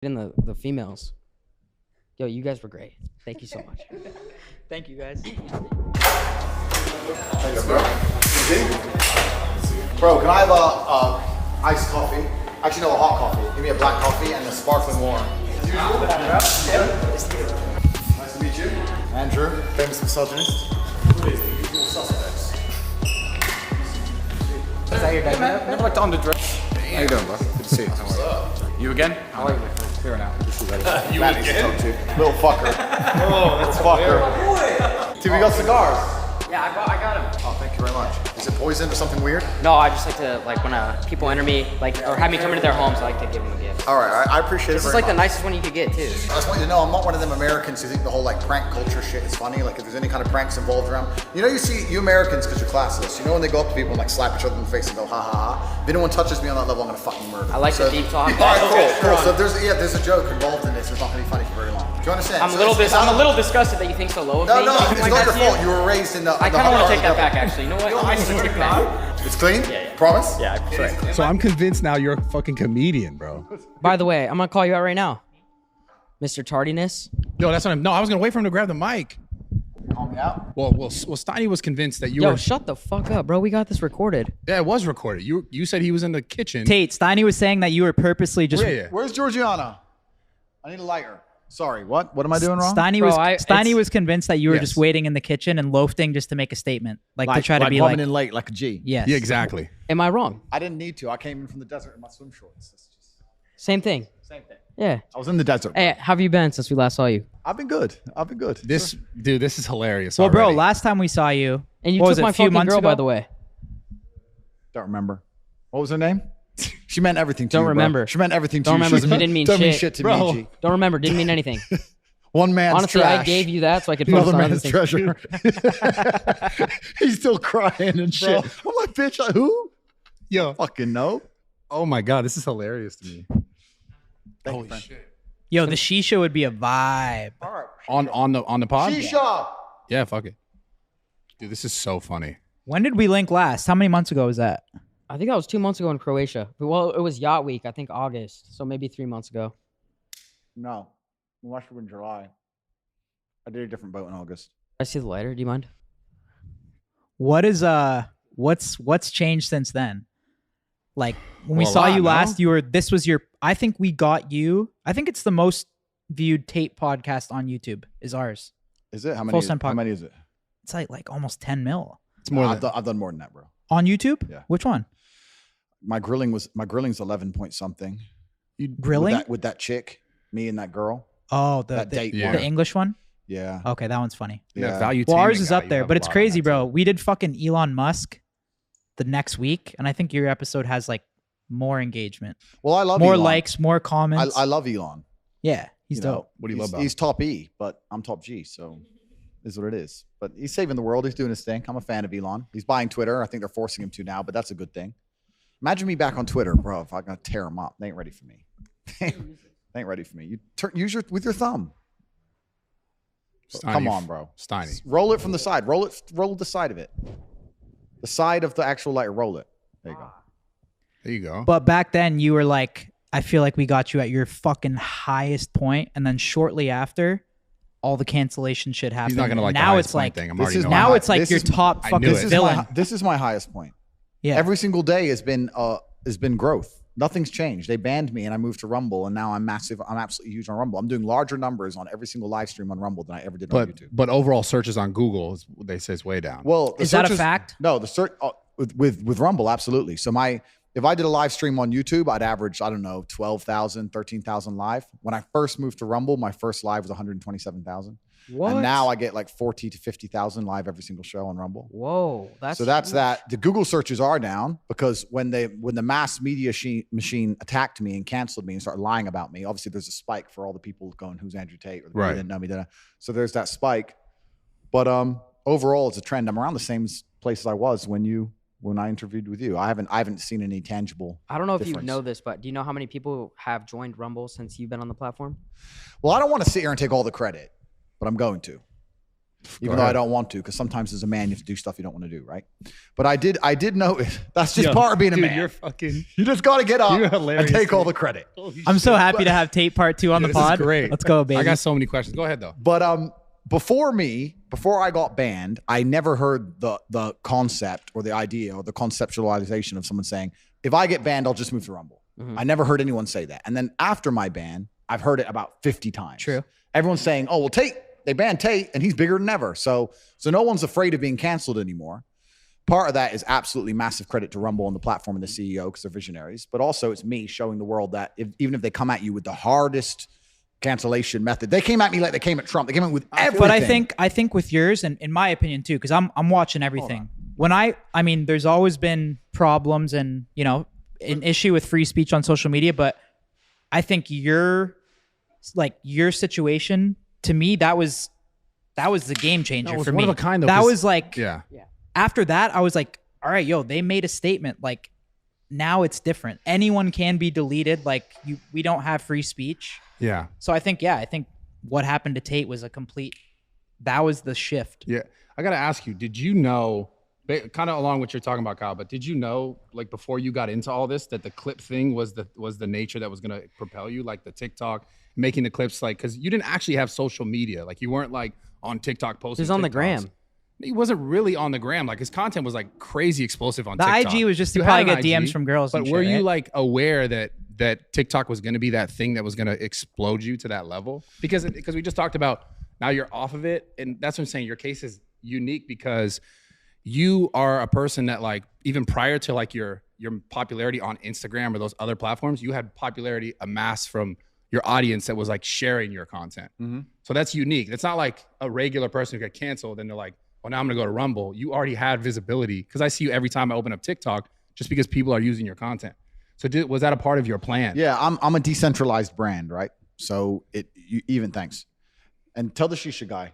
in the females. Yo, you guys were great. Thank you so much. Thank you, guys. Thanks, bro. Bro, can I have a iced coffee? Actually, no, a hot coffee. Give me a black coffee and a sparkling water. Nice to meet you. Andrew, famous misogynist. Who is the usual suspects? Is that your dad? Never like to underdress. How you doing, bro? Good to see you. How are you? You again? How are you, my friend? Clear now. You again? Little fucker. Oh, that's fucker. Dude, we got cigars. Yeah, I got him. Oh, thank you very much. Is it poison or something weird? No, I just like to, when people enter me, or have me come into their homes, I like to give them a gift. All right, I appreciate it. This is very like the much. nicest one you could get, too. I just want you to know I'm not one of them Americans who think the whole prank culture shit is funny. Like if there's any kind of pranks involved around, you Americans, because you're classless. You know when they go up to people and slap each other in the face and go ha ha ha. If anyone touches me on that level, I'm gonna fucking murder. I like the deep talk. All right, cool. So there's a joke involved in this. It's not gonna be funny for very long. Do you understand? I'm a little disgusted that you think so low of me. No, it's not your fault. You were raised in the. I kind of want to take that back, actually. You know what? I should take that. It's clean. Yeah. Promise. Yeah, I swear. So I'm convinced now you're a fucking comedian, bro. By the way, I'm gonna call you out right now, Mr. Tardiness. Yo, that's what I'm. No, I was gonna wait for him to grab the mic. Call me out. Well, Steiny was convinced that you Yo, were. shut the fuck up, bro. We got this recorded. Yeah, it was recorded. You said he was in the kitchen. Tate, Steiny was saying that you were purposely just. Yeah. Where's Georgiana? I need a lighter. Sorry, what? What am I doing wrong? Steiny was convinced that you were Yes. just waiting in the kitchen and loafing just to make a statement, to try to be coming like. in late like a G. Yes. Yeah, exactly. Am I wrong? I didn't need to. I came in from the desert in my swim shorts. That's just Same thing. same thing. Yeah. I was in the desert. Hey, how have you been since we last saw you? I've been good. This is hilarious. Well, bro, already. last time we saw you, And you what took was it, my a few fucking months girl, ago? by the way. Don't remember. What was her name? She meant everything to Don't you, bro. remember. She meant everything to Don't you. remember. She She didn't mean don't mean shit. shit to Bro. me, G. Don't remember. Didn't mean anything. One man's Honestly, trash. I gave you that so I could focus Another on other man's things. treasure. He's still crying and shit. I'm like, bitch, who? Yo. Fucking no. Oh my god, this is hilarious to me. Thank you, friend. Yo, the shisha would be a vibe. All right. On the pod. Shisha. Yeah, fuck it. Dude, this is so funny. When did we link last? How many months ago was that? I think that was 2 months ago in Croatia. Well, it was Yacht Week. I think August. So maybe 3 months ago. No. We watched it in July. I did a different boat in August. I see the lighter. Do you mind? What is what's changed since then? Like when we Well, a saw lot, you no? last, this was your. I think we got you. I think it's the most viewed Tate podcast on YouTube is ours. Is it? How many? Full Send How Pod- many is it? It's like almost 10 mil It's more I've than done more than that, bro. on YouTube. Yeah. Which one? My grilling's 11 point something. You grilling? with that chick, me and that girl. Oh, That date Yeah. one. the English one. Yeah. Okay, that one's funny. that Yeah. value. Well, ours taming is guy, up you there, have but a it's lot on crazy, that, bro. too. We did fucking Elon Musk the next week, and I think your episode has like more engagement, Well, I love more Elon. likes, more comments. I love Elon. yeah, he's You know, dope. What do you love about He's top E, but I'm top G, so is what it is. But he's saving the world. He's doing his thing. I'm a fan of Elon. He's buying Twitter. I think they're forcing him to now, but that's a good thing. Imagine me back on Twitter, bro. If I'm gonna tear him up, they ain't ready for me. They ain't ready for me. You use with your thumb. Steiny, Come on, bro. Steiny. Roll it from the side. Roll the side of it. The side of the actual light. Roll it. There you go. There you go. But back then, you were like, I feel like we got you at your fucking highest point, and then shortly after, all the cancellation shit happened. He's not gonna like the now highest it's point like thing. I'm this already is knowing now that. it's like This your is- top I fucking knew it. This is villain. this is my highest point. Yeah, Every single day has been growth. Nothing's changed. They banned me and I moved to Rumble, and now I'm massive. I'm absolutely huge on Rumble. I'm doing larger numbers on every single live stream on Rumble than I ever did on YouTube. But overall searches on Google they say is way down. Well, the Is that a searches- fact? No, the search with Rumble, absolutely. So if I did a live stream on YouTube, I'd average, I don't know, 12,000, 13,000 live. When I first moved to Rumble, my first live was 127,000. What? And now I get like 40 to 50,000 live every single show on Rumble. Whoa. That's That's huge. that. The Google searches are down because when the mass media machine attacked me and canceled me and started lying about me, obviously there's a spike for all the people going, "Who's Andrew Tate?" or the people Right. who didn't know me. So there's that spike. But overall, it's a trend. I'm around the same place as I was when I interviewed with you. I haven't seen any tangible. I don't know if you difference. know this, but do you know how many people have joined Rumble since you've been on the platform? Well, I don't want to sit here and take all the credit, but I'm going to. even though I don't want to, because sometimes as a man you have to do stuff you don't want to do, right? But I did notice that's just part of being a man. You're fucking. You just got to get up You're and hilarious, take all dude. the credit. I'm so happy to have Tate part 2 on the This is pod. great. Let's go, baby. I got so many questions. Go ahead though. But before I got banned, I never heard the concept or the idea or the conceptualization of someone saying, if I get banned, I'll just move to Rumble. I never heard anyone say that. And then after my ban, I've heard it about 50 times. True. Everyone's saying, oh, well, Tate, they banned Tate and he's bigger than ever. So no one's afraid of being canceled anymore. Part of that is absolutely massive credit to Rumble and the platform and the CEO because they're visionaries. But also it's me showing the world that even if they come at you with the hardest cancellation method, they came at me like they came at Trump. They came at with everything. But I think with yours, and in my opinion too, because I'm watching everything. When I mean, there's always been problems and, you know, an issue with free speech on social media, but I think your situation, to me, that was the game changer was for one me. of a kind, though, That 'cause- was like, Yeah. after that, I was like, all right, yo, they made a statement. Like, now it's different. Anyone can be deleted. Like, we don't have free speech. Yeah. So I think what happened to Tate was that was the shift. Yeah. I got to ask you, did you know, kind of along what you're talking about, Kyle, but did you know, like before you got into all this, that the clip thing was the nature that was going to propel you, like the TikTok, making the clips, like, because you didn't actually have social media. Like you weren't like on TikTok posting. He was on the TikToks. gram. He wasn't really on the gram. Like his content was like crazy explosive on The TikTok. IG was just to You probably had get an DMs from girls. But and were shit, you right? like aware that TikTok was going to be that thing that was going to explode you to that level? Because we just talked about now you're off of it, and that's what I'm saying. Your case is unique because you are a person that, like, even prior to like your popularity on Instagram or those other platforms, you had popularity amassed from your audience that was like sharing your content. So that's unique. It's not like a regular person who got canceled and they're like, well, now I'm gonna go to Rumble. You already had visibility, because I see you every time I open up TikTok just because people are using your content. So was that a part of your plan? Yeah, I'm a decentralized brand, right? So even thanks. And tell the Shisha guy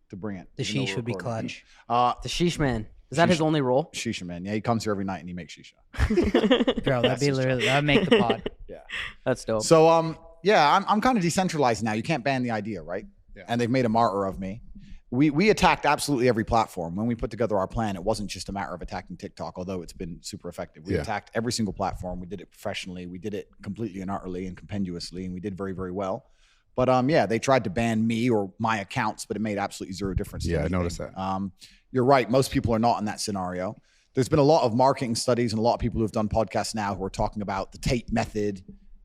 to bring it. The even though sheesh we're would be recording. clutch. The sheesh man. Is that his only role? Shisha man. Yeah, he comes here every night and he makes shisha. Bro, that'd make the pod. Yeah. That's dope. So yeah, I'm kind of decentralized now. You can't ban the idea, right? Yeah. And they've made a martyr of me. We attacked absolutely every platform. When we put together our plan, it wasn't just a matter of attacking TikTok, although it's been super effective. We attacked every single platform. We did it professionally. We did it completely and utterly and compendiously, and we did very, very well. But yeah, they tried to ban me or my accounts, but it made absolutely zero difference. To Yeah, I anything. noticed that. You're right. Most people are not in that scenario. There's been a lot of marketing studies and a lot of people who've done podcasts now who are talking about the Tate method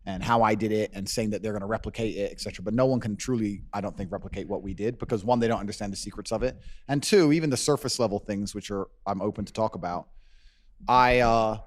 and how I did it and saying that they're going to replicate it, et cetera. But no one can truly, I don't think, replicate what we did, because one, they don't understand the secrets of it. And two, even the surface level things, which I'm open to talk about. I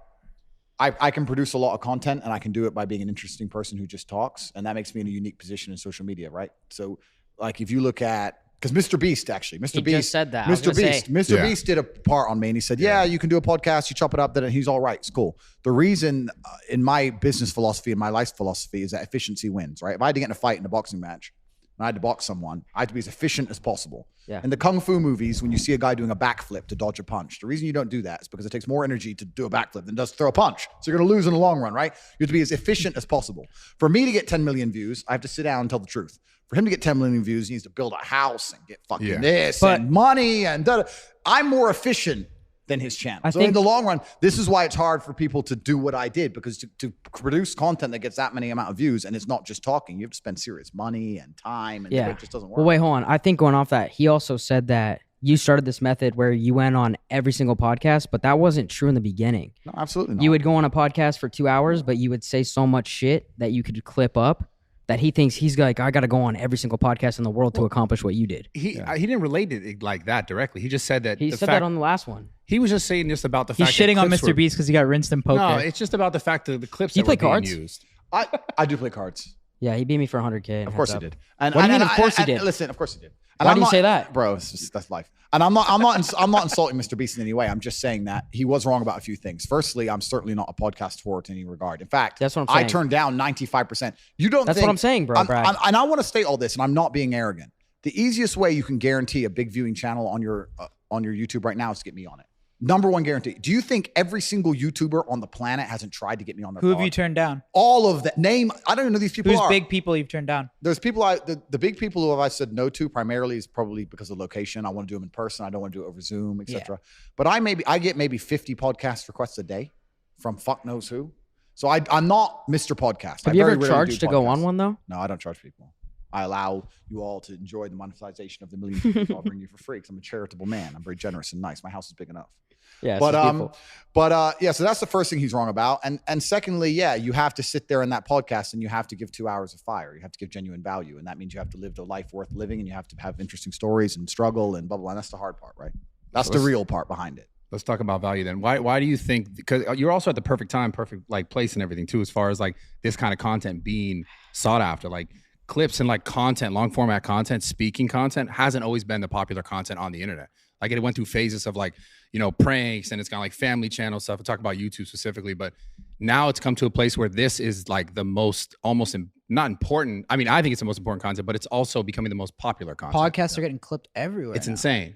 can produce a lot of content, and I can do it by being an interesting person who just talks. And that makes me in a unique position in social media, right? So like if you look at, because Mr. Beast, actually, He just said that. I was Mr. gonna Beast. say. Mr. Yeah. Beast did a part on me, and he said, "Yeah, you can do a podcast. You chop it up. Then he's all right. It's cool." The reason, in my business philosophy and my life philosophy, is that efficiency wins. Right? If I had to get in a fight in a boxing match, and I had to box someone, I had to be as efficient as possible. Yeah. In the kung fu movies, when you see a guy doing a backflip to dodge a punch, the reason you don't do that is because it takes more energy to do a backflip than it does to throw a punch. So you're going to lose in the long run, right? You have to be as efficient as possible. For me to get 10 million views, I have to sit down and tell the truth. For him to get 10 million views, he needs to build a house and get fucking this and money and da-da. I'm more efficient than his channel. So in the long run, this is why it's hard for people to do what I did, because to produce content that gets that many amount of views, and it's not just talking, you have to spend serious money and time, and it just doesn't work. Well, wait, hold on. I think going off that, he also said that you started this method where you went on every single podcast, but that wasn't true in the beginning. No, absolutely not. You would go on a podcast for 2 hours, but you would say so much shit that you could clip up that he thinks he's like, I got to go on every single podcast in the world to accomplish what you did. He didn't relate it like that directly. He just said that. He said that on the last one. He was just saying just about the He's fact that shitting on clips Mr. were- Beast because he got rinsed in poker. No, it's just about the fact that the clips Do you that were play cards? being used. I do play cards. Yeah, he beat me for 100K. Of course he did. And, What do you and- mean, of course he and- did? Listen, of course he did. Why I'm do you not- say that? Bro, that's life. And I'm not insulting Mr. Beast in any way. I'm just saying that he was wrong about a few things. Firstly, I'm certainly not a podcast whore in any regard. In fact, That's what I'm I saying. turned down 95%. You don't That's think, what I'm saying, bro, Brad. and I want to state all this, and I'm not being arrogant. The easiest way you can guarantee a big viewing channel on your YouTube right now is to get me on it. Number one guarantee. Do you think every single YouTuber on the planet hasn't tried to get me on their Who have pod? you turned down? All of that. Name. I don't even know these people Who's are. big people you've turned down? There's people the big people who I said no to primarily is probably because of location. I want to do them in person. I don't want to do it over Zoom, etc. But I get maybe 50 podcast requests a day from fuck knows who. So I'm not Mr. Podcast. Have you ever charged to go on one though? No, I don't charge people. I allow you all to enjoy the monetization of the millions of people I'll bring you for free because I'm a charitable man. I'm very generous and nice. My house is big enough. Yeah. Yeah, so that's the first thing he's wrong about. And secondly, yeah, you have to sit there in that podcast and you have to give 2 hours of fire. You have to give genuine value. And that means you have to live a life worth living and you have to have interesting stories and struggle and blah, blah, blah. And that's the hard part, right? That's the real part behind it. Let's talk about value then. Why do you think, because you're also at the perfect time, perfect like place and everything too, as far as like this kind of content being sought after, like clips and like content, long format content, speaking content hasn't always been the popular content on the internet. Like it went through phases of like, you know, pranks and it's kind of like family channel stuff. We'll talk about YouTube specifically, but now it's come to a place where this is like the most not important. I mean, I think it's the most important content, but it's also becoming the most popular content. Podcasts are getting clipped everywhere. It's insane.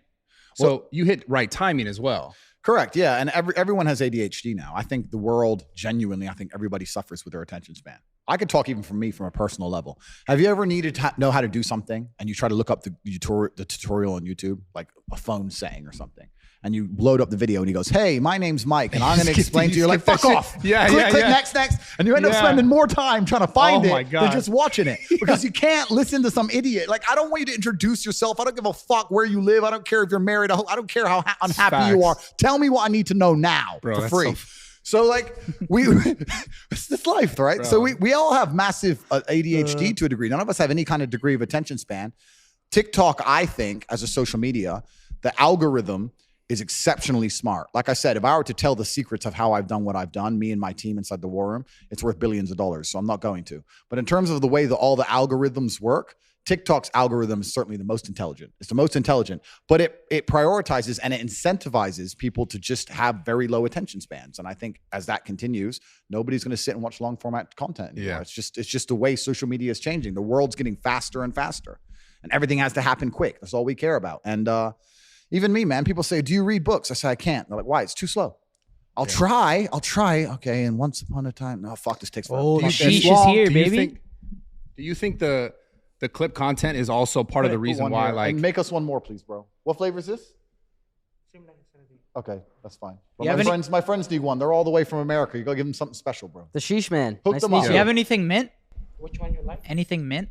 So you hit right timing as well. Correct. Yeah. And everyone has ADHD now. I think the world genuinely, I think everybody suffers with their attention span. I could talk even from me from a personal level. Have you ever needed to know how to do something and you try to look up the tutorial on YouTube, like a phone saying or something, and you load up the video and he goes, hey, my name's Mike and I'm going to explain to you. You're like, fuck off. Yeah, click, next. And you end up spending more time trying to find it God. than just watching it because you can't listen to some idiot. Like, I don't want you to introduce yourself. I don't give a fuck where you live. I don't care if you're married. I don't care how unhappy you are. Tell me what I need to know now for free. So like it's this life, right? Bro. So we all have massive ADHD to a degree. None of us have any kind of degree of attention span. TikTok, I think, as a social media, the algorithm is exceptionally smart. Like I said, if I were to tell the secrets of how I've done what I've done, me and my team inside the war room, it's worth billions of dollars. So I'm not going to. But in terms of the way that all the algorithms work, TikTok's algorithm is certainly the most intelligent. It's the most intelligent, but it prioritizes and it incentivizes people to just have very low attention spans. And I think as that continues, nobody's going to sit and watch long format content anymore. Yeah. It's just the way social media is changing. The world's getting faster and faster and everything has to happen quick. That's all we care about. And even me, man, people say, do you read books? I say, I can't. They're like, why? It's too slow. I'll try. Okay. And once upon a time, no, fuck, this takes forever. Oh, the sheesh is here, baby. Do you think the clip content is also part of the reason why, like, and make us one more, please, bro. What flavor is this? Okay, that's fine. My friends need one. They're all the way from America. You gotta give them something special, bro. The sheesh man. Hook them up. Do you have anything mint? Which one you like? Anything mint?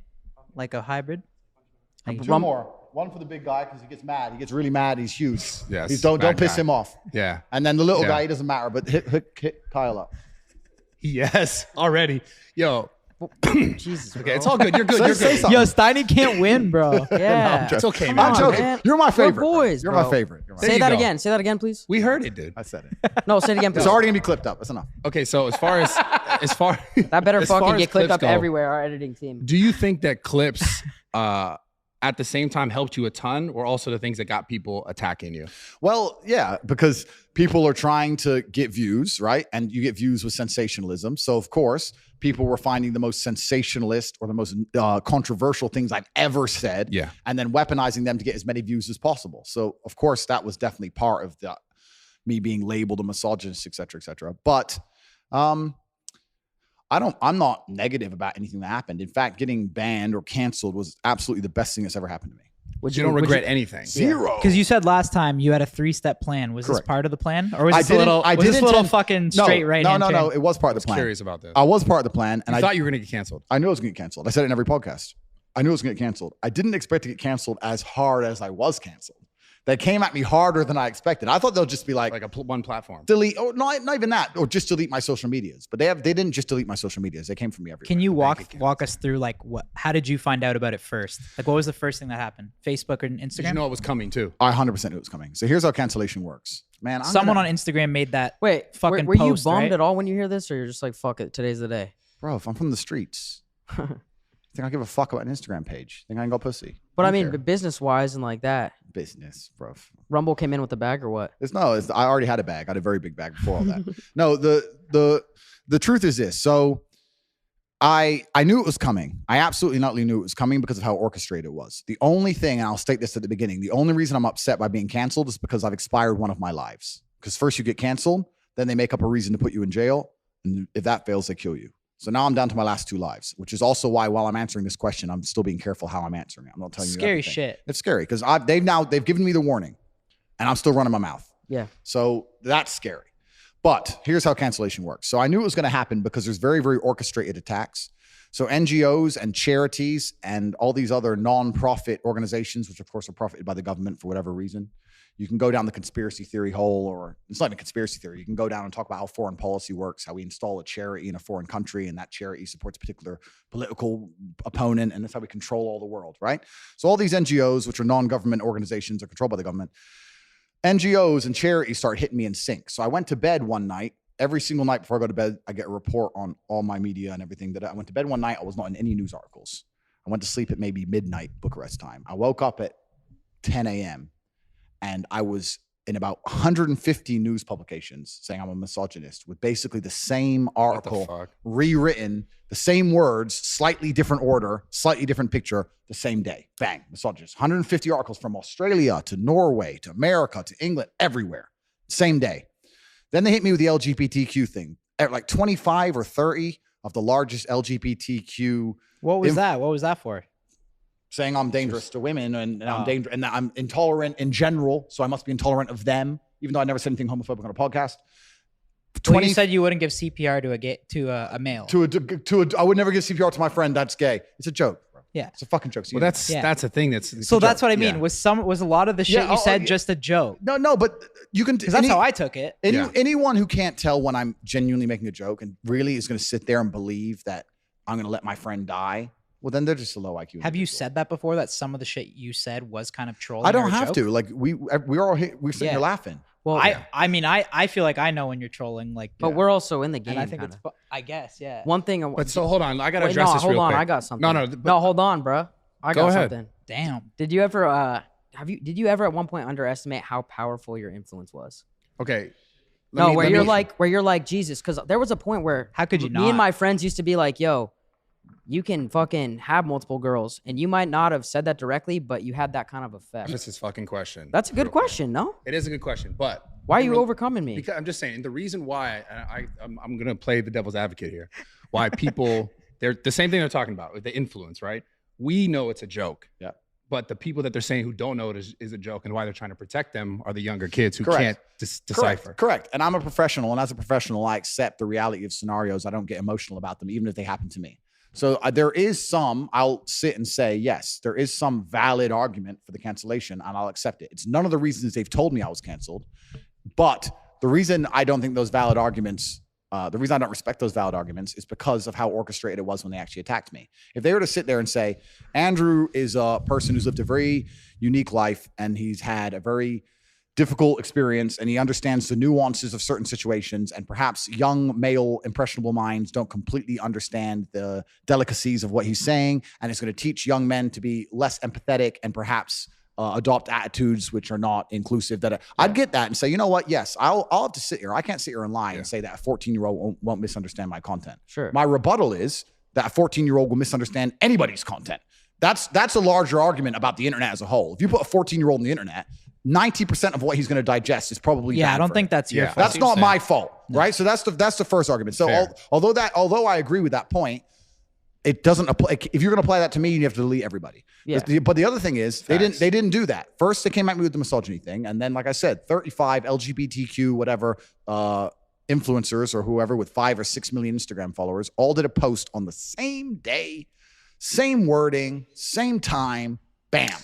Like a hybrid? Like Two more. One for the big guy because he gets mad. He gets really mad. He's huge. Yes. Don't piss him off. Yeah. And then the little guy, he doesn't matter. But hit Kyle up. Yes. Already. Yo. Jesus. Okay, it's all good. You're good. You're good. Yo, Steiny can't win, bro. Yeah. It's okay, man. I'm joking. Man. You're my favorite. We're boys, You're bro. my favorite. Say that again. Say that again, please. We heard it, dude. I said it. No, say it again, please. It's already gonna be clipped up. That's enough. Okay, so as far that better as far fucking as get clipped clips up go, everywhere. Our editing team. Do you think that clips at the same time helped you a ton, or also the things that got people attacking you? Well, yeah, because people are trying to get views, right? And you get views with sensationalism. So of course, people were finding the most sensationalist or the most controversial things I've ever said, and then weaponizing them to get as many views as possible. So of course, that was definitely part of me being labeled a misogynist, et cetera, et cetera. But I'm not negative about anything that happened. In fact, getting banned or canceled was absolutely the best thing that's ever happened to me. You don't regret anything. Zero. Because you said last time you had a 3-step plan. Was Correct. this part of the plan? Or was this a little fucking straight right hand turn? No. It was part of the plan. Curious about this. I was part of the plan. And I thought you were going to get canceled. I knew I was going to get canceled. I said it in every podcast. I knew I was going to get canceled. I didn't expect to get canceled as hard as I was canceled. They came at me harder than I expected. I thought they'll just be like one platform. Delete, or not even that, or just delete my social medias. But they didn't just delete my social medias. They came from me everywhere. Can you walk us through like how did you find out about it first? Like what was the first thing that happened? Facebook or Instagram? Did you know it was coming too? I 100% knew it was coming. So here's how cancellation works. Man, someone on Instagram made that fucking were post, you bummed right? at all when you hear this, or you're just like, fuck it, today's the day? Bro, if I'm from the streets, think I give a fuck about an Instagram page? Think I can go pussy? But I mean, business wise and like that. Business, bro. Rumble came in with the bag or what? I already had a bag. I had a very big bag before all that. No, the truth is this. So I knew it was coming. I absolutely not knew it was coming because of how orchestrated it was. The only thing, and I'll state this at the beginning, the only reason I'm upset by being canceled is because I've expired one of my lives. because first you get canceled, then they make up a reason to put you in jail. And if that fails, they kill you. So now I'm down to my last 2 lives, which is also why while I'm answering this question, I'm still being careful how I'm answering it. I'm not telling you Scary everything. shit. It's scary because they've given me the warning and I'm still running my mouth. Yeah. So that's scary. But here's how cancellation works. So I knew it was going to happen because there's very, very orchestrated attacks. So NGOs and charities and all these other non-profit organizations, which of course are profited by the government for whatever reason, you can go down the conspiracy theory hole, or it's not even conspiracy theory. You can go down and talk about how foreign policy works, how we install a charity in a foreign country and that charity supports a particular political opponent. And that's how we control all the world, right? So all these NGOs, which are non-government organizations, are controlled by the government. NGOs and charities start hitting me in sync. So I went to bed one night. Every single night before I go to bed, I get a report on all my media and everything. That I went to bed one night, I was not in any news articles. I went to sleep at maybe midnight Bucharest time. I woke up at 10 a.m. and I was in about 150 news publications saying I'm a misogynist with basically the same article rewritten, the same words, slightly different order, slightly different picture, the same day. Bang, misogynist. 150 articles from Australia to Norway to America to England, everywhere. Same day. Then they hit me with the LGBTQ thing. At like 25 or 30 of the largest LGBTQ. What was that? What was that for? Saying I'm dangerous to women and I'm dangerous and that I'm intolerant in general. So I must be intolerant of them, even though I never said anything homophobic on a podcast. Well, you said you wouldn't give CPR to a male. I would never give CPR to my friend that's gay. It's a joke, bro. Yeah. It's a fucking joke. Well, that's a thing. So that's what I mean. Yeah. Was a lot of the shit you said just a joke? No, but you can. Because that's how I took it. Anyone who can't tell when I'm genuinely making a joke and really is going to sit there and believe that I'm going to let my friend die, well, then they're just a low IQ. Have you said that before? That some of the shit you said was kind of trolling? I don't have to. Like we're all we're sitting here laughing. Well, I mean, I feel like I know when you're trolling. Like, but we're also in the game. and I think kinda. it's. I guess, yeah. One thing. But so hold on, I gotta Wait, address no, this hold real on. quick. I got something. No, hold on, bro. I Go got ahead. something. Damn. Did you ever did you ever at one point underestimate how powerful your influence was? Okay. Where you're like Jesus, because there was a point where How could you me not? and my friends used to be like, yo, you can fucking have multiple girls, and you might not have said that directly, but you had that kind of effect. That's his fucking question. That's a good question, no? It is a good question, but Why are you overcoming me? Because I'm just saying the reason why I'm gonna play the devil's advocate here. Why people they're the same thing they're talking about with the influence, right? We know it's a joke. Yeah. But the people that they're saying who don't know it is a joke, and why they're trying to protect them are the younger kids who Correct. can't decipher. Correct. And I'm a professional, and as a professional, I accept the reality of scenarios. I don't get emotional about them, even if they happen to me. So there is some, I'll sit and say, yes, there is some valid argument for the cancellation, and I'll accept it. It's none of the reasons they've told me I was canceled. But the reason I don't think those valid arguments, the reason I don't respect those valid arguments is because of how orchestrated it was when they actually attacked me. If they were to sit there and say, Andrew is a person who's lived a very unique life and he's had a very difficult experience and he understands the nuances of certain situations, and perhaps young male impressionable minds don't completely understand the delicacies of what he's saying, and it's going to teach young men to be less empathetic and perhaps adopt attitudes which are not inclusive. I'd get that and say, you know what? Yes, I'll have to sit here. I can't sit here and lie and say that a 14-year-old won't misunderstand my content. Sure. My rebuttal is that a 14-year-old will misunderstand anybody's content. That's a larger argument about the internet as a whole. If you put a 14-year-old on the internet, 90% of what he's going to digest is probably bad I don't for think him. that's your fault. That's not my fault, right? So that's the first argument. So although I agree with that point, it doesn't apply. If you're going to apply that to me, you have to delete everybody. Yeah. But the other thing is, they didn't do that. First, they came at me with the misogyny thing, and then, like I said, 35 LGBTQ whatever influencers or whoever with 5 or 6 million Instagram followers all did a post on the same day, same wording, same time, bam.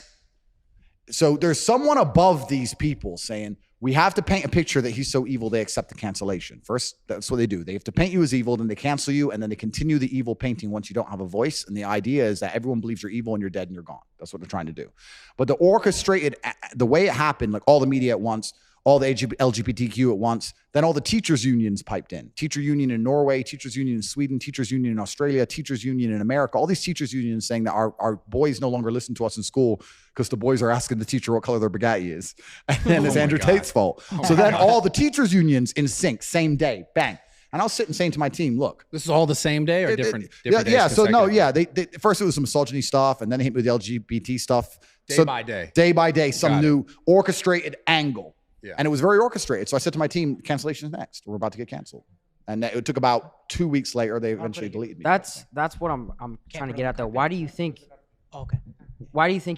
So there's someone above these people saying, we have to paint a picture that he's so evil they accept the cancellation. First, that's what they do. They have to paint you as evil, then they cancel you, and then they continue the evil painting once you don't have a voice. And the idea is that everyone believes you're evil and you're dead and you're gone. That's what they're trying to do. But the orchestrated, the way it happened, like all the media at once, all the LGBTQ at once, then all the teachers' unions piped in. Teacher union in Norway, teachers' union in Sweden, teachers' union in Australia, teachers' union in America. All these teachers' unions saying that our boys no longer listen to us in school because the boys are asking the teacher what color their Bugatti is. And then it's Andrew Tate's fault. So then all the teachers' unions in sync, same day, bang. And I was sitting saying to my team, look. This is all the same day or different days? Yeah. So no, yeah. They first it was some misogyny stuff, and then they hit me with the LGBT stuff. Day by day. Day by day, some new orchestrated angle. Yeah. And it was very orchestrated. So I said to my team, cancellation is next. We're about to get canceled. And it took about 2 weeks later, they eventually deleted me. That's what I'm trying to get at though. Why do you think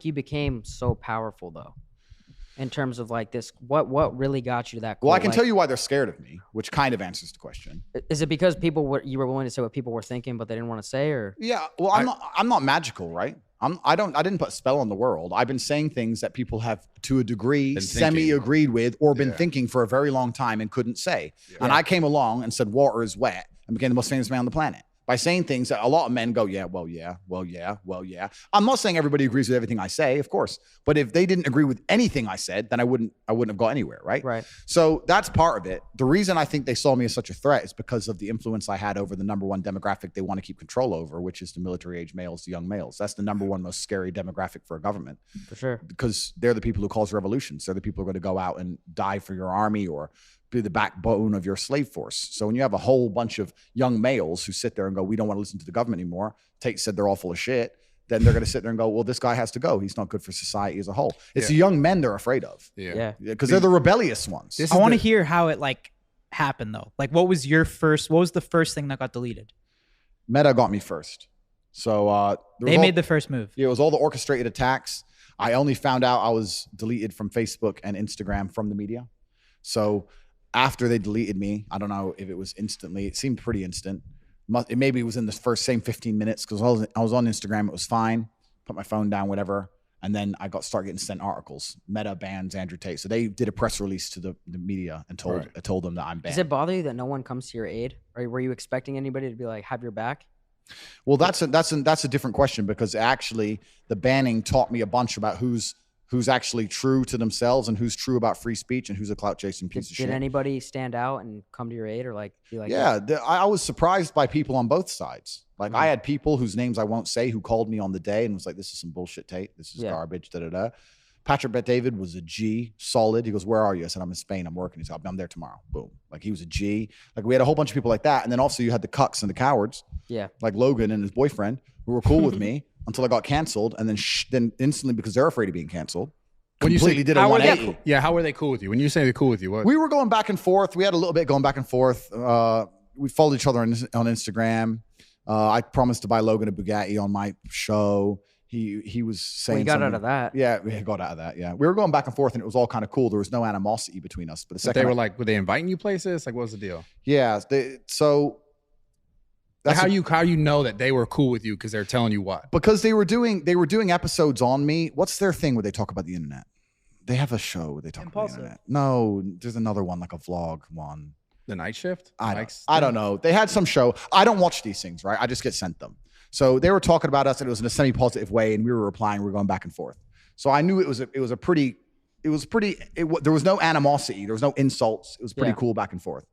you became so powerful though? In terms of like this, what really got you to that? Well, I can tell you why they're scared of me, which kind of answers the question. Is it because you were willing to say what people were thinking, but they didn't want to say, or? Yeah, well, I'm not magical, right? I didn't put a spell on the world. I've been saying things that people have, to a degree, semi-agreed with or been thinking for a very long time and couldn't say. Yeah. And I came along and said, water is wet, and became the most famous man on the planet. By saying things that a lot of men go, yeah, well, yeah, well, yeah, well, yeah. I'm not saying everybody agrees with everything I say, of course. But if they didn't agree with anything I said, then I wouldn't have got anywhere, right? Right. So that's part of it. The reason I think they saw me as such a threat is because of the influence I had over the number one demographic they want to keep control over, which is the military age males, the young males. That's the number one most scary demographic for a government. For sure. Because they're the people who cause revolutions. They're the people who are going to go out and die for your army or be the backbone of your slave force. So when you have a whole bunch of young males who sit there and go, we don't want to listen to the government anymore. Tate said they're all full of shit. Then they're going to sit there and go, well, this guy has to go. He's not good for society as a whole. It's the young men they're afraid of. Yeah. Because they're the rebellious ones. I want to hear how it like happened though. Like what was the first thing that got deleted? Meta got me first. So they made the first move. Yeah, it was all the orchestrated attacks. I only found out I was deleted from Facebook and Instagram from the media. So after they deleted me, I don't know if it was instantly. It seemed pretty instant. Maybe it was in the first same 15 minutes because I was on Instagram. It was fine. Put my phone down, whatever. And then I started getting sent articles. Meta bans Andrew Tate. So they did a press release to the media and told them that I'm banned. Does it bother you that no one comes to your aid? Or were you expecting anybody to be like, have your back? Well, that's a different question because actually the banning taught me a bunch about who's actually true to themselves and who's true about free speech and who's a clout chasing piece of shit. Did anybody stand out and come to your aid or like be like? Yeah, I was surprised by people on both sides. Like I had people whose names I won't say who called me on the day and was like, "This is some bullshit, Tate. This is garbage." Da da da. Patrick Bet David was a G, solid. He goes, "Where are you?" I said, "I'm in Spain. I'm working." He said, "I'm there tomorrow." Boom. Like he was a G. Like we had a whole bunch of people like that, and then also you had the cucks and the cowards. Yeah. Like Logan and his boyfriend who were cool with me until I got canceled, and then instantly because they're afraid of being canceled. When you say did a 180. How were they cool with you? When you say they're cool with you, what? We were going back and forth. We had a little bit going back and forth. We followed each other on Instagram. I promised to buy Logan a Bugatti on my show. He was saying you got out of that. Yeah, we got out of that. Yeah, we were going back and forth, and it was all kind of cool. There was no animosity between us. But the second they were like, were they inviting you places? Like, what was the deal? Yeah. So that's how you know that they were cool with you because they're telling you what? Because they were doing episodes on me. What's their thing where they talk about the internet? They have a show where they talk about the internet. No, there's another one, like a vlog one. The Night Shift? I don't know. They had some show. I don't watch these things, right? I just get sent them. So they were talking about us and it was in a semi-positive way and we were replying. We were going back and forth. So I knew there was no animosity. There was no insults. It was pretty cool back and forth.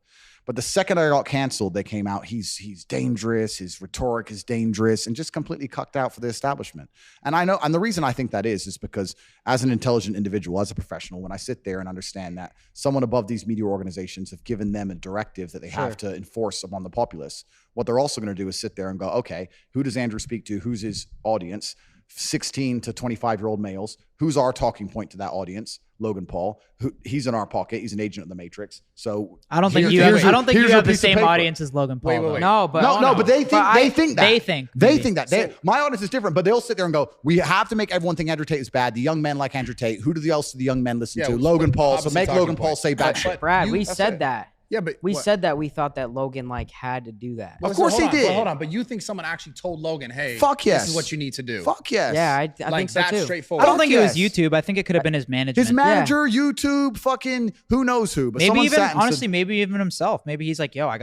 But the second I got canceled, they came out, he's dangerous, his rhetoric is dangerous, and just completely cucked out for the establishment. And I know, and the reason I think that is because as an intelligent individual, as a professional, when I sit there and understand that someone above these media organizations have given them a directive that they have to enforce upon the populace, what they're also going to do is sit there and go, okay, who does Andrew speak to? Who's his audience? 16 to 25-year-old males. Who's our talking point to that audience? Logan Paul. He's in our pocket. He's an agent of the Matrix. So I don't think you have the same audience as Logan Paul. Wait. No, but they think that. My audience is different, but they'll sit there and go, we have to make everyone think Andrew Tate is bad. The young men like Andrew Tate. Who do the young men listen to? Logan Paul. So make Logan Paul say bad shit. Brad, we said that. Yeah, but we said that we thought that Logan like had to do that. Of course he did. Well, hold on, but you think someone actually told Logan, "Hey, fuck yes, this is what you need to do." Fuck yes. Yeah, I think so that's too. straightforward. I don't think it was YouTube. I think it could have been his management. His manager, YouTube, fucking who knows who. But maybe even honestly, maybe even himself. Maybe he's like, "Yo, I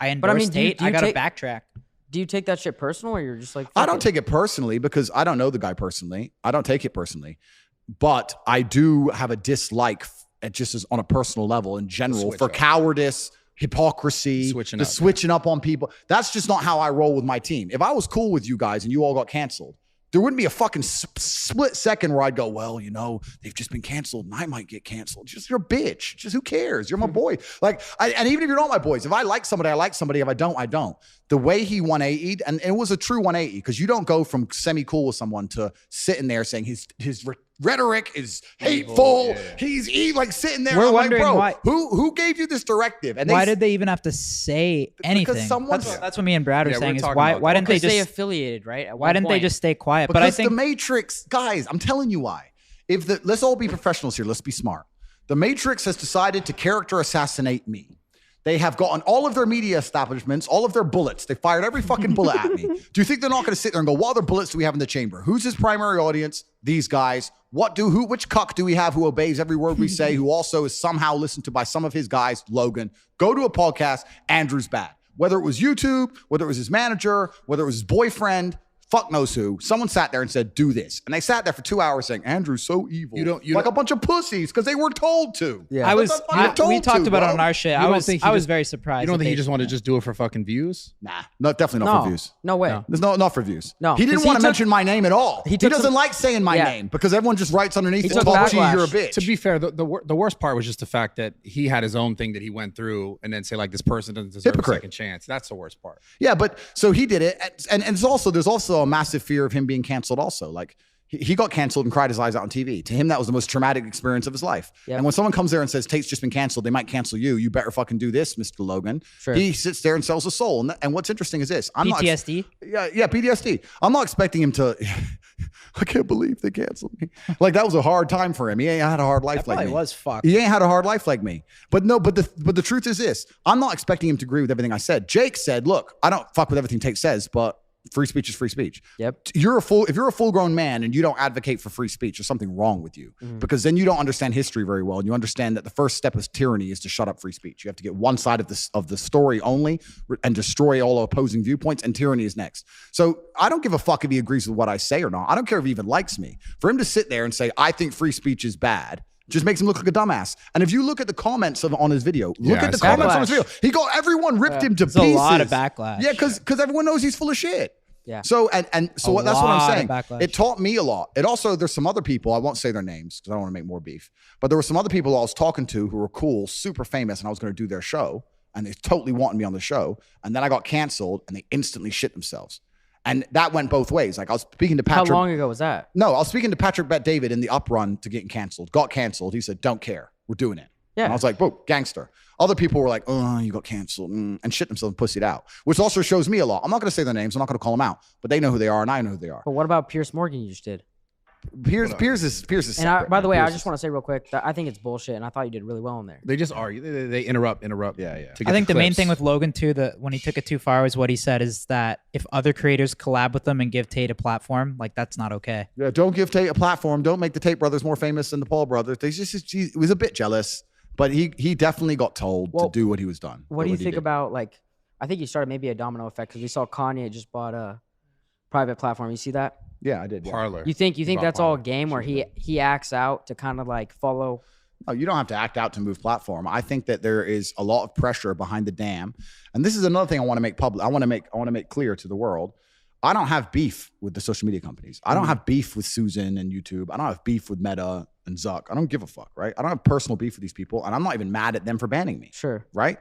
endorse Tate. I gotta backtrack." Do you take that shit personal, or you're just like? I don't take it personally because I don't know the guy personally. I don't take it personally, but I do have a dislike, just as on a personal level in general, for cowardice. Hypocrisy, switching up on people. That's just not how I roll with my team. If I was cool with you guys and you all got canceled, there wouldn't be a fucking split second where I'd go, well, they've just been canceled and I might get canceled. Just you're a bitch. Just who cares? You're my boy. Like, and even if you're not my boys, if I like somebody, I like somebody. If I don't, I don't. The way he 180'd, and it was a true 180 because you don't go from semi-cool with someone to sitting there saying his rhetoric is hateful. Yeah. He's like sitting there. We're I'm wondering like, bro, why- who gave you this directive? And Why did they even have to say anything? someone's- That's what me and Brad are Yeah, saying we're is talking why about that. didn't they Because they just affiliated, right? At why one didn't they point. just stay quiet? Because But I think the Matrix, guys, I'm telling you why. Let's all be professionals here. Let's be smart. The Matrix has decided to character assassinate me. They have gotten all of their media establishments, all of their bullets. They fired every fucking bullet at me. Do you think they're not going to sit there and go, what other bullets do we have in the chamber? Who's his primary audience? These guys. Which cuck do we have who obeys every word we say, who also is somehow listened to by some of his guys, Logan? Go to a podcast, Andrew's bad. Whether it was YouTube, whether it was his manager, whether it was his boyfriend, fuck knows who. Someone sat there and said, do this. And they sat there for 2 hours saying, Andrew's so evil. Like a bunch of pussies because they were told to. Yeah. I They're was not fucking told we talked to, about it bro. on our shit. You I don't was think he I was just- very surprised. You don't that think he they- just wanted to just do it for fucking views? Nah, definitely not for views. No way. There's not for views. No, he didn't 'cause want he to took- mention my name at all. He took doesn't some- like saying my Yeah. name because everyone just writes underneath He it, took "Top G, backlash. you're a bitch." To be fair, the worst part was just the fact that he had his own thing that he went through, and then say like this person doesn't deserve Hypocrite. a second chance. That's the worst part. Yeah, but so he did it, and there's also a massive fear of him being canceled. Also, like he got canceled and cried his eyes out on TV. To him, that was the most traumatic experience of his life. Yep. And when someone comes there and says Tate's just been canceled, they might cancel you. You better fucking do this, Mr. Logan. Sure. He sits there and sells a soul. And what's interesting is this: PTSD. Yeah, PTSD. I'm not expecting him to. I can't believe they canceled me. Like that was a hard time for him. He ain't had a hard life like Probably me. was fucked. He ain't had a hard life like me. But the truth is this: I'm not expecting him to agree with everything I said. Jake said, "Look, I don't fuck with everything Tate says, but free speech is free speech." Yep. If you're a full grown man and you don't advocate for free speech, there's something wrong with you because then you don't understand history very well, and you understand that the first step of tyranny is to shut up free speech. You have to get one side of the story only and destroy all opposing viewpoints, and tyranny is next. So I don't give a fuck if he agrees with what I say or not. I don't care if he even likes me. For him to sit there and say I think free speech is bad just makes him look like a dumbass. And if you look at the comments on his video, look Yeah, at the I saw comments that. on his video. He got everyone ripped him to There's a pieces. lot of backlash. Yeah, because everyone knows he's full of shit. Yeah. So so A that's what I'm lot of saying. backlash. It taught me a lot. It also there's some other people, I won't say their names because I don't want to make more beef, but there were some other people I was talking to who were cool, super famous, and I was going to do their show, and they totally wanted me on the show, and then I got canceled, and they instantly shit themselves. And that went both ways. Like I was speaking to How Patrick. long ago was that? No, I was speaking to Patrick Bet David in the uprun to getting canceled. Got canceled. He said, "Don't care. We're doing it." Yeah. And I was like, "Whoa, gangster." Other people were like, "Oh, you got canceled," and shit themselves and pussied out, which also shows me a lot. I'm not going to say their names. I'm not going to call them out, but they know who they are, and I know who they are. But what about Pierce Morgan you just did? Piers is And separate, by the man. way, I Piers just is- want to say real quick that I think it's bullshit, and I thought you did really well in there. They just argue. They interrupt. Yeah. to get I think the main clips. thing with Logan too, that when he took it too far, was what he said is that if other creators collab with them and give Tate a platform, like that's not okay. Yeah, don't give Tate a platform. Don't make the Tate brothers more famous than the Paul brothers. He was a bit jealous, but he definitely got told Well, to do what he was done. What do you he think did. about, like, I think you started maybe a domino effect because we saw Kanye just bought a private platform. You see that? Yeah, I did. Yeah. Parlor. You think Bought that's all a Parler. game where he acts out to kind of like follow? No, you don't have to act out to move platform. I think that there is a lot of pressure behind the dam, and this is another thing I want to make public. I want to make clear to the world. I don't have beef with the social media companies. I don't have beef with Susan and YouTube. I don't have beef with Meta and Zuck. I don't give a fuck, right? I don't have personal beef with these people, and I'm not even mad at them for banning me, Sure. right?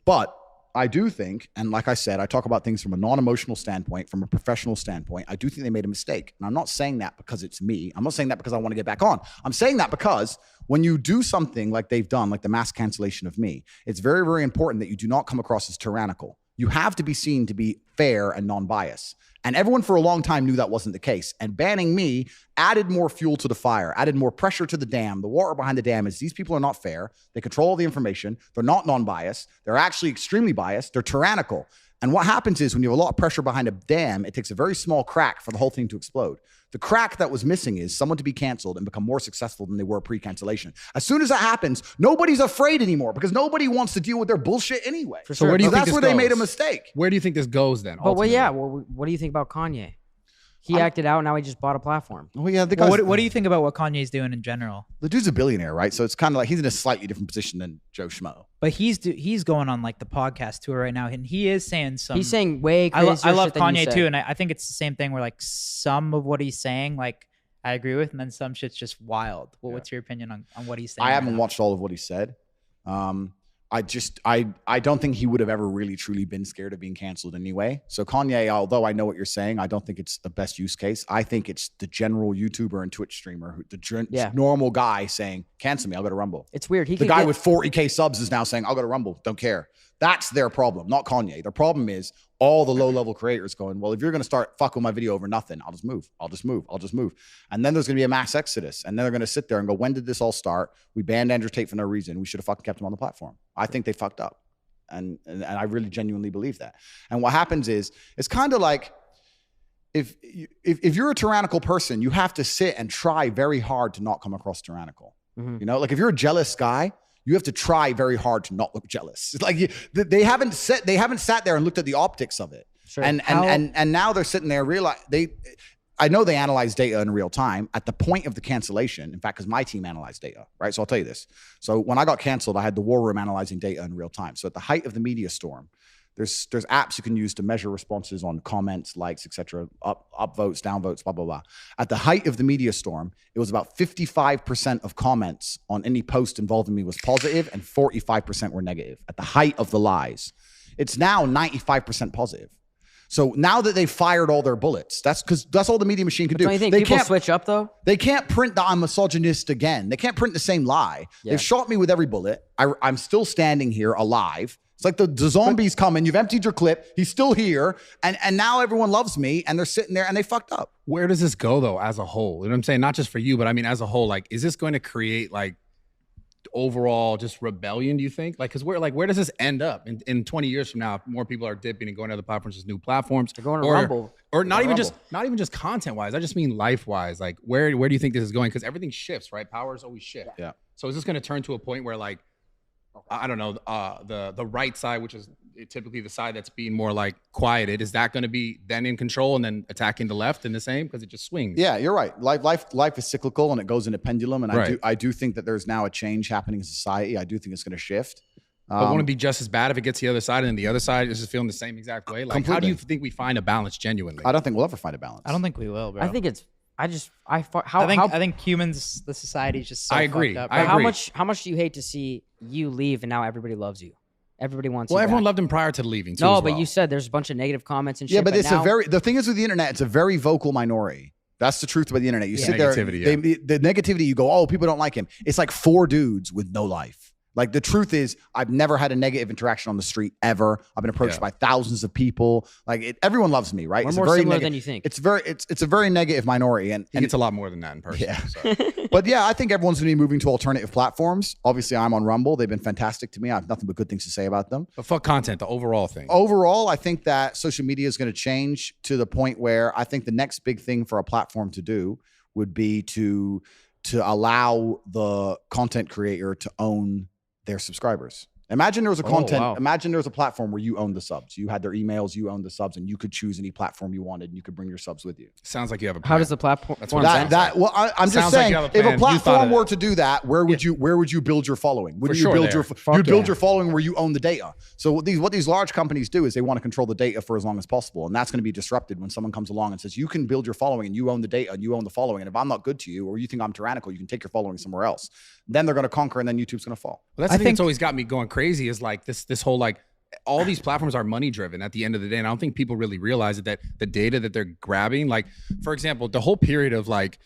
But I do think, and like I said, I talk about things from a non-emotional standpoint, from a professional standpoint. I do think they made a mistake. And I'm not saying that because it's me. I'm not saying that because I want to get back on. I'm saying that because when you do something like they've done, like the mass cancellation of me, it's very, very important that you do not come across as tyrannical. You have to be seen to be fair and non-biased. And everyone for a long time knew that wasn't the case. And banning me added more fuel to the fire, added more pressure to the dam. The water behind the dam is these people are not fair. They control all the information. They're not non-biased. They're actually extremely biased. They're tyrannical. And what happens is when you have a lot of pressure behind a dam, it takes a very small crack for the whole thing to explode. The crack that was missing is someone to be canceled and become more successful than they were pre-cancellation. As soon as that happens, nobody's afraid anymore because nobody wants to deal with their bullshit anyway. For So sure. where do you So think that's this where they made a goes? mistake. Where do you think this goes then? But well, ultimately? yeah. Well, what do you think about Kanye? He acted out. Now he just bought a platform. Oh yeah, the Well, guy's- what do you think about what Kanye's doing in general? The dude's a billionaire, right? So it's kind of like he's in a slightly different position than Joe Schmo. But he's going on like the podcast tour right now, and he is saying some. He's saying way I, crazier I love shit than you Kanye said. too, and I think it's the same thing where like some of what he's saying, like I agree with, and then some shit's just wild. Well, what's your opinion on what he's saying? I right haven't now? watched all of what he said, I don't think he would have ever really truly been scared of being canceled anyway. So Kanye, although I know what you're saying, I don't think it's the best use case. I think it's the general YouTuber and Twitch streamer, normal guy saying, cancel me, I'll go to Rumble. It's weird. The guy with 40K subs is now saying, I'll go to Rumble, don't care. That's their problem, not Kanye. Their problem is all the low-level creators going, well, if you're going to start fucking my video over nothing, I'll just move. And then there's going to be a mass exodus. And then they're going to sit there and go, when did this all start? We banned Andrew Tate for no reason. We should have fucking kept him on the platform. I think they fucked up. And I really genuinely believe that. And what happens is, it's kind of like, if you're a tyrannical person, you have to sit and try very hard to not come across tyrannical. You know, like if you're a jealous guy, you have to try very hard to not look jealous. It's like they haven't sat there and looked at the optics of it. Sure. And now they're sitting there I know they analyze data in real time at the point of the cancellation. In fact, because my team analyzed data, right? So I'll tell you this. So when I got canceled, I had the war room analyzing data in real time. So at the height of the media storm, there's apps you can use to measure responses on comments, likes, etc., up votes, down votes, blah, blah, blah. At the height of the media storm, it was about 55% of comments on any post involving me was positive and 45% were negative at the height of the lies. It's now 95% positive. So now that they've fired all their bullets, that's all the media machine can do. Don't you think people switch up though? They can't print that I'm misogynist again. They can't print the same lie. Yeah. They've shot me with every bullet. I'm still standing here alive. It's like the zombies coming. You've emptied your clip. He's still here. And now everyone loves me and they're sitting there and they fucked up. Where does this go though as a whole? You know what I'm saying? Not just for you, but I mean as a whole, like, is this going to create like overall just rebellion, do you think? Like, because where does this end up in 20 years from now? If more people are dipping and going to other platforms, just new platforms. They're going to Rumble. Or not even just content wise. I just mean life wise. Like where do you think this is going? Because everything shifts, right? Powers always shift. Yeah. So is this going to turn to a point where like, I don't know, the right side, which is typically the side that's being more like quieted, is that going to be then in control and then attacking the left in the same? Because it just swings. Yeah, you're right. Life is cyclical and it goes in a pendulum. And I do think that there's now a change happening in society. I do think it's going to shift. But won't it be just as bad if it gets to the other side and then the other side is just feeling the same exact way? Like, completely. How do you think we find a balance genuinely? I don't think we'll ever find a balance. I don't think we will, bro. I think it's. I think humans, the society is just so I agree. fucked up. I agree. How much do you hate to see you leave and now everybody loves you? Everybody wants you. Well, everyone back. loved him prior to leaving too. No, as but well. you said there's a bunch of negative comments and shit. Yeah, but it's now, the thing is with the internet, it's a very vocal minority. That's the truth about the internet. You sit there, the negativity, you go, oh, people don't like him. It's like 4 dudes with no life. Like the truth is, I've never had a negative interaction on the street ever. I've been approached by thousands of people. Like everyone loves me, right? We're it's more very similar than you think. It's a very negative minority, and it's a lot more than that in person. Yeah. So. But yeah, I think everyone's going to be moving to alternative platforms. Obviously, I'm on Rumble. They've been fantastic to me. I have nothing but good things to say about them. But fuck content, the overall thing. Overall, I think that social media is going to change to the point where I think the next big thing for a platform to do would be to allow the content creator to own their subscribers. Imagine there was imagine there was a platform where you owned the subs. You had their emails, you owned the subs, and you could choose any platform you wanted, and you could bring your subs with you. Sounds like you have a plan. How does the platform? I'm just saying, if a platform were to do that, where would you build your following? Would you build your following where you own the data? So what these large companies do is they want to control the data for as long as possible, and that's going to be disrupted when someone comes along and says you can build your following and you own the data and you own the following, and if I'm not good to you or you think I'm tyrannical, you can take your following somewhere else. Then they're going to conquer, and then YouTube's going to fall. Well, that's the thing that's always got me going crazy is like this whole like all these platforms are money driven at the end of the day, and I don't think people really realize that the data that they're grabbing, like for example, the whole period of like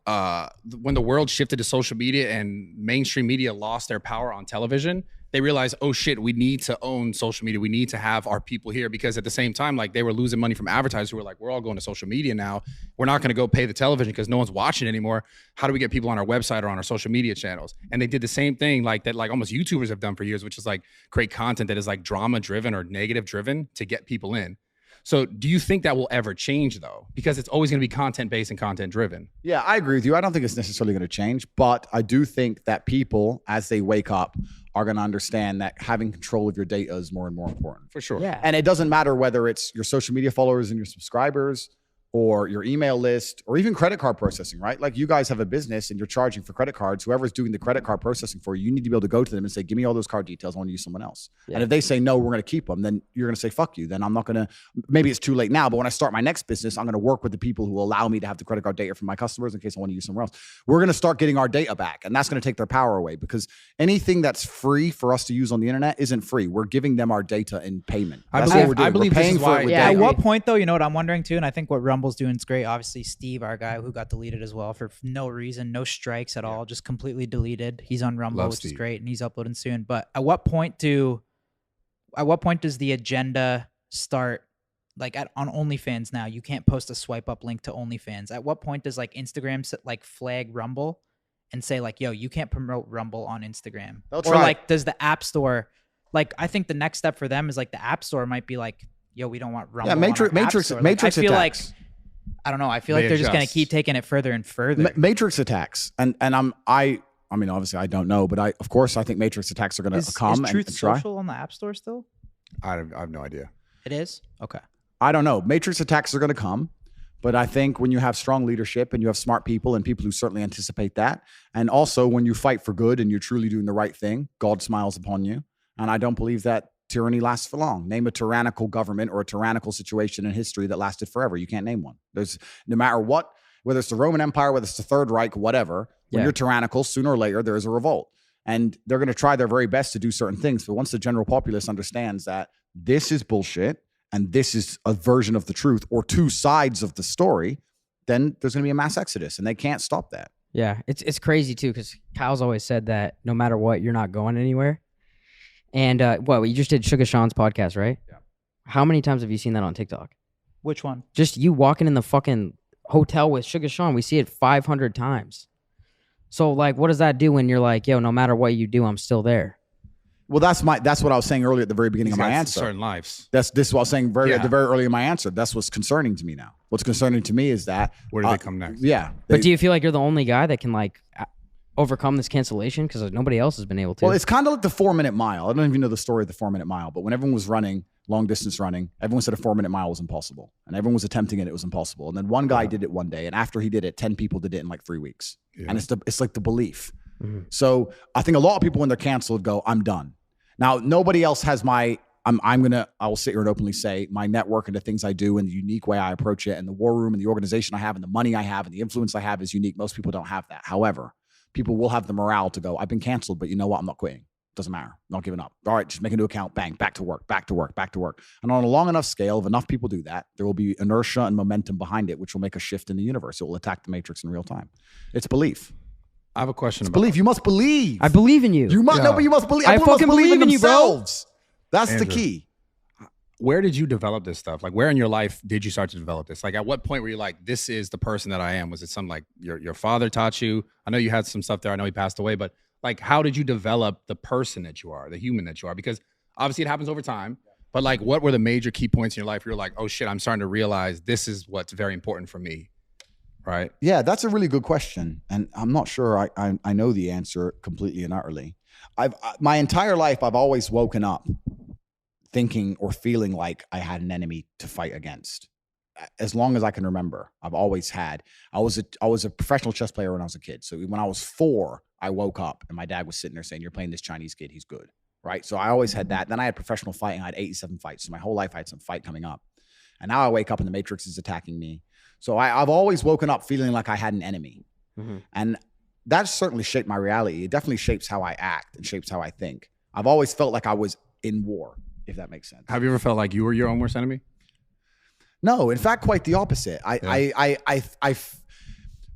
when the world shifted to social media and mainstream media lost their power on television, they realized, oh shit, we need to own social media. We need to have our people here, because at the same time, like they were losing money from advertisers who were like, we're all going to social media now. We're not going to go pay the television because no one's watching anymore. How do we get people on our website or on our social media channels? And they did the same thing like that, like almost YouTubers have done for years, which is like create content that is like drama driven or negative driven to get people in. So do you think that will ever change though? Because it's always going to be content based and content driven. Yeah, I agree with you. I don't think it's necessarily going to change, but I do think that people, as they wake up, are going to understand that having control of your data is more and more important. For sure. Yeah. And it doesn't matter whether it's your social media followers and your subscribers, or your email list, or even credit card processing, right? Like you guys have a business and you're charging for credit cards. Whoever's doing the credit card processing for you, you need to be able to go to them and say, give me all those card details. I want to use someone else. Yeah. And if they say, no, we're going to keep them, then you're going to say, fuck you. Then I'm not going to, maybe it's too late now, but when I start my next business, I'm going to work with the people who allow me to have the credit card data from my customers in case I want to use somewhere else. We're going to start getting our data back, and that's going to take their power away, because anything that's free for us to use on the internet isn't free. We're giving them our data in payment. That's what we're doing. I believe we're paying for it with data. At what point though, you know what I'm wondering too, and I think what Rumble's doing is great. Obviously Steve, our guy who got deleted as well for no reason, no strikes at all, just completely deleted. He's on Rumble, which is great, and he's uploading soon. But at what point does the agenda start? Like on OnlyFans now, you can't post a swipe up link to OnlyFans. At what point does like Instagram like flag Rumble and say like, yo, you can't promote Rumble on Instagram? Or like, does the App Store, like, I think the next step for them is like the App Store might be like, yo, we don't want Rumble. Yeah, Matrix I feel attacks. like, I don't know. I feel like they're just going to keep taking it further and further. Matrix attacks. And I mean, obviously I don't know, but I think Matrix attacks are going to come is Truth and try. Social on the App Store still? I have no idea. It is? Okay. I don't know. Matrix attacks are going to come, but I think when you have strong leadership and you have smart people and people who certainly anticipate that, and also when you fight for good and you're truly doing the right thing, God smiles upon you. And I don't believe that tyranny lasts for long. Name a tyrannical government or a tyrannical situation in history that lasted forever. You can't name one. There's, no matter what, whether it's the Roman Empire, whether it's the Third Reich, whatever, when you're tyrannical, sooner or later, there is a revolt. And they're going to try their very best to do certain things. But once the general populace understands that this is bullshit and this is a version of the truth or two sides of the story, then there's going to be a mass exodus, and they can't stop that. Yeah, it's crazy too, because Kyle's always said that no matter what, you're not going anywhere. And you just did Sugar Sean's podcast, right? Yeah. How many times have you seen that on TikTok? Which one? Just you walking in the fucking hotel with Sugar Sean. We see it 500 times. So like, what does that do when you're like, yo, no matter what you do, I'm still there? Well, that's what I was saying earlier at the very beginning of my answer. Certain lives. This is what I was saying at the very early in my answer. That's what's concerning to me now. What's concerning to me is that where do they come next? Yeah. But do you feel like you're the only guy that can like overcome this cancellation, because nobody else has been able to? Well, it's kind of like the 4-minute mile. I don't even know the story of the 4-minute mile, but when everyone was running long distance running, everyone said a 4-minute mile was impossible, and everyone was attempting it. It was impossible. And then one guy did it one day, and after he did it, 10 people did it in like 3 weeks. Yeah. And it's like the belief. Mm-hmm. So I think a lot of people when they're canceled go, I'm done. Now, nobody else has I will sit here and openly say my network and the things I do and the unique way I approach it and the war room and the organization I have and the money I have and the influence I have is unique. Most people don't have that. However, people will have the morale to go, I've been canceled, but you know what? I'm not quitting. Doesn't matter. I'm not giving up. All right, just make a new account. Bang, back to work, back to work, back to work. And on a long enough scale, if enough people do that, there will be inertia and momentum behind it, which will make a shift in the universe. It will attack the matrix in real time. It's belief. I have a question about belief. You must believe. I believe in you. You must but you must believe. I fucking believe in you, bro. That's Andrew, the key. Where did you develop this stuff? Like, where in your life did you start to develop this? Like, at what point were you like, this is the person that I am? Was it something like your father taught you? I know you had some stuff there. I know he passed away, but like, how did you develop the person that you are, the human that you are? Because obviously it happens over time, but like, what were the major key points in your life where you're like, oh shit, I'm starting to realize this is what's very important for me, right? Yeah, that's a really good question. And I'm not sure I know the answer completely and utterly. My entire life, I've always woken up thinking or feeling like I had an enemy to fight against. As long as I can remember, I've always had. I was a professional chess player when I was a kid. So when I was 4, I woke up and my dad was sitting there saying, you're playing this Chinese kid, he's good, right? So I always had that. Then I had professional fighting. I had 87 fights. So my whole life I had some fight coming up. And now I wake up and the Matrix is attacking me. So I've always woken up feeling like I had an enemy. Mm-hmm. And that certainly shaped my reality. It definitely shapes how I act and shapes how I think. I've always felt like I was in war, if that makes sense. Have you ever felt like you were your own worst enemy? No, in fact, quite the opposite.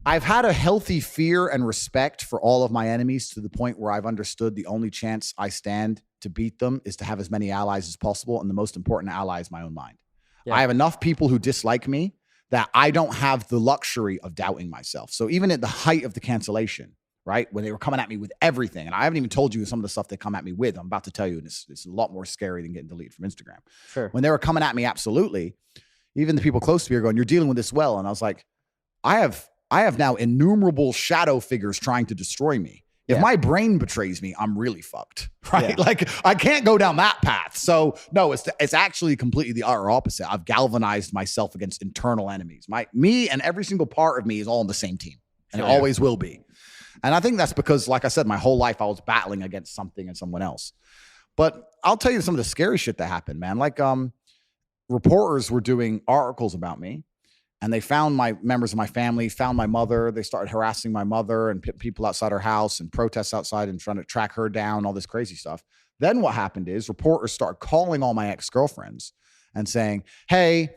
I've had a healthy fear and respect for all of my enemies to the point where I've understood the only chance I stand to beat them is to have as many allies as possible. And the most important ally is my own mind. Yeah. I have enough people who dislike me that I don't have the luxury of doubting myself. So even at the height of the cancellation, right, when they were coming at me with everything, and I haven't even told you some of the stuff they come at me with, I'm about to tell you, and it's a lot more scary than getting deleted from Instagram. Sure. When they were coming at me, absolutely, even the people close to me are going, you're dealing with this well. And I was like, I have now innumerable shadow figures trying to destroy me. If my brain betrays me, I'm really fucked, right? Like I can't go down that path. So no, it's actually completely the utter opposite. I've galvanized myself against internal enemies. Me and every single part of me is all on the same team, and it always will be. And I think that's because, like I said, my whole life I was battling against something and someone else. But I'll tell you some of the scary shit that happened, man. Like reporters were doing articles about me. And they found my members of my family, found my mother. They started harassing my mother and people outside her house and protests outside and trying to track her down, all this crazy stuff. Then what happened is reporters started calling all my ex-girlfriends and saying, hey,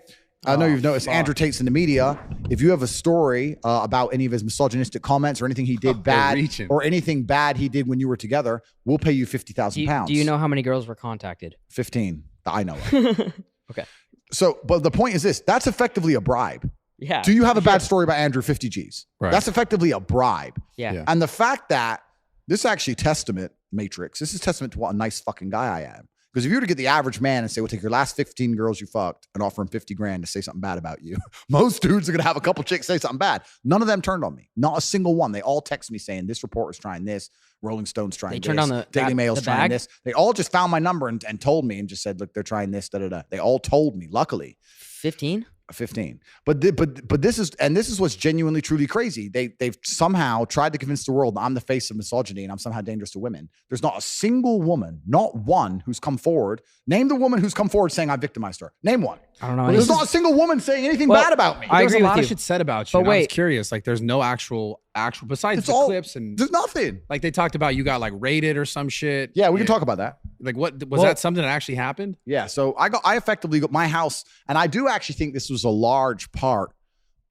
I know you've noticed Andrew Tate's in the media. If you have a story about any of his misogynistic comments or anything he did bad or anything bad he did when you were together, we'll pay you £50,000. Do you know how many girls were contacted? 15 that I know of. Okay. So, but the point is this, that's effectively a bribe. Yeah. Do you have a bad story about Andrew, 50 G's? Right. That's effectively a bribe. Yeah. And the fact that this actually this is testament to what a nice fucking guy I am. Because if you were to get the average man and say, we'll take your last 15 girls you fucked and offer him 50 grand to say something bad about you, most dudes are going to have a couple chicks say something bad. None of them turned on me. Not a single one. They all text me saying, this reporter's trying this. Rolling Stone's trying this. Turned on the Daily Mail's the trying bag? this. They all just found my number and told me and just said, look, they're trying this, da-da-da. They all told me, luckily. 15? 15. But this is what's genuinely truly crazy. They've somehow tried to convince the world that I'm the face of misogyny and I'm somehow dangerous to women. There's not a single woman, not one, who's come forward. Name the woman who's come forward saying I victimized her. Name one. I don't know. There's not a single woman saying anything bad about me. I There's agree a with lot you. of shit said about you. But And I was wait. curious. Like, there's no actual besides It's the all clips and there's nothing. like they talked about you got like raided or some shit. Yeah, we can talk about that. Like, what was that something that actually happened? Yeah, so I effectively got my house, and I do actually think this was a large part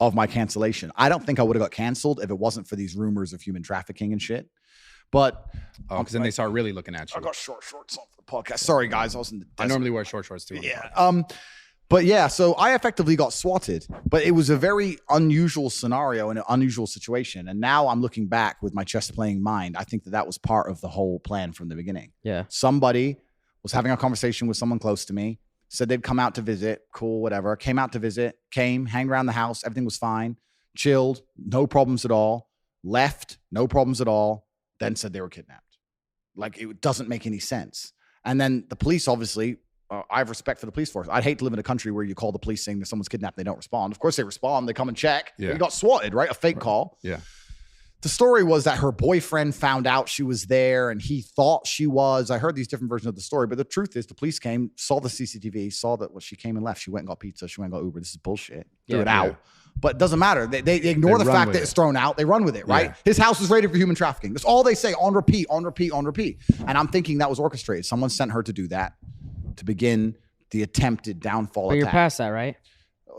of my cancellation. I don't think I would have got canceled if it wasn't for these rumors of human trafficking and shit. But Because then they start really looking at you. I got short shorts on for the podcast. Sorry, guys, I was in the I normally wear short shorts too. Yeah. But yeah, so I effectively got swatted, but it was a very unusual scenario and an unusual situation. And now I'm looking back with my chess playing mind. I think that was part of the whole plan from the beginning. Yeah. Somebody was having a conversation with someone close to me, said they'd come out to visit, cool, whatever. Came out to visit, hang around the house. Everything was fine, chilled, no problems at all. Left, no problems at all. Then said they were kidnapped. Like, it doesn't make any sense. And then the police, obviously, I have respect for the police force. I'd hate to live in a country where you call the police saying that someone's kidnapped, they don't respond. Of course they respond. They come and check. Yeah. You got swatted, right? A fake call. Yeah. The story was that her boyfriend found out she was there and he thought she was. I heard these different versions of the story, but the truth is the police came, saw the CCTV, saw that she came and left. She went and got pizza. She went and got Uber. This is bullshit. Threw it out. But it doesn't matter. They ignore the fact that it's thrown out. They run with it, right? Yeah. His house was raided for human trafficking. That's all they say on repeat, on repeat, on repeat. And I'm thinking that was orchestrated. Someone sent her to do that to begin the attempted downfall But you're attack. past that, right?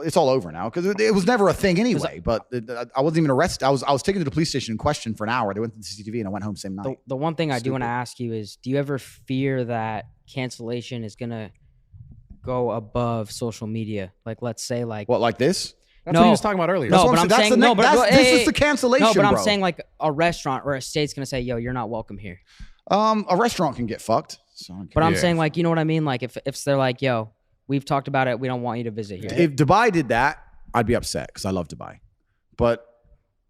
It's all over now because it was never a thing anyway. But I wasn't even arrested. I was taken to the police station in question for an hour. They went to the CCTV and I went home same night. The one thing I do want to ask you is, do you ever fear that cancellation is going to go above social media? Like, let's say like... What, like this? That's what he was talking about earlier. No, but I'm saying no. But this is the cancellation. No, but I'm bro. saying like a restaurant or a state's gonna say, "Yo, you're not welcome here." A restaurant can get fucked. So But I'm saying like, you know what I mean? Like if they're like, "Yo, we've talked about it. We don't want you to visit here." If Dubai did that, I'd be upset because I love Dubai. But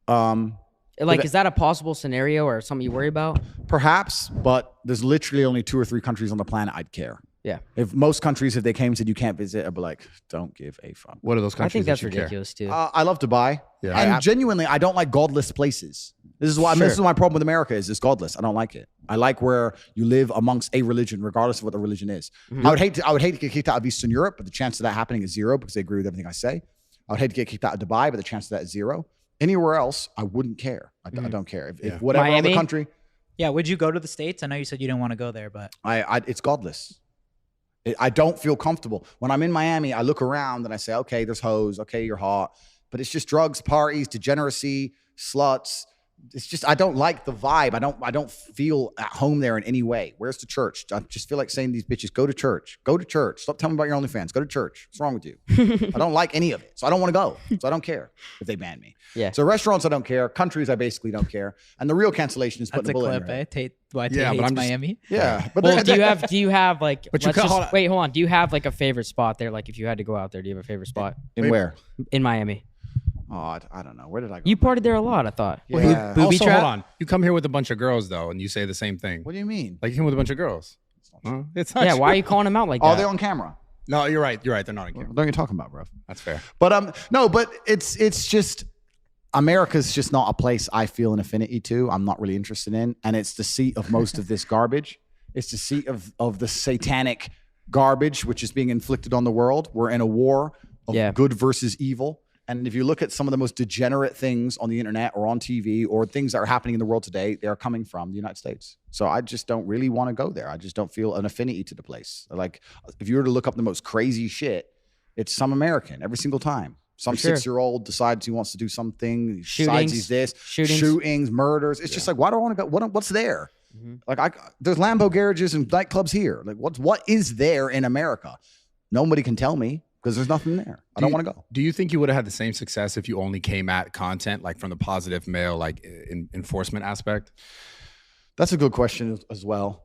like, is that a possible scenario or something you worry about? perhaps, but there's literally only 2 or 3 countries on the planet I'd care. Yeah. If most countries, if they came and said you can't visit, I'd be like, don't give a fuck. What are those I countries? think that's that you care? ridiculous too. I love Dubai. Yeah. And genuinely, I don't like godless places. This is why this is my problem with America is it's godless. I don't like it. I like where you live amongst a religion, regardless of what the religion is. I would hate to get kicked out of Eastern Europe, but the chance of that happening is 0 because they agree with everything I say. I would hate to get kicked out of Dubai, but the chance of that is 0. Anywhere else, I wouldn't care. I don't care. If whatever Miami? other country, Yeah, would you go to the States? I know you said you didn't want to go there, but it's godless. I don't feel comfortable. When I'm in Miami, I look around and I say, okay, there's hoes. Okay, you're hot. But it's just drugs, parties, degeneracy, sluts. It's just, I don't like the vibe. I don't feel at home there in any way. Where's the church? I just feel like saying to these bitches, go to church. Go to church. Stop telling me about your OnlyFans. Go to church. What's wrong with you? I don't like any of it. So I don't want to go. So I don't care if they ban me. Yeah. So restaurants, I don't care. Countries, I basically don't care. And the real cancellation is putting that's the a bullet in clip, your eh? head. Tate, why Tate Yeah, but hates I'm just- Miami. Yeah. But Well, do you have like? But you let's cut- just- hold on. wait, hold on. Do you have like a favorite spot there? Like if you had to go out there, do you have a favorite spot in where? in Miami? Oh, I don't know. Where did I go? You partied there a lot, I thought. Yeah. Booby Also, trap? hold on. You come here with a bunch of girls though, and you say the same thing. What do you mean? Like you came with a bunch of girls. It's not Yeah, true. why are you calling him out like Oh, that? they're on camera. No, you're right. You're right. They're not on camera. What are you talking about, bro? That's fair. But no, but it's just America's just not a place I feel an affinity to. I'm not really interested in, and it's the seat of most of this garbage. It's the seat of the satanic garbage which is being inflicted on the world. We're in a war of good versus evil. And if you look at some of the most degenerate things on the internet or on TV or things that are happening in the world today, they are coming from the United States. So I just don't really want to go there. I just don't feel an affinity to the place. Like if you were to look up the most crazy shit, it's some American every single time. Some 6-year-old decides he wants to do something. Decides he's this. Shootings, murders. It's just like, why do I want to go? What's there? Like there's Lambo garages and nightclubs here. Like what is there in America? Nobody can tell me. Because there's nothing there. I don't want to go. Do you think you would have had the same success if you only came at content like from the positive male like enforcement aspect? That's a good question as well.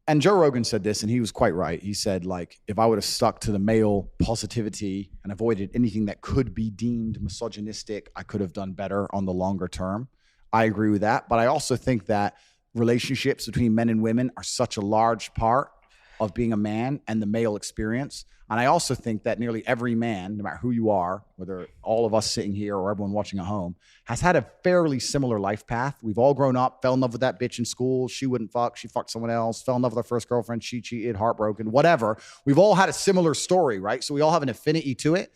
And Joe Rogan said this, and he was quite right. He said, like, if I would have stuck to the male positivity and avoided anything that could be deemed misogynistic, I could have done better on the longer term. I agree with that. But I also think that relationships between men and women are such a large part of being a man and the male experience. And I also think that nearly every man, no matter who you are, whether all of us sitting here or everyone watching at home, has had a fairly similar life path. We've all grown up, fell in love with that bitch in school. She wouldn't fuck. She fucked someone else, fell in love with her first girlfriend. She cheated, heartbroken, whatever. We've all had a similar story, right? So we all have an affinity to it.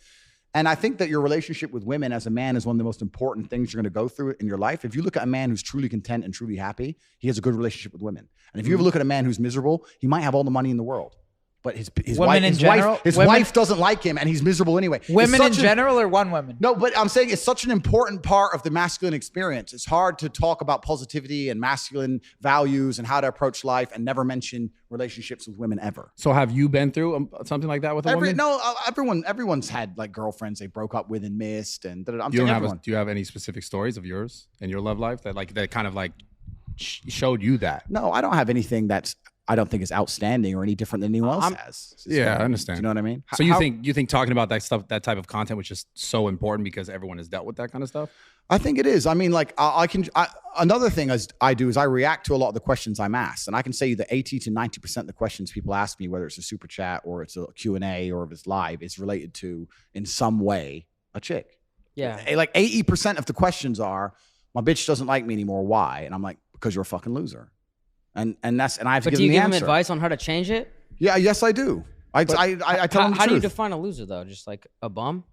And I think that your relationship with women as a man is one of the most important things you're going to go through in your life. If you look at a man who's truly content and truly happy, he has a good relationship with women. And if you ever look at a man who's miserable, he might have all the money in the world. But his wife doesn't like him, and he's miserable anyway. Women in general, or one woman? No, but I'm saying it's such an important part of the masculine experience. It's hard to talk about positivity and masculine values and how to approach life and never mention relationships with women ever. So have you been through something like that with a woman? No, everyone's had like girlfriends they broke up with and missed, and do you have any specific stories of yours in your love life that kind of like showed you that? No, I don't have anything that's I don't think is outstanding or any different than anyone else has. Yeah, I understand. Do you know what I mean? So you think talking about that stuff, that type of content, which is so important because everyone has dealt with that kind of stuff? I think it is. I mean, like another thing I do is I react to a lot of the questions I'm asked, and I can say that 80 to 90% of the questions people ask me, whether it's a super chat or it's a Q&A or if it's live, is related to in some way a chick. Yeah. Like 80% of the questions are, my bitch doesn't like me anymore. Why? And I'm like, because you're a fucking loser. And I have to give them the answer. But do you give him advice on how to change it? Yeah, yes, I do. I tell them the truth. How do you define a loser though? Just like a bum?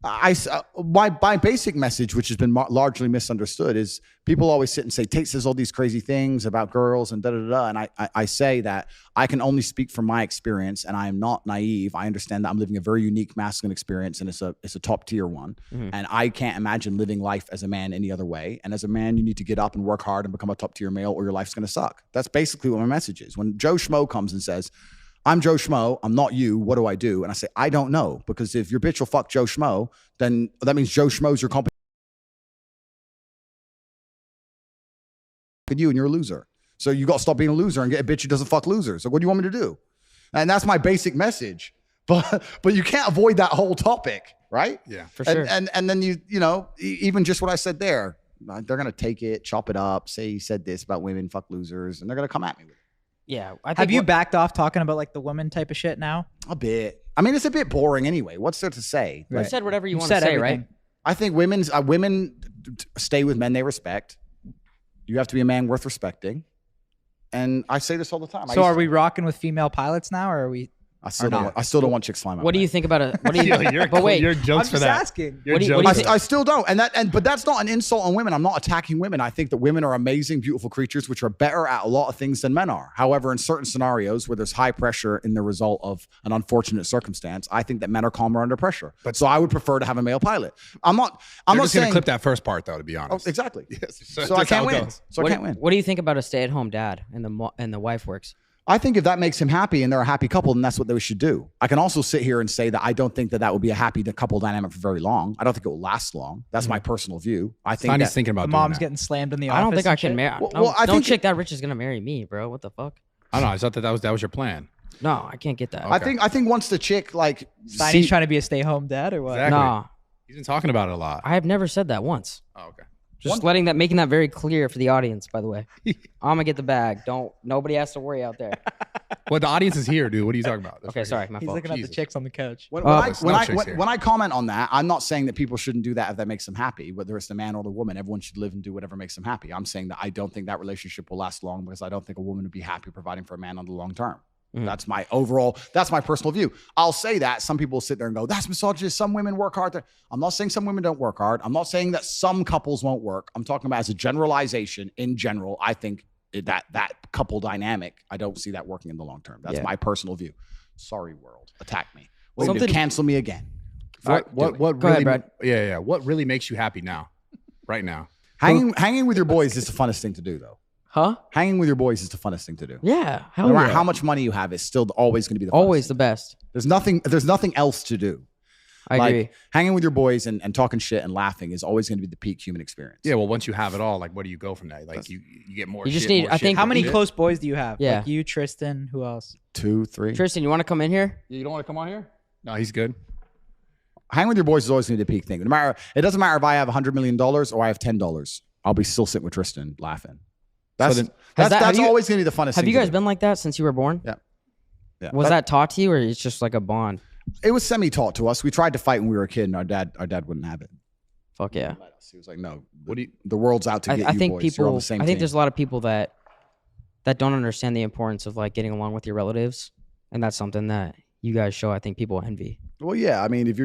My basic message, which has been largely misunderstood, is people always sit and say, Tate says all these crazy things about girls and da-da-da. And I say that I can only speak from my experience, and I am not naive. I understand that I'm living a very unique masculine experience, and it's a top tier one. Mm-hmm. And I can't imagine living life as a man any other way. And as a man, you need to get up and work hard and become a top tier male, or your life's going to suck. That's basically what my message is. When Joe Schmo comes and says, I'm Joe Schmo, I'm not you, what do I do? And I say, I don't know, because if your bitch will fuck Joe Schmo, then that means Joe Schmo's your company. You and you're a loser. So you got to stop being a loser and get a bitch who doesn't fuck losers. So what do you want me to do? And that's my basic message. But you can't avoid that whole topic, right? Yeah, for sure. And then you know, even just what I said there, they're gonna take it, chop it up, say he said this about women, fuck losers, and they're gonna come at me with it. Yeah. I think Have you backed off talking about like the woman type of shit now? A bit. I mean, it's a bit boring anyway. What's there to say? You said whatever you want to say, everything. right? I think women stay with men they respect. You have to be a man worth respecting. And I say this all the time. So are we rocking with female pilots now, or are we? I still don't want chicks flying my What do plane. you think about it? What do you? But wait, your jokes I'm for just that. asking. Your What do you jokes. think? I still don't. But that's not an insult on women. I'm not attacking women. I think that women are amazing, beautiful creatures, which are better at a lot of things than men are. However, in certain scenarios where there's high pressure in the result of an unfortunate circumstance, I think that men are calmer under pressure. So I would prefer to have a male pilot. I'm not just saying gonna clip that first part though, to be honest. Oh, exactly. Yes. So I can't win. I can't win. What do you think about a stay-at-home dad and the wife works? I think if that makes him happy and they're a happy couple, then that's what they should do. I can also sit here and say that I don't think that would be a happy couple dynamic for very long. I don't think it will last long. That's my personal view. I think Sonny's thinking about The doing mom's that. getting slammed in the office. I don't think I and can shit. marry. Well, I no think chick that rich is gonna marry me, bro. What the fuck? I don't know. I thought that was your plan. No, I can't get that. I think once the chick like Sonny's trying to be a stay-home dad or what? Exactly. Nah. He's been talking about it a lot. I have never said that once. Oh, okay. Just making that very clear for the audience, by the way. I'm gonna get the bag. Nobody has to worry out there. Well, the audience is here, dude. What are you talking about? That's Okay, right sorry, here. my He's fault. looking at the Jesus. chicks on the couch. When no I comment on that, I'm not saying that people shouldn't do that if that makes them happy, whether it's the man or the woman. Everyone should live and do whatever makes them happy. I'm saying that I don't think that relationship will last long because I don't think a woman would be happy providing for a man on the long term. That's my personal view. I'll say that some people will sit there and go, that's misogynist. Some women work hard. I'm not saying some women don't work hard. I'm not saying that some couples won't work. I'm talking about as a generalization. In general, I think that couple dynamic, I don't see that working in the long term. That's my personal view. Sorry, world. Attack me. Wait to cancel me again. What Go really ahead, Brad. yeah. What really makes you happy now? Right now. Hanging with your boys is the funnest thing to do, though. Huh? Hanging with your boys is the funnest thing to do. Yeah. No matter how much money you have, it's still always going to be the funnest Always thing. the best. There's nothing else to do. I agree. Hanging with your boys and talking shit and laughing is always going to be the peak human experience. Yeah, well, once you have it all, like, where do you go from that? Like, you get more. You just shit, need- more I shit, think- How more many shit. close boys do you have? Yeah. Like you, Tristan, who else? 2, 3. Tristan, you want to come in here? You don't want to come on here? No, he's good. Hanging with your boys is always going to be the peak thing. It doesn't matter if I have $100 million or I have $10. I'll be still sitting with Tristan laughing. That's have you- always going to be the funnest thing. Have you guys to do. been like that since you were born? Yeah. Was that taught to you, or it's just like a bond? It was semi-taught to us. We tried to fight when we were a kid, and our dad wouldn't have it. Fuck yeah. He was like, "No, What do you? the world's out to get I you think boys. You're on the same I think team." there's a lot of people that don't understand the importance of like getting along with your relatives, and that's something that you guys show. I think people envy. Well, yeah. I mean, if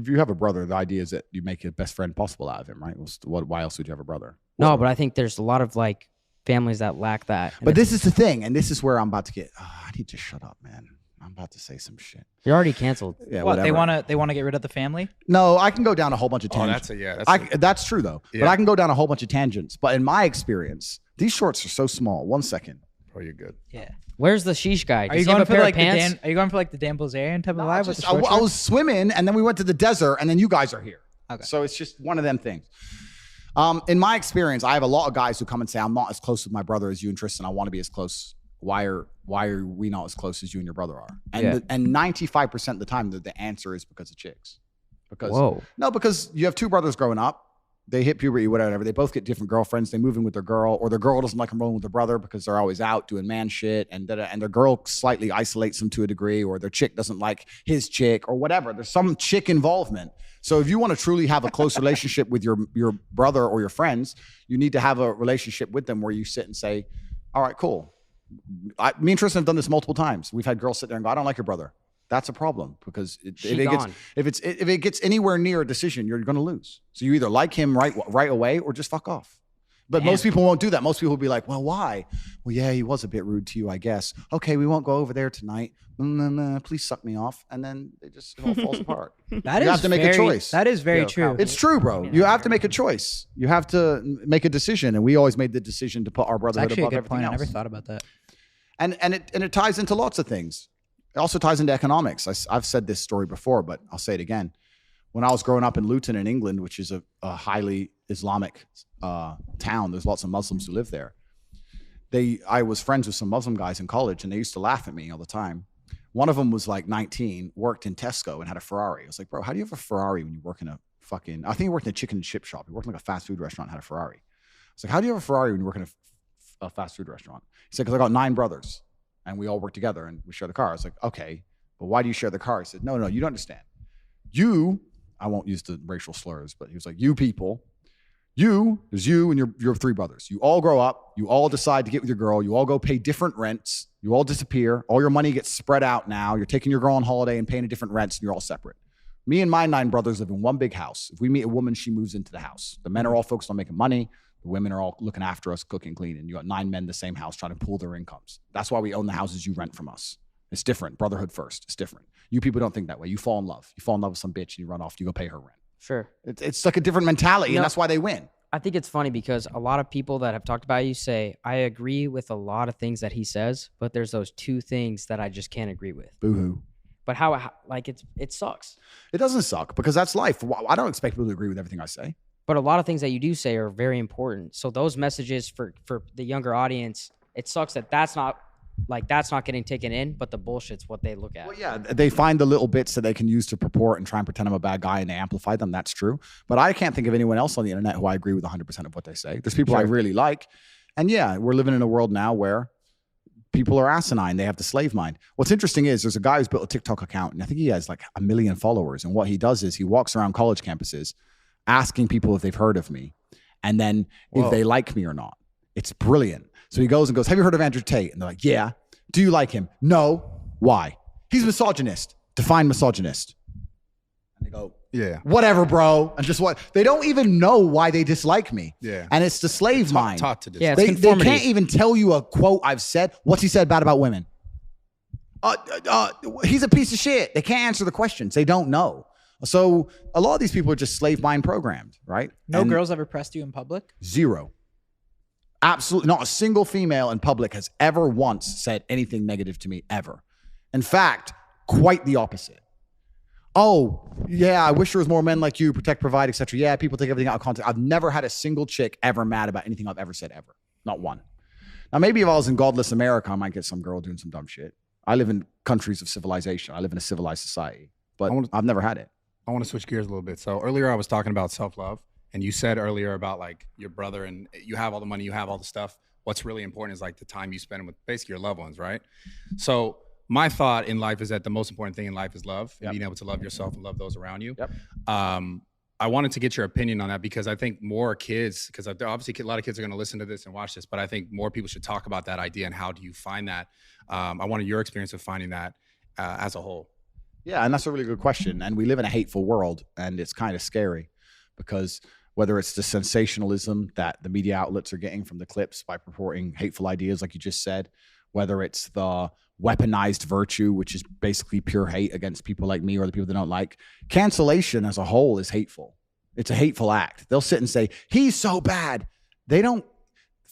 you have a brother, the idea is that you make your best friend possible out of him, right? Why else would you have a brother? No, but I think there's a lot of like families that lack that. And But this is the thing, and this is where I'm about to get. I need to shut up, man. I'm about to say some shit. you're already canceled. Yeah, What whatever. they want to get rid of the family? No, I can go down a whole bunch of Oh, tangents. that's That's true though. But Yeah. I can go down a whole bunch of tangents. But in my experience, these shorts are so small. 1 second. Oh, you're good. Yeah. Where's the sheesh guy? Are Does you he have going a for pair like of pants? Are you going for like the Dan Bilzerian type of vibe with the I short was swimming, and then we went to the desert, and then you guys are here. Okay. So it's just one of them things. In my experience, I have a lot of guys who come and say, "I'm not as close with my brother as you and Tristan. I want to be as close. Why are we not as close as you and your brother are?" And and 95% of the time, the answer is because of chicks. Because you have two brothers growing up. They hit puberty, whatever. They both get different girlfriends. They move in with their girl, or their girl doesn't like them rolling with their brother because they're always out doing man shit, and their girl slightly isolates them to a degree, or their chick doesn't like his chick, or whatever. There's some chick involvement. So if you want to truly have a close relationship with your brother or your friends, you need to have a relationship with them where you sit and say, "All right, cool." Me and Tristan have done this multiple times. We've had girls sit there and go, "I don't like your brother." That's a problem because if it gets anywhere near a decision, you're going to lose. So you either like him right away or just fuck off. But most people won't do that. Most people will be like, "Well, why?" "Well, yeah, he was a bit rude to you, I guess." "Okay, we won't go over there tonight. Please suck me off." And then it all falls apart. You have to make a choice. That is very true. It's true, bro. You have to make a choice. You have to make a decision. And we always made the decision to put our It's brotherhood actually a above good everything point. I else. never thought about that. And it ties into lots of things. It also ties into economics. I've said this story before, but I'll say it again. When I was growing up in Luton in England, which is a highly Islamic town, there's lots of Muslims who live there. I was friends with some Muslim guys in college, and they used to laugh at me all the time. One of them was like 19, worked in Tesco and had a Ferrari. I was like, "Bro, how do you have a Ferrari when you work in I think he worked in a chicken and chip shop. He worked in like a fast food restaurant and had a Ferrari." I was like, "How do you have a Ferrari when you work in a fast food restaurant?" He said, "Because I got 9 brothers. And we all work together and we share the car." I was like, "Okay, but why do you share the car?" He said, No, you don't understand. I won't use the racial slurs, but he was like, "You people, there's you and your 3 brothers. You all grow up, you all decide to get with your girl, you all go pay different rents, you all disappear, all your money gets spread out now, you're taking your girl on holiday and paying a different rents, and you're all separate. Me and my 9 brothers live in one big house. If we meet a woman, she moves into the house. The men are all focused on making money. The women are all looking after us, cooking, cleaning. You got 9 men in the same house trying to pool their incomes. That's why we own the houses you rent from us. It's different. Brotherhood first. It's different. You people don't think that way. You fall in love. You fall in love with some bitch and you run off. You go pay her rent. Sure. It's like a different mentality, and that's why they win. I think it's funny because a lot of people that have talked about you say, I agree with a lot of things that he says, but there's those 2 things that I just can't agree with. Boo-hoo. But how it sucks. It doesn't suck because that's life. I don't expect people to agree with everything I say. But a lot of things that you do say are very important. So those messages for the younger audience, it sucks that that's not like that's not getting taken in, but the bullshit's what they look at. Well, yeah, they find the little bits that they can use to purport and try and pretend I'm a bad guy and they amplify them. That's true. But I can't think of anyone else on the internet who I agree with 100% of what they say. There's people I really like. And yeah, we're living in a world now where people are asinine. They have the slave mind. What's interesting is there's a guy who's built a TikTok account, and I think he has like 1 million followers. And what he does is he walks around college campuses asking people if they've heard of me, and then if they like me or not. It's brilliant. So he goes and goes, have you heard of Andrew Tate? And they're like, yeah. Do you like him? No. Why? He's misogynist. Define misogynist. And they go, yeah, whatever, bro. And just what? They don't even know why they dislike me. Yeah. And it's the slave mind. Taught to dislike. Yeah, they can't even tell you a quote I've said. What's he said bad about women? He's a piece of shit. They can't answer the questions. They don't know. So a lot of these people are just slave mind programmed, right? No girls ever pressed you in public? Zero. Absolutely not a single female in public has ever once said anything negative to me, ever. In fact, quite the opposite. Oh, yeah, I wish there was more men like you, protect, provide, etc. Yeah, people take everything out of context. I've never had a single chick ever mad about anything I've ever said, ever. Not one. Now, maybe if I was in godless America, I might get some girl doing some dumb shit. I live in countries of civilization. I live in a civilized society, but I've never had it. I want to switch gears a little bit. So earlier I was talking about self-love. And you said earlier about like your brother and you have all the money, you have all the stuff. What's really important is like the time you spend with basically your loved ones, right? So my thought in life is that the most important thing in life is love, and being able to love yourself and love those around you. I wanted to get your opinion on that because I think more kids, because obviously a lot of kids are going to listen to this and watch this, but I think more people should talk about that idea and how do you find that? I wanted your experience of finding that as a whole. Yeah, and that's a really good question. And we live in a hateful world, and it's kind of scary because whether it's the sensationalism that the media outlets are getting from the clips by purporting hateful ideas, like you just said, whether it's the weaponized virtue, which is basically pure hate against people like me or the people they don't like. Cancellation as a whole is hateful. It's a hateful act. They'll sit and say, he's so bad. They don't,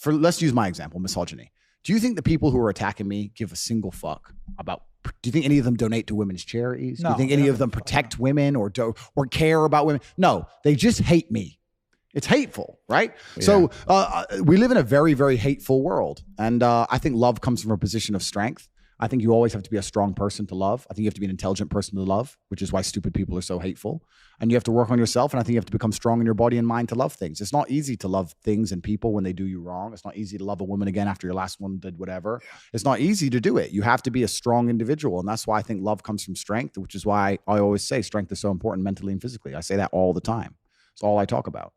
let's use my example, misogyny. Do you think the people who are attacking me give a single fuck about, do you think any of them donate to women's charities? No, do you think any of them protect women or care about women? No, they just hate me. It's hateful, right? Yeah. So we live in a very, very hateful world. And I think love comes from a position of strength. I think you always have to be a strong person to love. I think you have to be an intelligent person to love, which is why stupid people are so hateful. And you have to work on yourself. And I think you have to become strong in your body and mind to love things. It's not easy to love things and people when they do you wrong. It's not easy to love a woman again after your last one did whatever. Yeah. It's not easy to do it. You have to be a strong individual. And that's why I think love comes from strength, which is why I always say strength is so important mentally and physically. I say that all the time. It's all I talk about.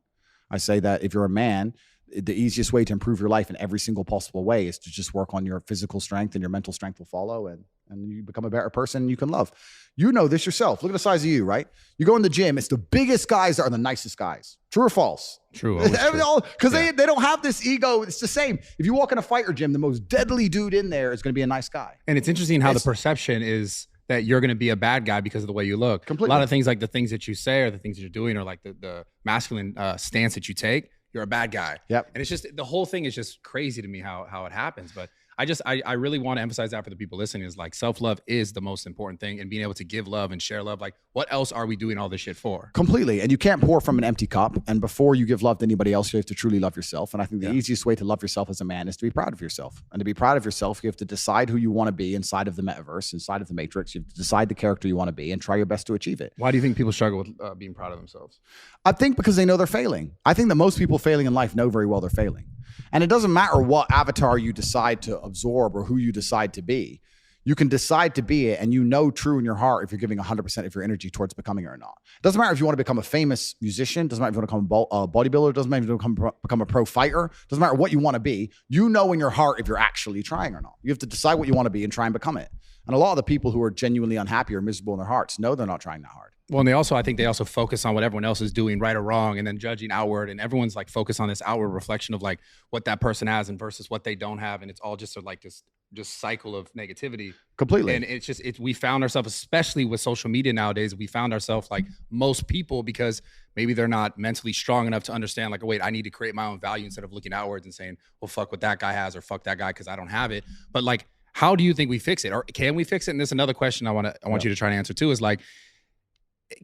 I say that if you're a man, the easiest way to improve your life in every single possible way is to just work on your physical strength, and your mental strength will follow, and you become a better person and you can love. You know this yourself. Look at the size of you, right? You go in the gym, it's the biggest guys that are the nicest guys. True or false? True. Because they don't have this ego. It's the same. If you walk in a fighter gym, the most deadly dude in there is going to be a nice guy. And it's interesting how the perception is that you're going to be a bad guy because of the way you look. Completely. A lot of things, like the things that you say or the things that you're doing, or like the masculine stance that you take, you're a bad guy. Yep. And it's just, the whole thing is just crazy to me how it happens. But I really want to emphasize that for the people listening, is like self-love is the most important thing, and being able to give love and share love. Like, what else are we doing all this shit for? Completely. And you can't pour from an empty cup. And before you give love to anybody else, you have to truly love yourself. And I think the easiest way to love yourself as a man is to be proud of yourself. And to be proud of yourself, you have to decide who you want to be inside of the metaverse, inside of the matrix. You have to decide the character you want to be and try your best to achieve it. Why do you think people struggle with being proud of themselves? I think because they know they're failing. I think that most people failing in life know very well they're failing. And it doesn't matter what avatar you decide to absorb or who you decide to be. You can decide to be it, and you know true in your heart if you're giving 100% of your energy towards becoming it or not. It doesn't matter if you want to become a famous musician. It doesn't matter if you want to become a bodybuilder. It doesn't matter if you want to become a pro fighter. It doesn't matter what you want to be. You know in your heart if you're actually trying or not. You have to decide what you want to be and try and become it. And a lot of the people who are genuinely unhappy or miserable in their hearts know they're not trying that hard. Well, and I think they also focus on what everyone else is doing, right or wrong, and then judging outward. And everyone's like focused on this outward reflection of like what that person has and versus what they don't have. And it's all just like this just cycle of negativity. Completely. And it's just, we found ourselves, especially with social media nowadays, we found ourselves like most people, because maybe they're not mentally strong enough to understand like, oh, wait, I need to create my own value instead of looking outwards and saying, well, fuck what that guy has, or fuck that guy because I don't have it. But like, how do you think we fix it? Or can we fix it? And there's another question I want you to try to answer too, is like,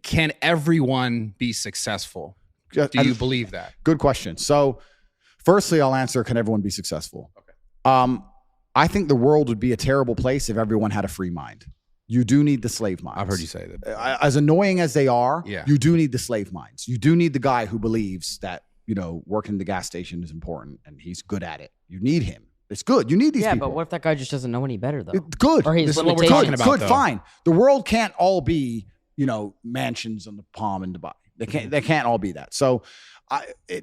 can everyone be successful? Do you believe that? Good question. So firstly, I'll answer, can everyone be successful? Okay. I think the world would be a terrible place if everyone had a free mind. You do need the slave minds. I've heard you say that. As annoying as they are, Yeah. you do need the slave minds. You do need the guy who believes that, working the gas station is important and he's good at it. You need him. It's good. You need these people. But what if that guy just doesn't know any better though? Good. Or he's This is what we're limitations. talking about. Good, though. fine. The world can't all be, mansions on the Palm in Dubai. They can't all be that. So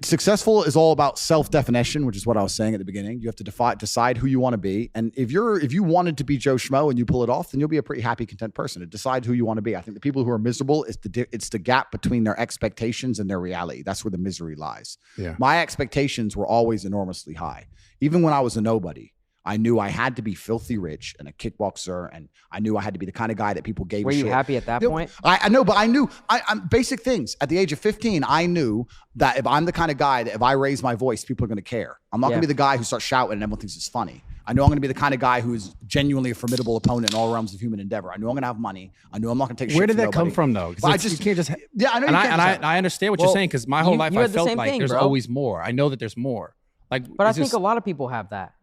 successful is all about self-definition, which is what I was saying at the beginning. You have to decide who you want to be. And if you wanted to be Joe Schmo and you pull it off, then you'll be a pretty happy, content person. Decide who you want to be. I think the people who are miserable, it's the gap between their expectations and their reality. That's where the misery lies. Yeah. My expectations were always enormously high. Even when I was a nobody, I knew I had to be filthy rich and a kickboxer, and I knew I had to be the kind of guy that people gave Were a you shit. happy at that point? I know, but I knew I'm basic things. At the age of 15, I knew that if I'm the kind of guy that if I raise my voice, people are going to care. I'm not going to be the guy who starts shouting and everyone thinks it's funny. I know I'm going to be the kind of guy who is genuinely a formidable opponent in all realms of human endeavor. I know I'm going to have money. I know I'm not going to take shit Where did from that come nobody. from though? But You can't just. Yeah, I know. And you can't just- I understand what you're Well, saying because my whole life you I had the felt same like thing, there's bro. always more. I know that there's more. Like, But I it's think just- a lot of people have that.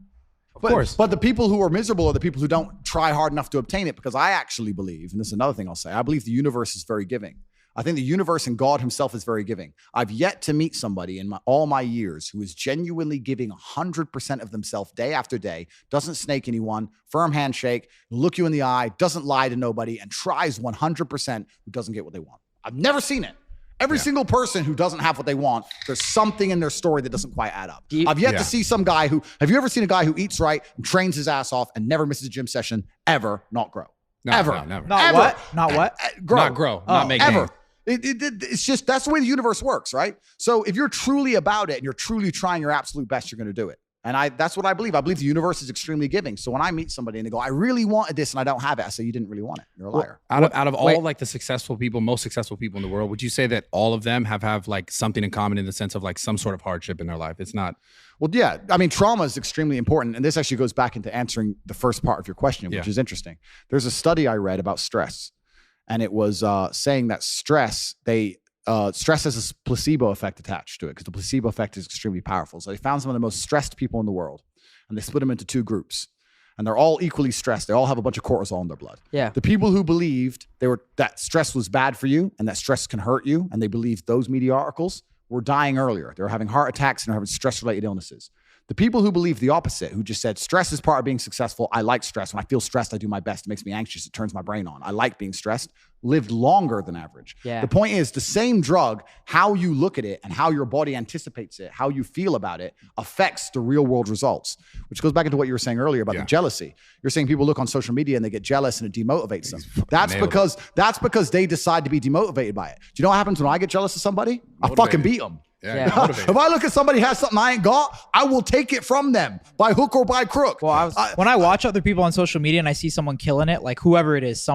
of course. But the people who are miserable are the people who don't try hard enough to obtain it, because I actually believe, and this is another thing I'll say, I believe the universe is very giving. I think the universe and God himself is very giving. I've yet to meet somebody in all my years who is genuinely giving 100% of themselves day after day, doesn't snake anyone, firm handshake, look you in the eye, doesn't lie to nobody, and tries 100% who doesn't get what they want. I've never seen it. Every single person who doesn't have what they want, there's something in their story that doesn't quite add up. I've yet to see some guy have you ever seen a guy who eats right and trains his ass off and never misses a gym session ever not grow? No, ever. no, never. Not Ever. what? Not what? Not grow. Not make ever. gains. It's just, that's the way the universe works, right? So if you're truly about it and you're truly trying your absolute best, you're going to do it. And that's what I believe. I believe the universe is extremely giving. So when I meet somebody and they go, I really wanted this and I don't have it, I say, you didn't really want it. You're a liar. Out of all like the successful people, most successful people in the world, would you say that all of them have like something in common in the sense of like some sort of hardship in their life? It's not. Well, yeah. I mean, trauma is extremely important. And this actually goes back into answering the first part of your question, which is interesting. There's a study I read about stress. And it was saying that stress has a placebo effect attached to it, because the placebo effect is extremely powerful. So they found some of the most stressed people in the world, and they split them into two groups. And they're all equally stressed. They all have a bunch of cortisol in their blood. Yeah. The people who believed that stress was bad for you and that stress can hurt you, and they believed those media articles, were dying earlier. They were having heart attacks and having stress-related illnesses. The people who believe the opposite, who just said, stress is part of being successful. I like stress. When I feel stressed, I do my best. It makes me anxious. It turns my brain on. I like being stressed. Lived longer than average. Yeah. The point is, the same drug, how you look at it and how your body anticipates it, how you feel about it, affects the real world results, which goes back into what you were saying earlier about the jealousy. You're saying people look on social media and they get jealous and it demotivates them. That's because they decide to be demotivated by it. Do you know what happens when I get jealous of somebody? I fucking beat them. Yeah. If I look at somebody who has something I ain't got, I will take it from them by hook or by crook. Well, when I watch other people on social media and I see someone killing it, like whoever it is,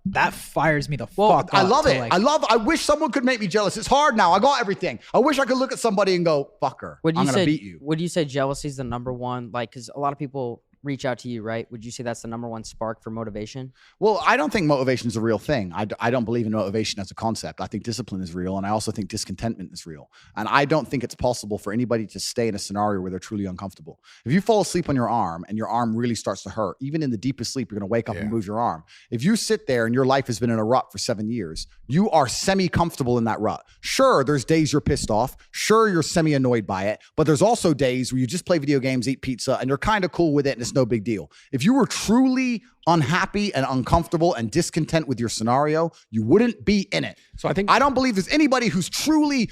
that fires me the fuck up. I love it. Like, I wish someone could make me jealous. It's hard now. I got everything. I wish I could look at somebody and go, fucker, I'm going to beat you. Would you say jealousy is the number one? Like, because a lot of people reach out to you, right? Would you say that's the number one spark for motivation? Well, I don't think motivation is a real thing. I don't believe in motivation as a concept. I think discipline is real, and I also think discontentment is real. And I don't think it's possible for anybody to stay in a scenario where they're truly uncomfortable. If you fall asleep on your arm and your arm really starts to hurt, even in the deepest sleep, you're going to wake up and move your arm. If you sit there and your life has been in a rut for 7 years, you are semi-comfortable in that rut. Sure, there's days you're pissed off. Sure, you're semi-annoyed by it. But there's also days where you just play video games, eat pizza, and you're kind of cool with it, and it's no big deal. If you were truly unhappy and uncomfortable and discontent with your scenario, you wouldn't be in it. So I don't believe there's anybody who's truly.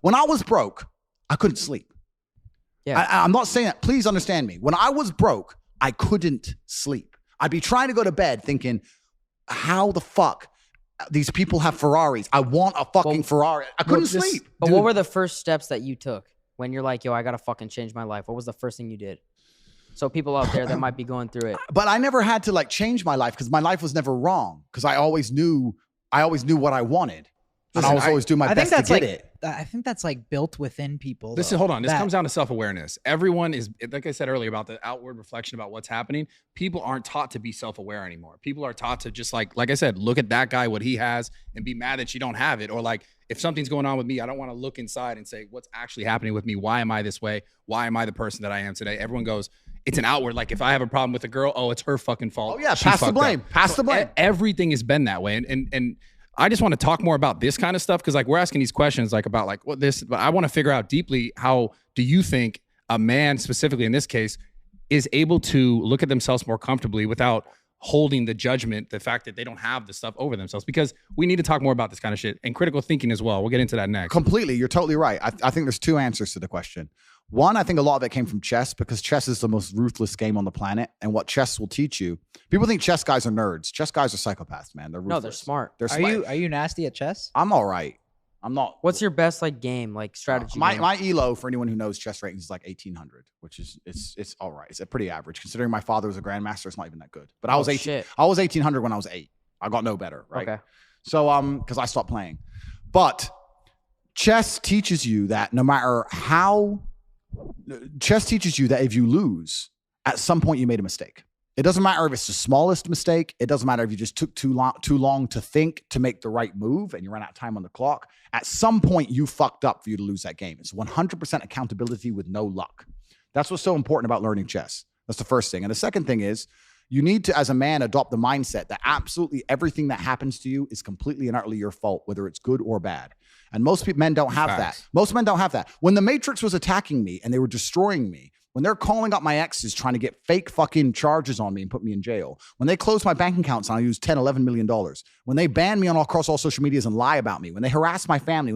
When I was broke, I couldn't sleep. Yeah. I'm not saying that. Please understand me. When I was broke, I couldn't sleep. I'd be trying to go to bed thinking, how the fuck these people have Ferraris? I want a fucking Ferrari. I couldn't sleep. But what were the first steps that you took when you're like, yo, I got to fucking change my life? What was the first thing you did? So people out there that might be going through it. But I never had to like change my life, because my life was never wrong, because I always knew what I wanted. And I was always doing my best to get it. I think that's like built within people. This comes down to self-awareness. Everyone is, like I said earlier about the outward reflection about what's happening. People aren't taught to be self-aware anymore. People are taught to just like I said, look at that guy, what he has, and be mad that you don't have it. Or like, if something's going on with me, I don't want to look inside and say, what's actually happening with me? Why am I this way? Why am I the person that I am today? Everyone goes, it's an outward. Like if I have a problem with a girl, oh, it's her fucking fault. Oh yeah, She pass the fucked blame. up. Pass the blame. Everything has been that way, and I just want to talk more about this kind of stuff because like we're asking these questions like about like what this, but I want to figure out deeply how do you think a man specifically in this case is able to look at themselves more comfortably without holding the judgment, the fact that they don't have the stuff over themselves, because we need to talk more about this kind of shit and critical thinking as well. We'll get into that next. Completely. You're totally right. I think there's two answers to the question. One, I think a lot of it came from chess because chess is the most ruthless game on the planet. And what chess will teach you, people think chess guys are nerds. Chess guys are psychopaths, man. They're ruthless. No, they're smart. They're Are smart. you nasty at chess? I'm all right. I'm not. What's your best like game, like strategy? My game? elo, for anyone who knows chess ratings, is like 1800, which is it's all right. It's a pretty average considering my father was a grandmaster. It's not even that good. But I was 18. Shit. I was 1800 when I was 8. I got no better, right? Okay. So because I stopped playing, but chess teaches you that no matter how, chess teaches you that if you lose, at some point you made a mistake. It doesn't matter if it's the smallest mistake. It doesn't matter if you just took too long to think to make the right move and you ran out of time on the clock. At some point, you fucked up for you to lose that game. It's 100% accountability with no luck. That's what's so important about learning chess. That's the first thing. And the second thing is you need to, as a man, adopt the mindset that absolutely everything that happens to you is completely and utterly your fault, whether it's good or bad. And most men don't have that. Most men don't have that. When the Matrix was attacking me and they were destroying me, when they're calling up my exes trying to get fake fucking charges on me and put me in jail, when they close my bank accounts and I use $10, $11 million, when they ban me across all social medias and lie about me, when they harass my family,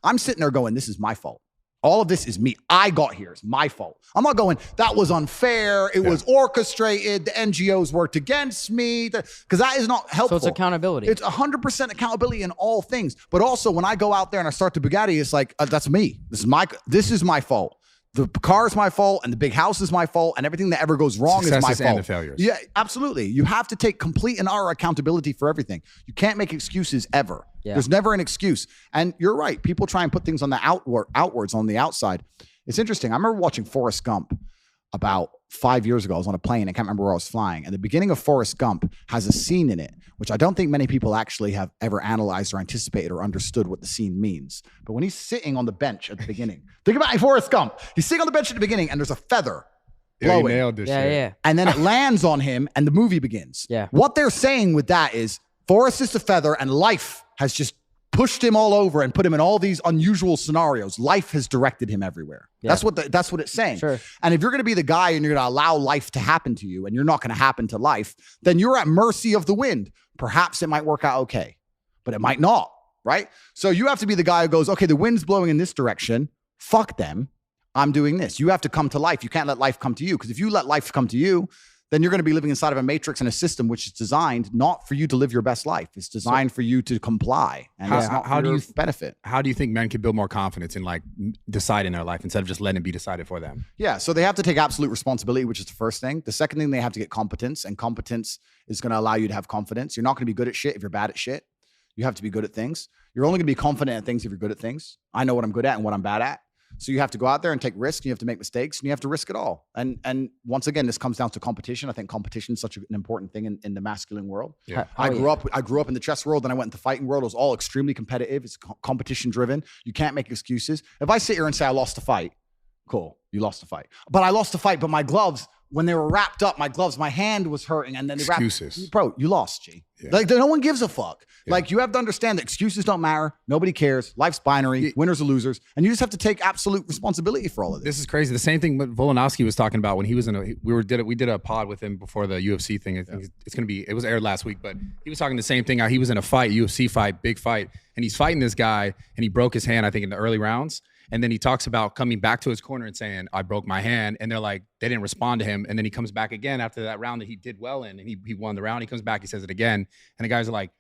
I'm sitting there going, this is my fault. All of this is me. I got here. It's my fault. I'm not going, that was unfair. It was orchestrated. The NGOs worked against me. Because that is not helpful. So it's accountability. It's 100% accountability in all things. But also when I go out there and I start the Bugatti, it's like, that's me. This is my fault. The car is my fault and the big house is my fault and everything that ever goes wrong is my fault. And the failures. Yeah, absolutely. You have to take complete and utter accountability for everything. You can't make excuses ever. Yeah. There's never an excuse. And you're right. People try and put things on the outwards on the outside. It's interesting. I remember watching Forrest Gump about 5 years ago. I was on a plane. I can't remember where I was flying. And the beginning of Forrest Gump has a scene in it, which I don't think many people actually have ever analyzed or anticipated or understood what the scene means. But when he's sitting on the bench at the beginning, think about Forrest Gump. He's sitting on the bench at the beginning and there's a feather blowing. You nailed this Yeah, shit. yeah. And then it lands on him and the movie begins. Yeah. What they're saying with that is Forrest is the feather and life has just pushed him all over and put him in all these unusual scenarios. Life has directed him everywhere. Yeah. That's what it's saying. Sure. And if you're going to be the guy and you're going to allow life to happen to you and you're not going to happen to life, then you're at mercy of the wind. Perhaps it might work out okay, but it might not, right? So you have to be the guy who goes, okay, the wind's blowing in this direction. Fuck them. I'm doing this. You have to come to life. You can't let life come to you, because if you let life come to you, then you're going to be living inside of a matrix and a system which is designed not for you to live your best life. It's designed for you to comply, and it's not for your benefit. How do you think men can build more confidence in like deciding their life instead of just letting it be decided for them? Yeah, so they have to take absolute responsibility, which is the first thing. The second thing, they have to get competence, and competence is going to allow you to have confidence. You're not going to be good at shit if you're bad at shit. You have to be good at things. You're only going to be confident at things if you're good at things. I know what I'm good at and what I'm bad at. So you have to go out there and take risks, and you have to make mistakes, and you have to risk it all. And once again, this comes down to competition. I think competition is such an important thing in the masculine world. Yeah. I grew up in the chess world, and I went into the fighting world. It was all extremely competitive. It's competition driven. You can't make excuses. If I sit here and say I lost a fight, cool, you lost the fight. But I lost the fight, but my gloves, when they were wrapped up, my hand was hurting, and then they Excuses. Bro, you lost, G. Yeah. Like, no one gives a fuck. Yeah. Like, you have to understand that excuses don't matter. Nobody cares. Life's binary. Winners or losers. And you just have to take absolute responsibility for all of this. This is crazy. The same thing what Volkanovski was talking about when he was we did a pod with him before the UFC thing. I think it was aired last week, but he was talking the same thing. How he was in a fight, UFC fight, big fight, and he's fighting this guy, and he broke his hand, I think, in the early rounds. And then he talks about coming back to his corner and saying, I broke my hand. And they're like, they didn't respond to him. And then he comes back again after that round that he did well in, and he won the round. He comes back, he says it again. And the guys are like,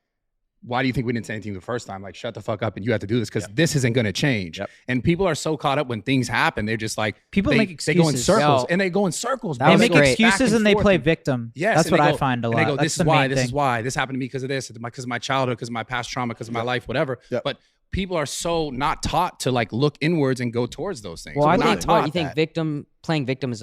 why do you think we didn't say anything the first time? Like, shut the fuck up and you have to do this, because this isn't going to change. Yep. And people are so caught up when things happen. They're just like, people make excuses. They go in circles and they go in circles. They make excuses and they play and, victim. Yes, that's what I find a lot. And they go, this is why, this is why, this happened to me because of this, because of my childhood, because of my past trauma, because of my life, whatever. Yep. But people are so not taught to like look inwards and go towards those things. Well, I think playing victim is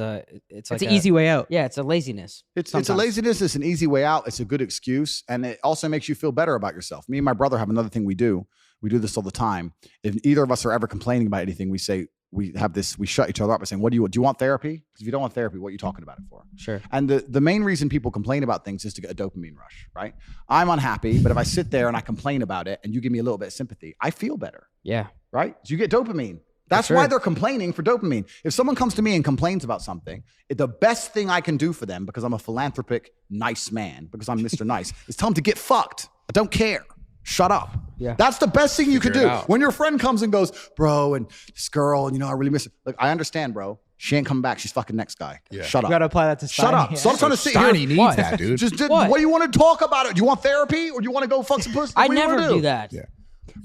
it's like an easy way out. Yeah, it's a laziness. It's a laziness. It's an easy way out. It's a good excuse, and it also makes you feel better about yourself. Me and my brother have another thing we do. We do this all the time. If either of us are ever complaining about anything, we say, we shut each other up by saying, do you want therapy? Because if you don't want therapy, what are you talking about it for? Sure. And the main reason people complain about things is to get a dopamine rush, right? I'm unhappy, but if I sit there and I complain about it and you give me a little bit of sympathy, I feel better. Yeah. Right? So you get dopamine. That's why they're complaining for dopamine. If someone comes to me and complains about something, the best thing I can do for them, because I'm a philanthropic, nice man, because I'm Mr. Nice, is tell them to get fucked. I don't care. Shut up. Yeah. That's the best thing you could do. out. When your friend comes and goes, bro, and this girl, and I really miss her. Look, I understand, bro. She ain't coming back. She's fucking next guy. Yeah. Shut You up. got to apply that to Steiny. Shut up. Yeah. So I'm trying to sit Steiny here. needs that, dude. Just What? what do you want to talk about it? Do you want therapy or do you want to go fuck some pussy? I What do you never wanna do that. Yeah.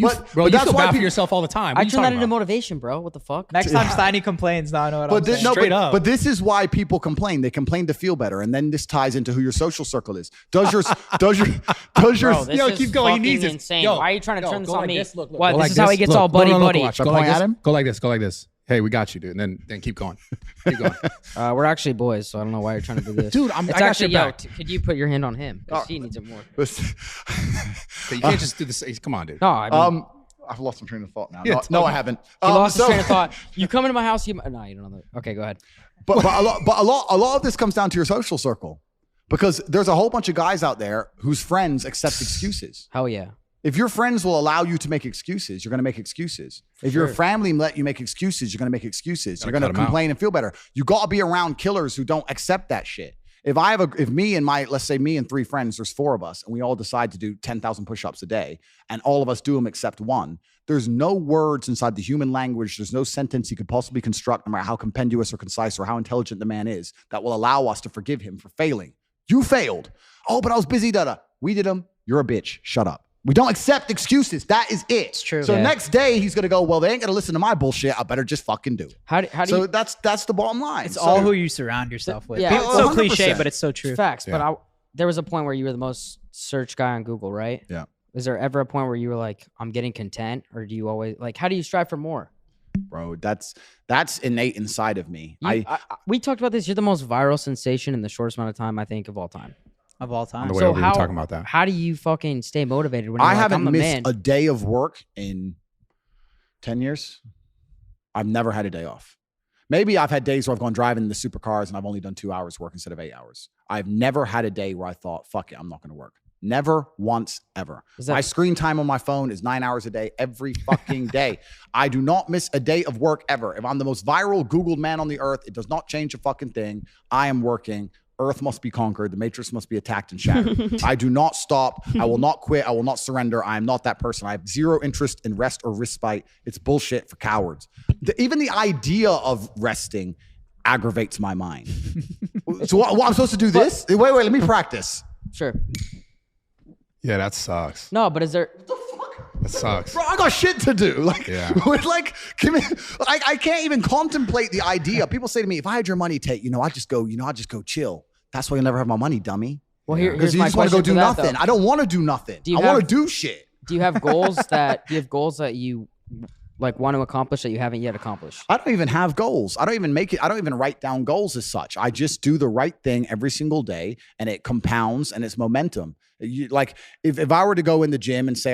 But Bro, you that's feel why bad for people- yourself all the time. What I are you turn that talking into about? motivation, bro. What the fuck? Next time Steiny complains, now I know what I'm saying. Straight up. But this is why people complain. They complain to feel better, and then this ties into who your social circle is. Does your Bro, this Yo, is keep going. He fucking needs this. insane. Yo, Why are you trying to yo, turn this go on like me? this. Look, What? go This like is how he gets Look, all buddy buddy. Watch. Go Can I like point this. at him? Go like this. Go like this. Hey, we got you, dude. And then keep going. Keep going. We're actually boys, so I don't know why you're trying to do this. Dude, it's I got actually, your back. could you put your hand on him? 'Cause he needs it more. Okay, you can't just do this. Come on, dude. No, I mean, I've lost my train of thought now. Yeah, No, I haven't. he lost his so- train of thought. You come into my house, no, you don't know that. Okay, go ahead. But a lot of this comes down to your social circle, because there's a whole bunch of guys out there whose friends accept excuses. Hell yeah. If your friends will allow you to make excuses, you're going to make excuses. If your family let you make excuses, you're going to make excuses. You're going to cut 'em complain and feel better. You got to be around killers who don't accept that shit. If let's say me and 3 friends, there's 4 of us, and we all decide to do 10,000 push-ups a day, and all of us do them except one, there's no words inside the human language, there's no sentence you could possibly construct, no matter how compendious or concise or how intelligent the man is, that will allow us to forgive him for failing. You failed. Oh, but I was busy, We did them. You're a bitch. Shut up. We don't accept excuses. That is it. It's true. So Yeah. next day he's gonna go, well, they ain't gonna listen to my bullshit. I better just fucking do it. How do So you, that's the bottom line. It's So- all who you surround yourself with. Yeah. It's so 100%. cliche, but it's so true. facts, Yeah. but there was a point where you were the most searched guy on Google, right? Yeah. Was there ever a point where you were like, I'm getting content, or do you always how do you strive for more? bro. That's innate inside of me. We talked about this. You're the most viral sensation in the shortest amount of time, I think, of all time. Of all time. the way So over, we were how talking about that. How do you fucking stay motivated when you're I like, haven't I'm the missed man? a day of work in 10 years. I've never had a day off. Maybe I've had days where I've gone driving in the supercars and I've only done 2 hours work instead of 8 hours. I've never had a day where I thought, fuck it, I'm not going to work. Never once ever. My screen time on my phone is 9 hours a day every fucking day. I do not miss a day of work ever. If I'm the most viral Googled man on the earth, it does not change a fucking thing. I am working. Earth must be conquered. The matrix must be attacked and shattered. I do not stop. I will not quit. I will not surrender. I am not that person. I have zero interest in rest or respite. It's bullshit for cowards. Even the idea of resting aggravates my mind. So what I'm supposed to do this? Wait, let me practice. Sure. Yeah, that sucks. No, but is there? That sucks. Bro, I got shit to do. Yeah. I can't even contemplate the idea. People say to me, if I had your money, Tate, I'd just go chill. That's why you'll never have my money, dummy. Well, Because here's you my just want to question go do for that, nothing. though. I don't want to do nothing. Do you I want have- to do shit. Do you have goals that you want to accomplish that you haven't yet accomplished? I don't even have goals. I don't even write down goals as such. I just do the right thing every single day, and it compounds and it's momentum. If I were to go in the gym and say,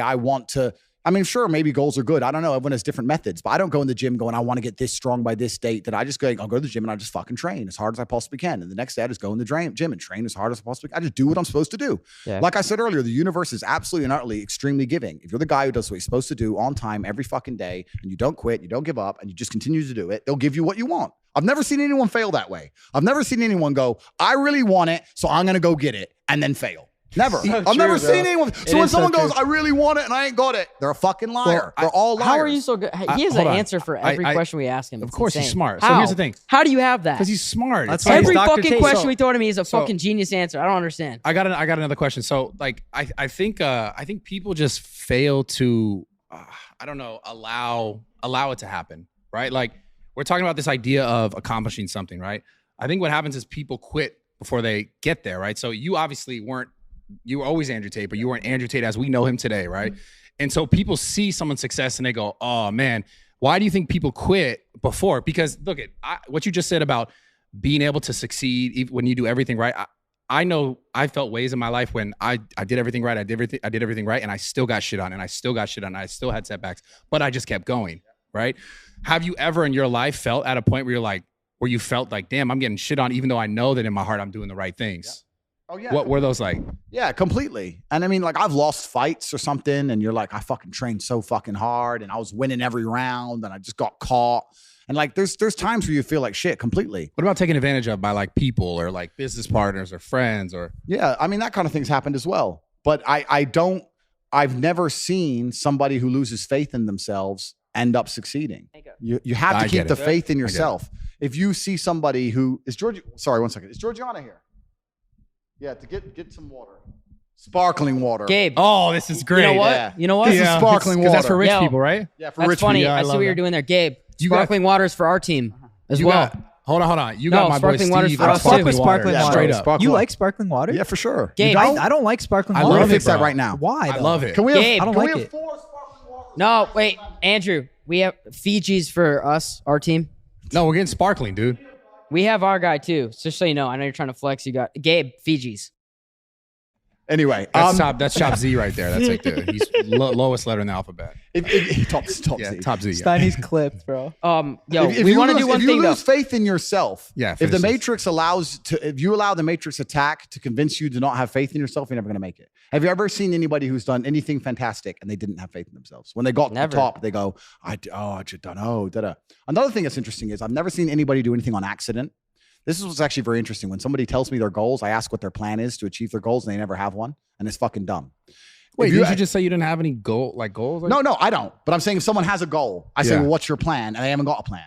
sure, maybe goals are good. I don't know. Everyone has different methods, but I don't go in the gym going, I want to get this strong by this date. That I just I'll go to the gym and I just fucking train as hard as I possibly can. And the next day I just go in the gym and train as hard as I possibly can. I just do what I'm supposed to do. Yeah. Like I said earlier, the universe is absolutely and utterly extremely giving. If you're the guy who does what he's supposed to do on time every fucking day, and you don't quit, you don't give up, and you just continue to do it, they'll give you what you want. I've never seen anyone fail that way. I've never seen anyone go, I really want it, so I'm going to go get it, and then fail. Never. I've never seen anyone. So when someone goes, I really want it and I ain't got it, they're a fucking liar. They're all liars. How are you so good? He has an hold on. answer for every question we ask him. Of It's course he's insane. smart. So How? here's the thing. How do you have that? Because he's smart. That's It's why like- he's Every Dr. fucking Tate. question So- we throw to me is a fucking genius answer. I don't understand. I got another question. So I think people just fail to allow it to happen, right? Like we're talking about this idea of accomplishing something, right? I think what happens is people quit before they get there, right? So you obviously you were always Andrew Tate, but you weren't Andrew Tate as we know him today, right? And so people see someone's success and they go, oh man, why do you think people quit before? Because look at what you just said about being able to succeed when you do everything right. I know I felt ways in my life when I did everything right. I did everything right, and I still got shit on, and I still got shit on. I still had setbacks, but I just kept going, right? Have you ever in your life felt at a point where you felt like, damn, I'm getting shit on, even though I know that in my heart I'm doing the right things? Oh yeah. What were those like? Yeah, completely. And I mean, like I've lost fights or something, and you're like, I fucking trained so fucking hard, and I was winning every round, and I just got caught. And like, there's times where you feel like shit completely. What about taking advantage of by like people or like business partners or friends or? Yeah, I mean that kind of thing's happened as well. But I've never seen somebody who loses faith in themselves end up succeeding. You have to keep the faith in yourself. If you see somebody who is sorry, 1 second. Is Georgiana here? Yeah, to get some water. Sparkling water. Gabe. Oh, this is great. You know what? Yeah. You know what? This is sparkling water. Because that's for rich Yo, people, right? Yeah, for That's rich funny. people. Yeah, I I see love what you're that. doing there, Gabe. You got- Sparkling water is for our team as well. Hold on. You No, got my boy sparkling water's Steve. for us too. Fuck with sparkling Yeah, water. straight up. Sparkling You water. like sparkling water? Yeah, for sure. Gabe, I don't like sparkling I We're water. gonna love fix it, that bro. right now. Why? I though? love it. Can we have, Gabe, I don't can we like have it. 4 sparkling waters? No, wait, Andrew. We have Fiji's for us, our team. No, we're getting sparkling, dude. We have our guy too. Just so you know, I know you're trying to flex. You got Gabe, Fiji's. Anyway, That's top Z right there. That's like he's lowest letter in the alphabet. top Yeah, Z. top Z. Yeah. Steiny's clipped, bro. Yo, If we you want to lose- do one if thing you though. lose faith in yourself, Yeah, if the finish this. Matrix if you allow the Matrix attack to convince you to not have faith in yourself, you're never going to make it. Have you ever seen anybody who's done anything fantastic and they didn't have faith in themselves? When they got to Never. the top, they go, I just don't know. Da-da. Another thing that's interesting is I've never seen anybody do anything on accident. This is what's actually very interesting. When somebody tells me their goals, I ask what their plan is to achieve their goals, and they never have one, and it's fucking dumb. Wait, If did you just say you didn't have any goals? No, I don't. But I'm saying if someone has a goal, I say, Yeah. well, what's your plan? And they haven't got a plan.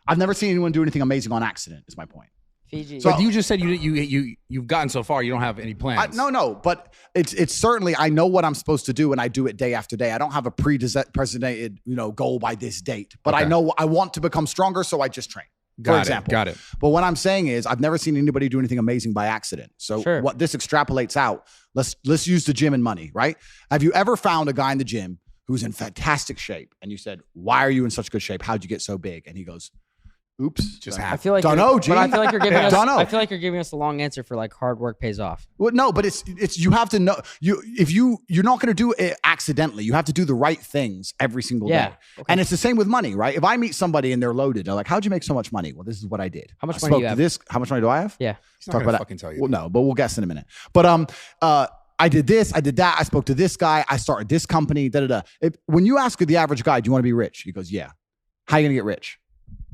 I've never seen anyone do anything amazing on accident, is my point. Fiji. But you just said you've gotten so far. You don't have any plans. No, but it's certainly, I know what I'm supposed to do and I do it day after day. I don't have a pre-designated, goal by this date, but I Okay. know I want to become stronger, so I just train. For example. Got it. But what I'm saying is I've never seen anybody do anything amazing by accident. So Sure. what this extrapolates out, let's use the gym and money, right? Have you ever found a guy in the gym who's in fantastic shape and you said, why are you in such good shape? How'd you get so big? And he goes, oops. Just I happened. feel like Don't you're- know, G. But I feel like you're giving us. Don't know. I feel like you're giving us a long answer for like hard work pays off. Well, no, but it's you have to know you're not going to do it accidentally. You have to do the right things every single Yeah, day. okay. And it's the same with money, right? If I meet somebody and they're loaded, they're like, "How'd you make so much money?" Well, this is what I did. How much I money do spoke you to have? this. How much money do I have? Yeah. He's not gonna fucking tell you. Well, no, but we'll guess in a minute. But I did this, I did that. I spoke to this guy. I started this company. Da da da. When you ask the average guy, "Do you want to be rich?" He goes, "Yeah." How you gonna get rich?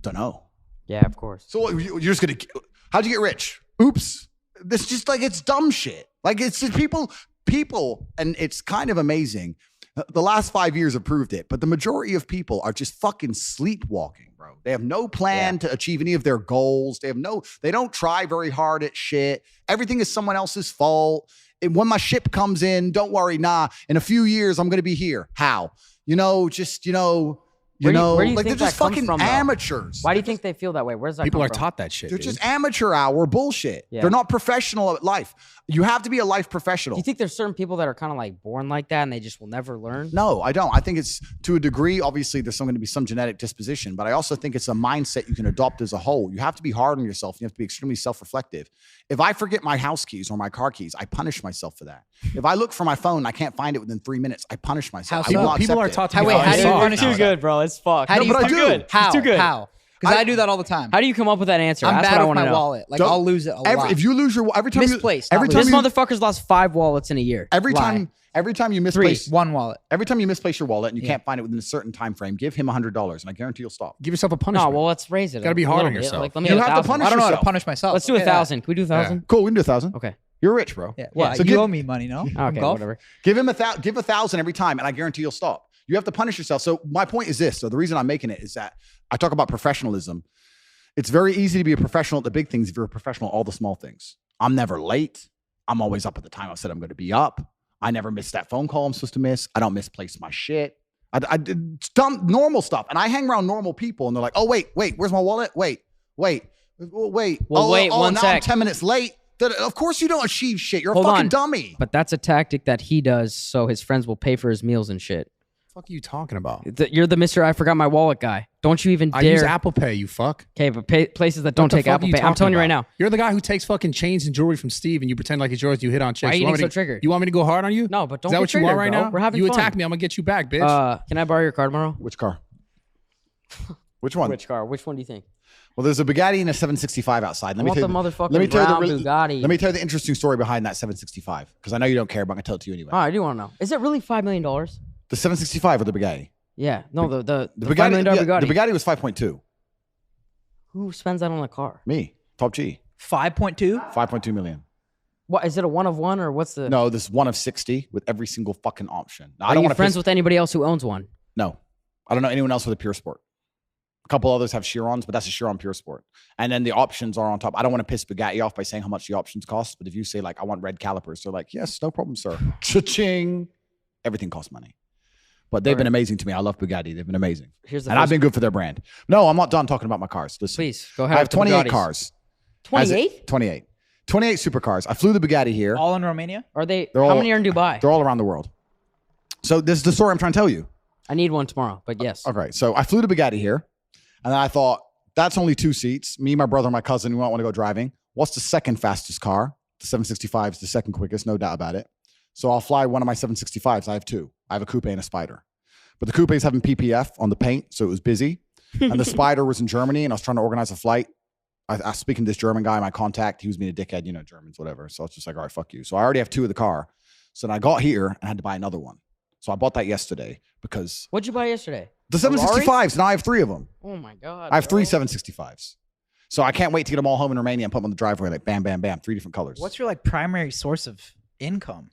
Don't know. Yeah, of course. So you're just gonna, how'd you get rich? Oops. This is just like, it's dumb shit. Like it's just people, and it's kind of amazing. The last 5 years have proved it, but the majority of people are just fucking sleepwalking, bro. They have no plan to achieve any of their goals. They don't try very hard at shit. Everything is someone else's fault. And when my ship comes in, don't worry. Nah, in a few years, I'm going to be here. How? Where do you like think they're just that comes fucking from, though? amateurs. Why do you think they feel that way? Where's that People come are from? taught that shit. They're dude. just amateur hour bullshit. Yeah. They're not professional at life. You have to be a life professional. Do you think there's certain people that are kind of like born like that and they just will never learn? No, I don't. I think it's to a degree. Obviously, there's going to be some genetic disposition, but I also think it's a mindset you can adopt as a whole. You have to be hard on yourself. You have to be extremely self-reflective. If I forget my house keys or my car keys, I punish myself for that. If I look for my phone and I can't find it within 3 minutes, I punish myself. How I will so? not People are accept taught it. to be Wait, how do you soft punish now. too good, bro? It's fucked. How do you but I too do. good? How? He's too good. How? Because I do that all the time. How do you come up with that answer? I'm That's bad what I with want to my know. wallet. Like Don't- I'll lose it a lot. If you lose your every time Misplaced, every not time This you, motherfucker's lost 5 wallets in a year. every Lie. time every time you 3, misplace 1 wallet. every time you misplace your wallet and you can't find it within a certain time frame, give him $100 and I guarantee you'll stop. Give yourself a No, punishment. well, let's raise it. Gotta be a hard little on bit. yourself. Like, let me You get have to 1,000. punish I don't know how to yourself. punish myself. Let's do Okay, that. 1,000. Can we do 1,000? Cool, we can do 1,000. Okay. You're rich, bro. Yeah. Well, So you give- owe me money, no? From Okay. golf? Whatever. Give 1,000 every time, and I guarantee you'll stop. You have to punish yourself. So my point is this. So the reason I'm making it is that I talk about professionalism. It's very easy to be a professional at the big things if you're a professional at all the small things. I'm never late. I'm always up at the time I said I'm going to be up. I never miss that phone call I'm supposed to miss. I don't misplace my shit. I did dumb, normal stuff. And I hang around normal people, and they're like, oh, wait, where's my wallet? Wait. Well, Oh, wait, oh, one now sec. I'm 10 minutes late. Of course you don't achieve shit. You're Hold a fucking on. dummy. But that's a tactic that he does so his friends will pay for his meals and shit. What the fuck are you talking about? You're the Mr. I forgot my wallet guy. Don't you even I use dare. Apple Pay, you fuck. Okay, but places that don't What the take fuck are Apple you Pay. I'm talking telling you right about? now. You're the guy who takes fucking chains and jewelry from Steve and you pretend like it's yours and you hit on chicks. Why are you want getting me so triggered? You want me to go hard on you? No, but don't Is that get what you want triggered, right bro. now? We're having You fun. attack me, I'm gonna get you back, bitch. Can I borrow your card tomorrow? Which car? Which one? Which car? Which one do you think? Well, there's a Bugatti and a 765 outside. I want the motherfucking brown Bugatti. Let me tell you the interesting story behind that 765 because I know you don't care, but I'm gonna tell it to you anyway. Oh, I do want to know. Is it really $5 million? The 765 or the Bugatti? Yeah. No, the $5 Bugatti, million Bugatti. The Bugatti was 5.2. Who spends that on a car? Me, Top G. 5.2. 5.2 million. What is it? A one of one or what's the? No, this one of 60 with every single fucking option. Now, Are I don't you want friends to. with anybody else who owns one? No, I don't know anyone else with a Pure Sport. A couple others have Chirons, but that's a Chiron Pure Sport. And then the options are on top. I don't want to piss Bugatti off by saying how much the options cost, but if you say like I want red calipers, they're like, yes, no problem, sir. Cha-ching. Everything costs money. But they've been amazing to me. I love Bugatti. They've been amazing. And I've been good for their brand. No, I'm not done talking about my cars. Listen, please go ahead. I have 28 cars. 28? 28 supercars. I flew the Bugatti here. All in Romania? Are they? How many are in Dubai? They're all around the world. So this is the story I'm trying to tell you. I need one tomorrow, but yes. Okay, so I flew the Bugatti here, and then I thought, that's only 2 seats. Me, my brother, my cousin, we don't want to go driving. What's the second fastest car? The 765 is the second quickest, no doubt about it. So I'll fly one of my 765s. I have 2. I have a coupe and a Spider. But the coupe is having PPF on the paint, so it was busy. And the Spider was in Germany, and I was trying to organize a flight. I was speaking to this German guy, my contact. He was being a dickhead, you know, Germans, whatever. So I was just like, all right, fuck you. So I already have 2 of the car. So then I got here and had to buy another one. So I bought that yesterday because... What'd you buy yesterday? The 765s. Now I have 3 of them. Oh, my God. I have 3 765s. So I can't wait to get them all home in Romania and put them on the driveway like bam, bam, bam. 3 different colors. What's your like primary source of income?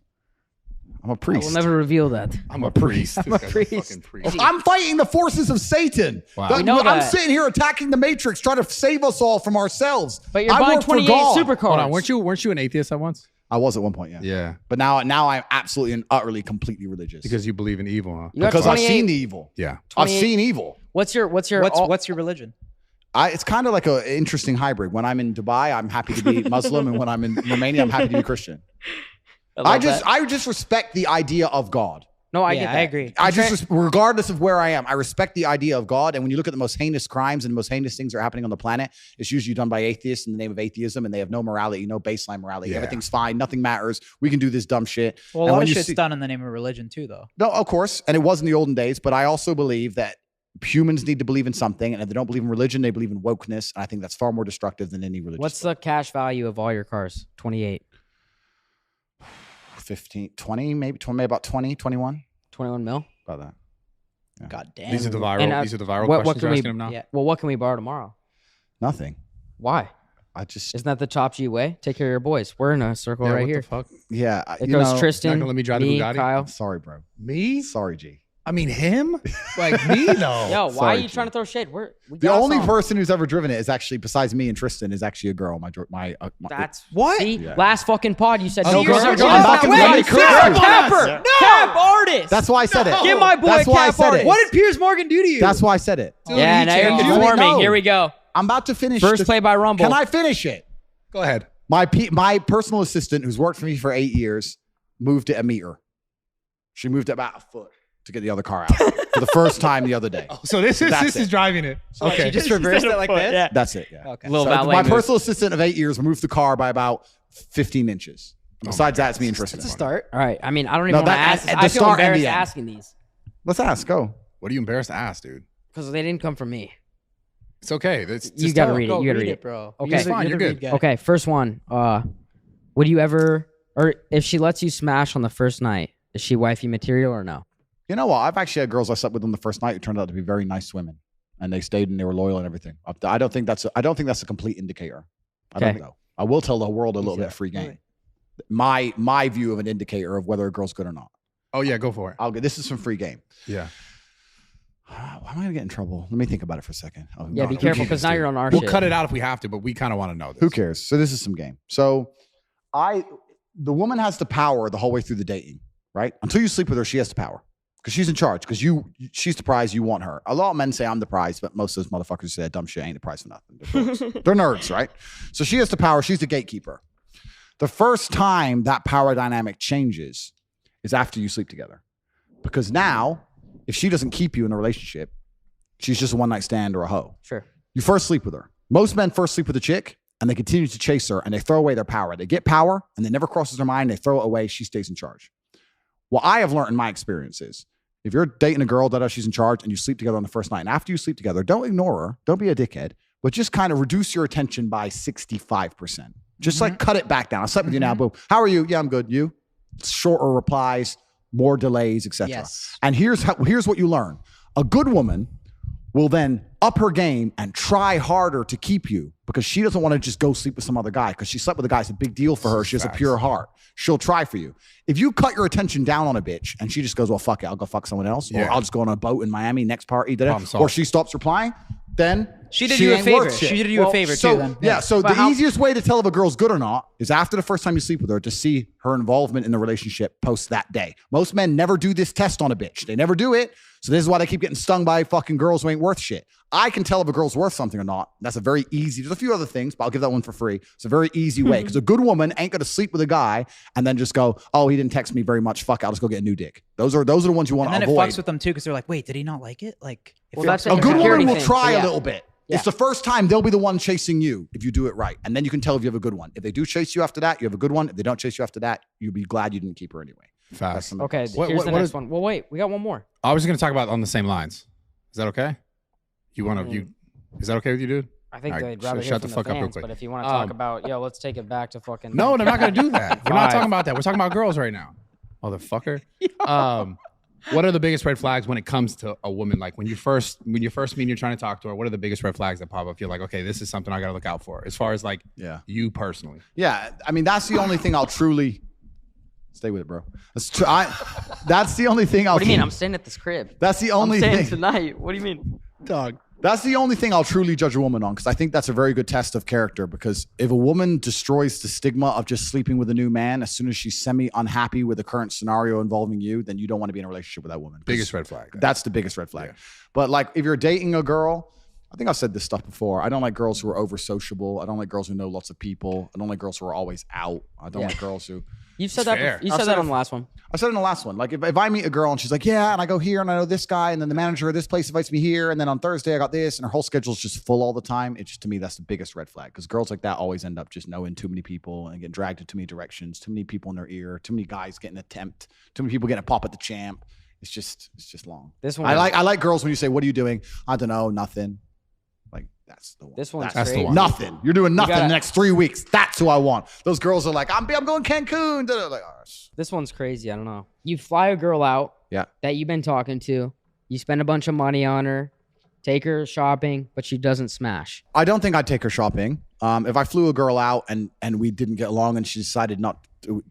I'm a priest. I will never reveal that. I'm a priest. I'm a priest. I'm fighting the forces of Satan. Wow. We know I'm that. sitting here attacking the Matrix, trying to save us all from ourselves. But you're I buying work for 28 God. supercars. Hold on, weren't you an atheist at once? I was at one point, yeah. Yeah. But now I'm absolutely and utterly, completely religious. Because you believe in evil, huh? You got Because I've 28 seen the evil. Yeah. I've 28 seen evil. What's your What's your religion? It's kind of like an interesting hybrid. When I'm in Dubai, I'm happy to be Muslim, and when I'm in Romania, I'm happy to be Christian. I just respect the idea of God. No, I get that. I agree. Regardless of where I am, I respect the idea of God. And when you look at the most heinous crimes and the most heinous things that are happening on the planet, it's usually done by atheists in the name of atheism, and they have no morality, no baseline morality. Yeah. Everything's fine. Nothing matters. We can do this dumb shit. Well, a lot of shit's done in the name of religion too, though. No, of course. And it was in the olden days, but I also believe that humans need to believe in something. And if they don't believe in religion, they believe in wokeness. And I think that's far more destructive than any religion. What's the cash value of all your cars? 28. 15, 20, maybe about 20, 21. 21 mil? About that. Yeah. God damn. These are the viral. And, these are the viral what questions can you're we- asking him now. Yeah. Well, what can we borrow tomorrow? Nothing. Why? I just, Isn't that the Top G way? Take care of your boys. We're in a circle Yeah, right what here. the fuck? yeah. It you goes know, Tristan, You're not gonna let me drive the me, Bugatti? Kyle. Sorry, bro. Me? Sorry, G. I mean him? Like me? No. Yo, why Sorry, are you G. trying to throw shade? We The got only some. person who's ever driven it is actually, besides me and Tristan, is actually a girl. That's What? See, Yeah. last fucking pod you said Oh, no you're girls are serious? going. I'm back in the Wait, Bugatti. you're a Come capper, cap artist. That's why I said it. Give my boy That's a why I cap said it. artist. What did Piers Morgan do to you? That's why I said it. Yeah, now you're changed it. conforming. No. Here we go. I'm about to finish. First play by Rumble. Can I finish it? Go ahead. My personal assistant, who's worked for me for 8 years, moved it a meter. She moved it about a foot to get the other car out for the first time the other day. So this That's is it. driving it. Okay. You just reversed it like this? Yeah. That's it. Yeah. Okay. Little So valet my move. personal assistant of 8 years moved the car by about 15 inches. Besides that, it's me and Tristan. It's a start. All right. I mean, I don't even want to that- ask. at I the feel start and the embarrassed end. asking these Let's ask. Go. What are you embarrassed to ask, dude? because they didn't come from me. It's okay. That's You just gotta tell. read it. Go You gotta read read it, it. bro. Okay. It's fine, you're the good. read guy. Okay, first one. Would you ever, or if she lets you smash on the first night, is she wifey material or no? You know what? I've actually had girls I slept with on the first night who turned out to be very nice women, and they stayed and they were loyal and everything. I don't think that's a complete indicator. I don't Okay. know. I will tell the world a little bit of free game. My view of an indicator of whether a girl's good or not. Oh yeah, go for it. This is some free game. Yeah. Why am I gonna get in trouble? Let me think about it for a second. Oh, Yeah, no, be who careful cares, because now dude? you're on our We'll shit. cut it out if we have to, but we kind of want to know this. Who cares? So this is some game. So the woman has the power the whole way through the dating, right? Until you sleep with her, she has the power because she's in charge. Because she's the prize, you want her. A lot of men say I'm the prize, but most of those motherfuckers say that dumb shit ain't the prize for nothing. They're nerds, right? So she has the power. She's the gatekeeper. The first time that power dynamic changes is after you sleep together, because now if she doesn't keep you in the relationship, she's just a one night stand or a hoe. Sure. You first sleep with her. Most men first sleep with a chick and they continue to chase her and they throw away their power. They get power and it never crosses their mind. They throw it away. She stays in charge. What I have learned in my experiences If you're dating a girl that she's in charge and you sleep together on the first night, and after you sleep together, don't ignore her. Don't be a dickhead, but just kind of reduce your attention by 65%. Just like cut it back down. I slept with you now, boom. How are you? Yeah, I'm good. You? Shorter replies, more delays, etc. Yes. And here's what you learn. A good woman will then up her game and try harder to keep you because she doesn't want to just go sleep with some other guy because she slept with a guy. It's a big deal for her. She has a pure heart. She'll try for you. If you cut your attention down on a bitch and she just goes, well, fuck it, I'll go fuck someone else, or I'll just go on a boat in Miami, next party, or she stops replying, then she did you a favor. She did you a favor too. Then So the easiest way to tell if a girl's good or not is after the first time you sleep with her to see her involvement in the relationship post that day. Most men never do this test on a bitch. They never do it. So this is why they keep getting stung by fucking girls who ain't worth shit. I can tell if a girl's worth something or not. That's a very easy, there's a few other things, but I'll give that one for free. It's a very easy way because a good woman ain't going to sleep with a guy and then just go, oh, he didn't text me very much. Fuck, I'll just go get a new dick. Those are the ones you want to avoid. And then it fucks with them too because they're like, wait, did he not like it? Like, well, that's a good woman will try a little bit. Yeah. It's the first time they'll be the one chasing you if you do it right. And then you can tell if you have a good one. If they do chase you after that, you have a good one. If they don't chase you after that, you'll be glad you didn't keep her anyway. Fast. Okay, here's the next one. Well, wait, we got one more. I was going to talk about on the same lines. Is that okay? Is that okay with you, dude? I think they'd rather hear shut from the fuck fans, up real quick. But if you want to talk about, let's take it back to fucking. No, they're not going to do that. We're not talking about that. We're talking about girls right now. Motherfucker. What are the biggest red flags when it comes to a woman? Like when you first meet and you're trying to talk to her, what are the biggest red flags that pop up? You're like, okay, this is something I got to look out for as far as like you personally. Yeah. I mean, that's the only thing I'll truly stay with it, bro. That's the only thing I'll. What do you mean? I'm staying at this crib. That's the only thing tonight. What do you mean? Dog. That's the only thing I'll truly judge a woman on because I think that's a very good test of character because if a woman destroys the stigma of just sleeping with a new man as soon as she's semi-unhappy with the current scenario involving you, then you don't want to be in a relationship with that woman. Biggest red flag. That's the biggest red flag. Yeah. But like if you're dating a girl, I think I've said this stuff before. I don't like girls who are over sociable. I don't like girls who know lots of people. I don't like girls who are always out. I don't like girls who... You've said that. You said that on the last one. I said it in the last one. Like if I meet a girl and she's like, yeah, and I go here and I know this guy and then the manager of this place invites me here and then on Thursday I got this and her whole schedule's just full all the time. It's just, to me, that's the biggest red flag because girls like that always end up just knowing too many people and getting dragged in too many directions, too many people in their ear, too many guys getting a tempt, too many people getting a pop at the champ. It's just long. This one. I like girls when you say, what are you doing? I don't know, nothing. Like that's the one. This one's that's the one. Nothing. You're doing nothing the next 3 weeks. That's who I want. Those girls are like, I'm going Cancun. Like, oh, this one's crazy. I don't know. You fly a girl out that you've been talking to. You spend a bunch of money on her, take her shopping, but she doesn't smash. I don't think I'd take her shopping. If I flew a girl out and we didn't get along and she decided not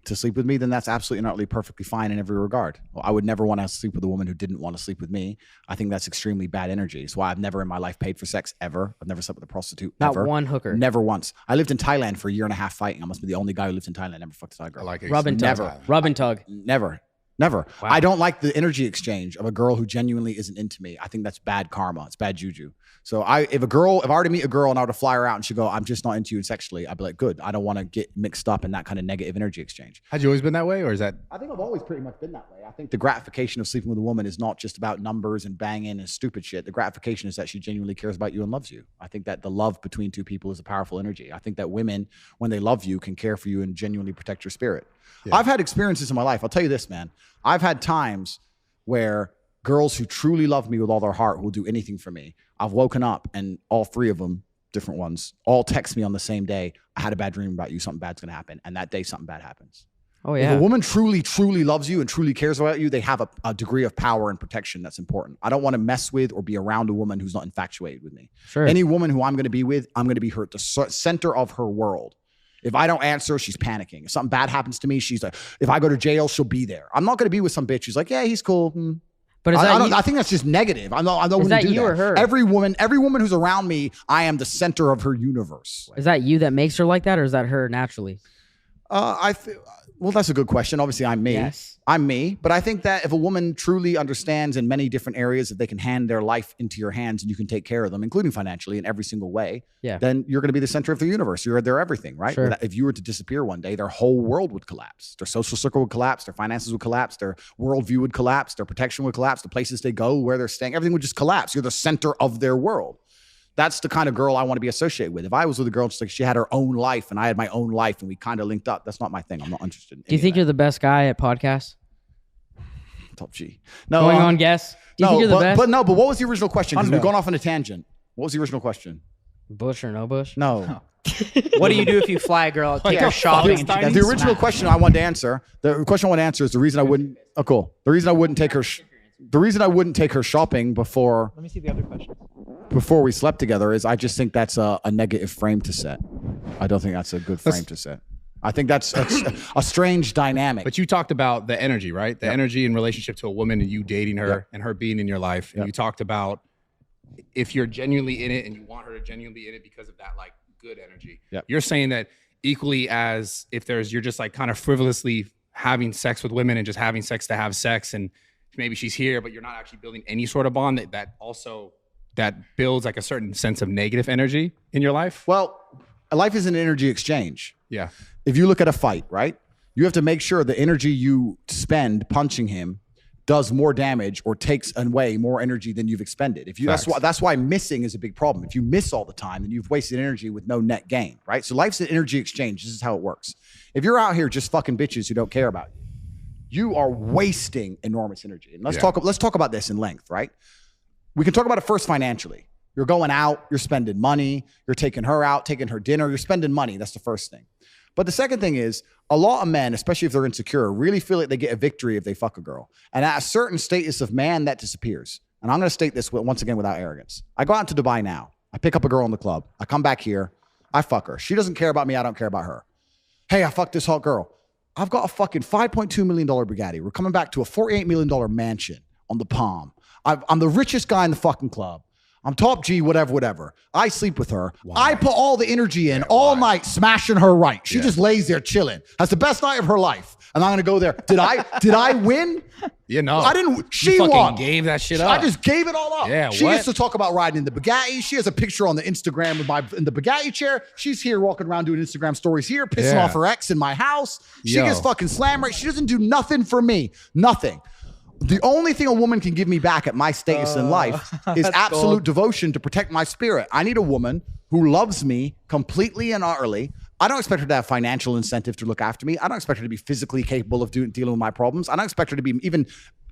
to sleep with me, then that's absolutely and utterly perfectly fine in every regard. Well, I would never want to sleep with a woman who didn't want to sleep with me. I think that's extremely bad energy. It's why I've never in my life paid for sex ever. I've never slept with a prostitute. Not ever. one hooker. Never once. I lived in Thailand for a year and a half fighting. I must be the only guy who lived in Thailand. Never fucked a Thai girl. I like it. Rub and tug. Never. Rub and tug. Never. Wow. I don't like the energy exchange of a girl who genuinely isn't into me. I think that's bad karma. It's bad juju. So if I were to meet a girl and I were to fly her out and she'd go, I'm just not into you sexually, I'd be like, good. I don't want to get mixed up in that kind of negative energy exchange. Had you always been that way or is that? I think I've always pretty much been that way. I think the gratification of sleeping with a woman is not just about numbers and banging and stupid shit. The gratification is that she genuinely cares about you and loves you. I think that the love between two people is a powerful energy. I think that women, when they love you, can care for you and genuinely protect your spirit. Yeah. I've had experiences in my life. I'll tell you this, man. I've had times where girls who truly love me with all their heart will do anything for me. I've woken up and all three of them, different ones, all text me on the same day. I had a bad dream about you. Something bad's going to happen. And that day, something bad happens. Oh, yeah. If a woman truly, truly loves you and truly cares about you, they have a degree of power and protection that's important. I don't want to mess with or be around a woman who's not infatuated with me. Sure. Any woman who I'm going to be with, I'm going to be her at the center of her world. If I don't answer, she's panicking. If something bad happens to me, she's like, if I go to jail, she'll be there. I'm not going to be with some bitch who's like, yeah, he's cool. But I think that's just negative. I don't is that do you that. or her? Every woman who's around me, I am the center of her universe. Is that you that makes her like that, or is that her naturally? Well, that's a good question. Obviously, I'm me. Yes. I'm me. But I think that if a woman truly understands in many different areas that they can hand their life into your hands and you can take care of them, including financially in every single way, then you're going to be the center of the universe. You're their everything, right? Sure. If you were to disappear one day, their whole world would collapse. Their social circle would collapse. Their finances would collapse. Their worldview would collapse. Their protection would collapse. The places they go, where they're staying, everything would just collapse. You're the center of their world. That's the kind of girl I want to be associated with. If I was with a girl, just like she had her own life and I had my own life and we kind of linked up, that's not my thing. I'm not interested in Do you think you're the best guy at podcasts? Top G. No, Going on guess. Do you think you're the best? But what was the original question? Because we've gone off on a tangent. What was the original question? Bush or no bush? No. What do you do if you fly a girl out, take her shopping, and she gets The original smacked? question I wanted to answer. The question I want to answer is the reason I wouldn't. Oh, cool. The reason I wouldn't take her. The reason I wouldn't take her shopping before Let me see the other question. we slept together is I just think that's a negative frame to set. I don't think that's a good frame to set. I think that's a strange dynamic. But you talked about the energy, right? The energy in relationship to a woman and you dating her and her being in your life. And you talked about if you're genuinely in it and you want her to genuinely be in it because of that like good energy. Yep. You're saying that equally as if you're just like kind of frivolously having sex with women and just having sex to have sex, and maybe she's here, but you're not actually building any sort of bond that builds like a certain sense of negative energy in your life. Well, life is an energy exchange. Yeah. If you look at a fight, right? You have to make sure the energy you spend punching him does more damage or takes away more energy than you've expended. If you that's why missing is a big problem. If you miss all the time, then you've wasted energy with no net gain, right? So life's an energy exchange. This is how it works. If you're out here just fucking bitches who don't care about you, you are wasting enormous energy. And let's talk about this in length, right? We can talk about it first financially. You're going out, you're spending money, you're taking her out, taking her dinner, you're spending money. That's the first thing. But the second thing is a lot of men, especially if they're insecure, really feel like they get a victory if they fuck a girl. And at a certain status of man, that disappears. And I'm going to state this once again without arrogance. I go out to Dubai now. I pick up a girl in the club. I come back here. I fuck her. She doesn't care about me. I don't care about her. Hey, I fucked this hot girl. I've got a fucking $5.2 million Bugatti. We're coming back to a $48 million mansion on the Palm. I'm the richest guy in the fucking club. I'm top G, whatever. I sleep with her. Why? I put all the energy in all night smashing her right. She just lays there chilling. Has the best night of her life. And I'm going to go there. Did I win? Yeah, no. I didn't. She fucking won. Gave that shit up. I just gave it all up. Yeah, she used to talk about riding in the Bugatti. She has a picture on the Instagram in the Bugatti chair. She's here walking around doing Instagram stories here, pissing off her ex in my house. She gets fucking slammed right. She doesn't do nothing for me. Nothing. The only thing a woman can give me back at my status in life is absolute devotion to protect my spirit. I need a woman who loves me completely and utterly. I don't expect her to have financial incentive to look after me. I don't expect her to be physically capable of dealing with my problems. I don't expect her to be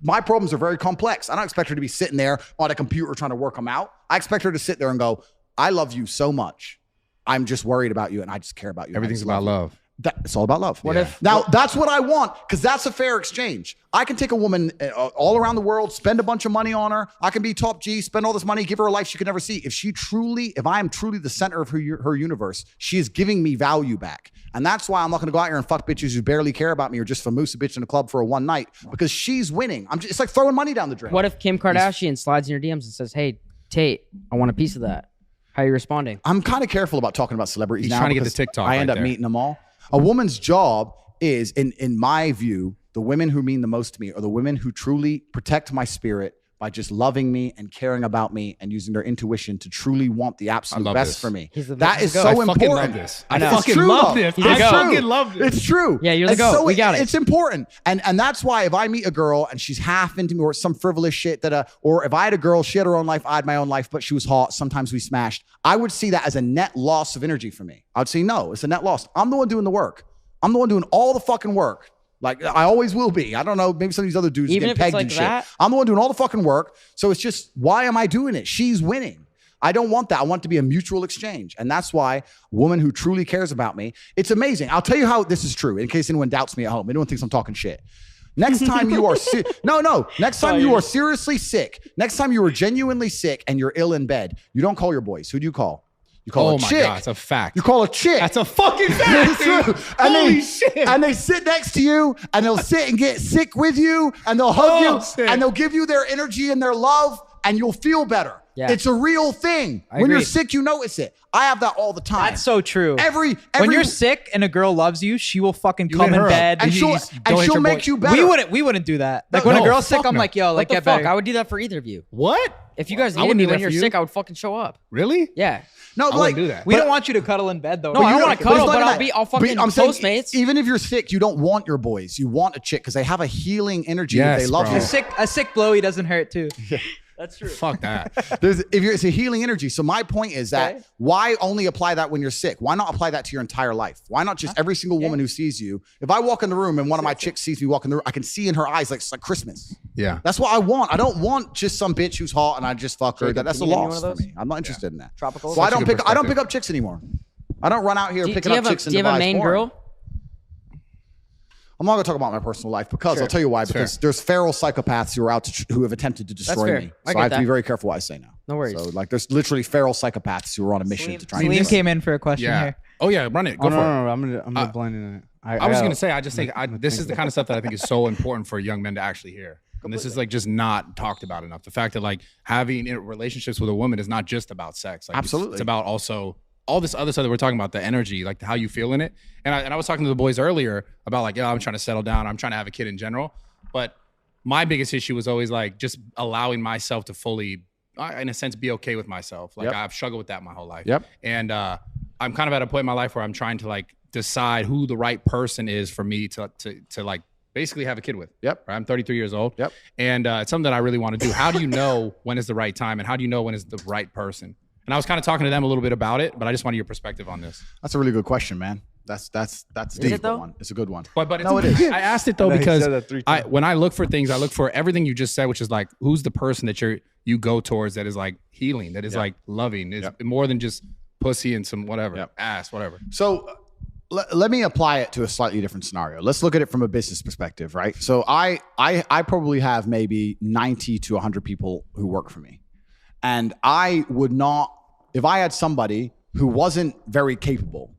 my problems are very complex. I don't expect her to be sitting there on a computer trying to work them out. I expect her to sit there and go, I love you so much. I'm just worried about you and I just care about you. Everything's about love. It's all about love. Now, that's what I want because that's a fair exchange. I can take a woman all around the world, spend a bunch of money on her. I can be top G, spend all this money, give her a life she could never see. If I am truly the center of her universe, she is giving me value back. And that's why I'm not going to go out here and fuck bitches who barely care about me or just famoosa bitch in a club for a one night because she's winning. It's like throwing money down the drain. What if Kim Kardashian slides in your DMs and says, hey, Tate, I want a piece of that? How are you responding? I'm kind of careful about talking about celebrities He's now. trying to get the TikTok I end right up there. meeting them all. A woman's job is, in my view, the women who mean the most to me are the women who truly protect my spirit by just loving me and caring about me and using their intuition to truly want the absolute best for me. That is so important. I fucking love this. I fucking love this. I fucking love this. It's true. Yeah, you're the GOAT. So we got it. It's important. And that's why if I meet a girl and she's half into me or some frivolous shit or if I had a girl, she had her own life, I had my own life, but she was hot, sometimes we smashed, I would see that as a net loss of energy for me. I would say, no, it's a net loss. I'm the one doing the work. I'm the one doing all the fucking work. Like I always will be. I don't know. Maybe some of these other dudes Even get if pegged it's like and shit. that? I'm the one doing all the fucking work. So it's just, why am I doing it? She's winning. I don't want that. I want it to be a mutual exchange. And that's why a woman who truly cares about me, it's amazing. I'll tell you how this is true in case anyone doubts me at home. Anyone thinks I'm talking shit. Next time you are next time you are seriously sick, next time you are genuinely sick and you're ill in bed, you don't call your boys. Who do you call? You call a chick. Oh my God, it's a fact. You call a chick. That's a fucking fact. True. Holy shit. And they sit next to you and they'll sit and get sick with you and they'll hug you and they'll give you their energy and their love and you'll feel better. Yeah. It's a real thing. When you're sick, you notice it. I have that all the time. That's so true. When you're sick and a girl loves you, she will fucking come in bed and she'll make you better. We wouldn't do that. Like when a girl's sick, I'm like, yo, like What the get fuck? better. I would do that for either of you. What? If you guys I needed wouldn't me do when that you're for you. sick, I would fucking show up. Really? Yeah. No, I wouldn't do that. We don't want you to cuddle in bed though. No, I don't want to cuddle, but I'll fucking I'm saying, Postmates. even if you're sick, you don't want your boys. You want a chick because they have a healing energy that Yes, they love bro. you. A sick blowy doesn't hurt too. That's true. Fuck that. It's a healing energy. So my point is that why only apply that when you're sick? Why not apply that to your entire life? Why not just every single woman who sees you? If I walk in the room and one of my chicks sees me walk in the room, I can see in her eyes like it's like Christmas. Yeah. That's what I want. I don't want just some bitch who's hot and I just fuck her. That's a can you give me loss one of for those? me. I'm not interested in that. Tropical. So I don't That's a good pick up chicks anymore. I don't run out here picking up chicks. Do you have a main girl? I'm not going to talk about my personal life because I'll tell you why. Because there's feral psychopaths who are out who have attempted to destroy me. So I have to be very careful what I say now. No worries. So like, there's literally feral psychopaths who are on a mission to try. Salim came in for a question here. Oh yeah, run it. Go for it. No, I'm gonna blend in it. I was gonna say, I just think this is the kind of stuff that I think is so important for young men to actually hear. And this is like just not talked about enough. The fact that like having relationships with a woman is not just about sex. Like, Absolutely. It's about also all this other stuff that we're talking about, the energy, like how you feel in it. And I was talking to the boys earlier about like, I'm trying to settle down. I'm trying to have a kid in general. But my biggest issue was always like just allowing myself to fully, in a sense, be okay with myself. Like I've struggled with that my whole life. And I'm kind of at a point in my life where I'm trying to like decide who the right person is for me to like basically have a kid with. Right? I'm 33 years old. And it's something that I really want to do. How do you know when is the right time and how do you know when is the right person? And I was kind of talking to them a little bit about it, but I just wanted your perspective on this. That's a really good question, man. That's deep. it though? One. It's a good one. But no, it is. I asked it though because when I look for things, I look for everything you just said, which is like, who's the person that you go towards that is like healing, that is like loving, is more than just pussy and some whatever, ass, whatever. So let me apply it to a slightly different scenario. Let's look at it from a business perspective, right? So I probably have maybe 90 to 100 people who work for me. And I would not, if I had somebody who wasn't very capable,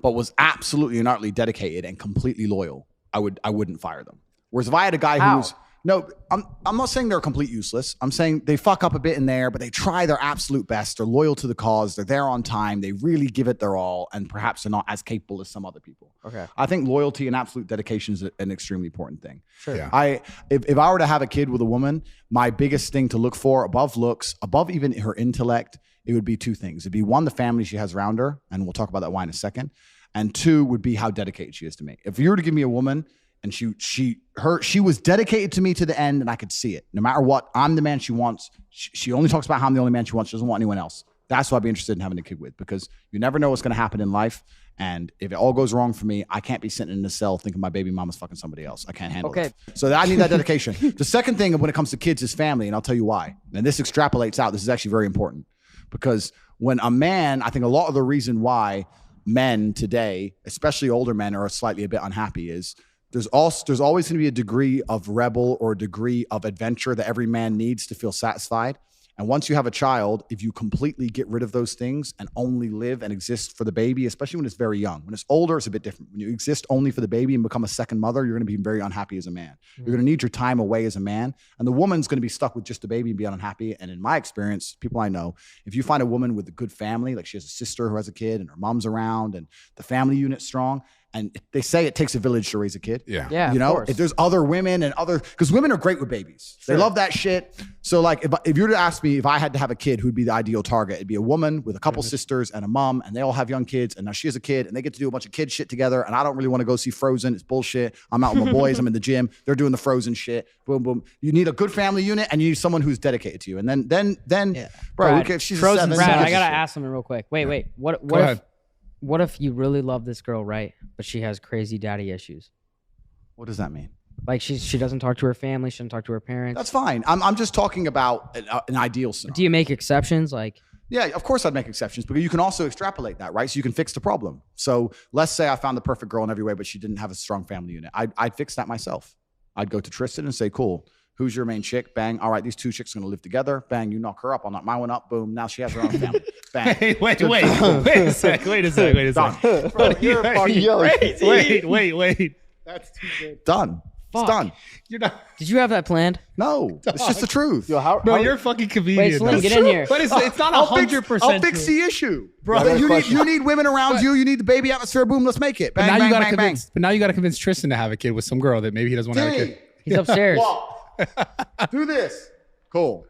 but was absolutely and utterly dedicated and completely loyal, I wouldn't fire them. Whereas if I had a guy who was, no, I'm not saying they're complete useless. I'm saying they fuck up a bit in there, but they try their absolute best. They're loyal to the cause. They're there on time. They really give it their all, and perhaps they're not as capable as some other people. Okay. I think loyalty and absolute dedication is an extremely important thing. Sure. Yeah. If I were to have a kid with a woman, my biggest thing to look for above looks, above even her intellect, it would be two things. It'd be one, the family she has around her, and we'll talk about that why in a second. And two would be how dedicated she is to me. If you were to give me a woman and she was dedicated to me to the end, and I could see it. No matter what, I'm the man she wants. She only talks about how I'm the only man she wants. She doesn't want anyone else. That's what I'd be interested in having a kid with, because you never know what's going to happen in life. And if it all goes wrong for me, I can't be sitting in a cell thinking my baby mama's fucking somebody else. I can't handle it. So I need that dedication. The second thing when it comes to kids is family, and I'll tell you why. And this extrapolates out. This is actually very important, because when a man, I think a lot of the reason why men today, especially older men, are slightly a bit unhappy is there's always going to be a degree of rebel or a degree of adventure that every man needs to feel satisfied. And once you have a child, if you completely get rid of those things and only live and exist for the baby, especially when it's very young, when it's older, it's a bit different. When you exist only for the baby and become a second mother, you're going to be very unhappy as a man. You're going to need your time away as a man. And the woman's going to be stuck with just the baby and be unhappy. And in my experience, people I know, if you find a woman with a good family, like she has a sister who has a kid and her mom's around and the family unit's strong, and they say it takes a village to raise a kid. Yeah. You know, if there's other women and because women are great with babies. They love that shit. So like if you were to ask me if I had to have a kid, who'd be the ideal target? It'd be a woman with a couple sisters and a mom, and they all have young kids. And now she has a kid and they get to do a bunch of kid shit together. And I don't really want to go see Frozen. It's bullshit. I'm out with my boys. I'm in the gym. They're doing the Frozen shit. Boom, boom. You need a good family unit and you need someone who's dedicated to you. And then bro, Brad, if she's Frozen, a 7, Brad, I gotta ask something real quick. Wait. What if you really love this girl, right? But she has crazy daddy issues. What does that mean? Like she doesn't talk to her family. She doesn't talk to her parents. That's fine. I'm just talking about an ideal scenario. Do you make exceptions? Like, yeah, of course I'd make exceptions, but you can also extrapolate that, right? So you can fix the problem. So let's say I found the perfect girl in every way, but she didn't have a strong family unit. I'd fix that myself. I'd go to Tristan and say, cool, who's your main chick? Bang. All right, these two chicks are going to live together. Bang, you knock her up. I'll knock my one up. Boom. Now she has her own family. Bang. Hey, wait a sec. Bro, you're fucking crazy. Wait. That's too good. Done. Fuck. It's done. You're not. did you have that planned? No, it's just the truth. Bro, you're a fucking comedian. Wait, Slim, get in here. But it's not 100%. I'll fix the issue, bro. You need women around you. You need the baby atmosphere. Boom, let's make it. Bang, But now bang, you gotta bang, convince. But now you gotta convince Tristan to have a kid with some girl that maybe he doesn't want to have a kid. He's upstairs. Do this. Cool.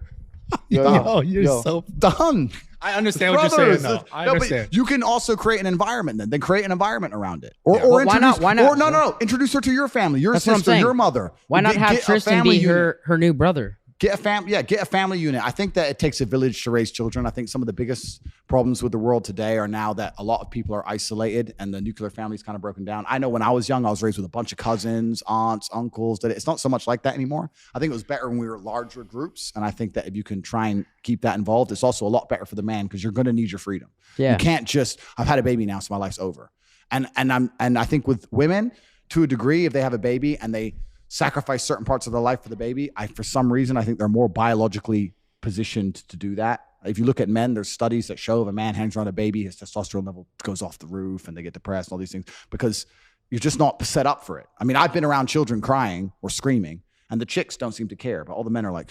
You're so Done. I understand what you're saying, though. I understand. But you can also create an environment then create an environment around it. Or Well, why not? No. Introduce her to your family, your That's what I'm sister, saying. your mother. Why not have Get a Tristan family be unit. her new brother? Get a family unit. I think that it takes a village to raise children. I think some of the biggest problems with the world today are now that a lot of people are isolated and the nuclear family is kind of broken down. I know when I was young, I was raised with a bunch of cousins, aunts, uncles. That it's not so much like that anymore. I think it was better when we were larger groups. And I think that if you can try and keep that involved, it's also a lot better for the man because you're going to need your freedom. Yeah. You can't just, I've had a baby now, so my life's over. And I think with women, to a degree, if they have a baby and they sacrifice certain parts of their life for the baby, for some reason, I think they're more biologically positioned to do that. If you look at men, there's studies that show if a man hangs around a baby, his testosterone level goes off the roof and they get depressed and all these things because you're just not set up for it. I mean, I've been around children crying or screaming and the chicks don't seem to care, but all the men are like,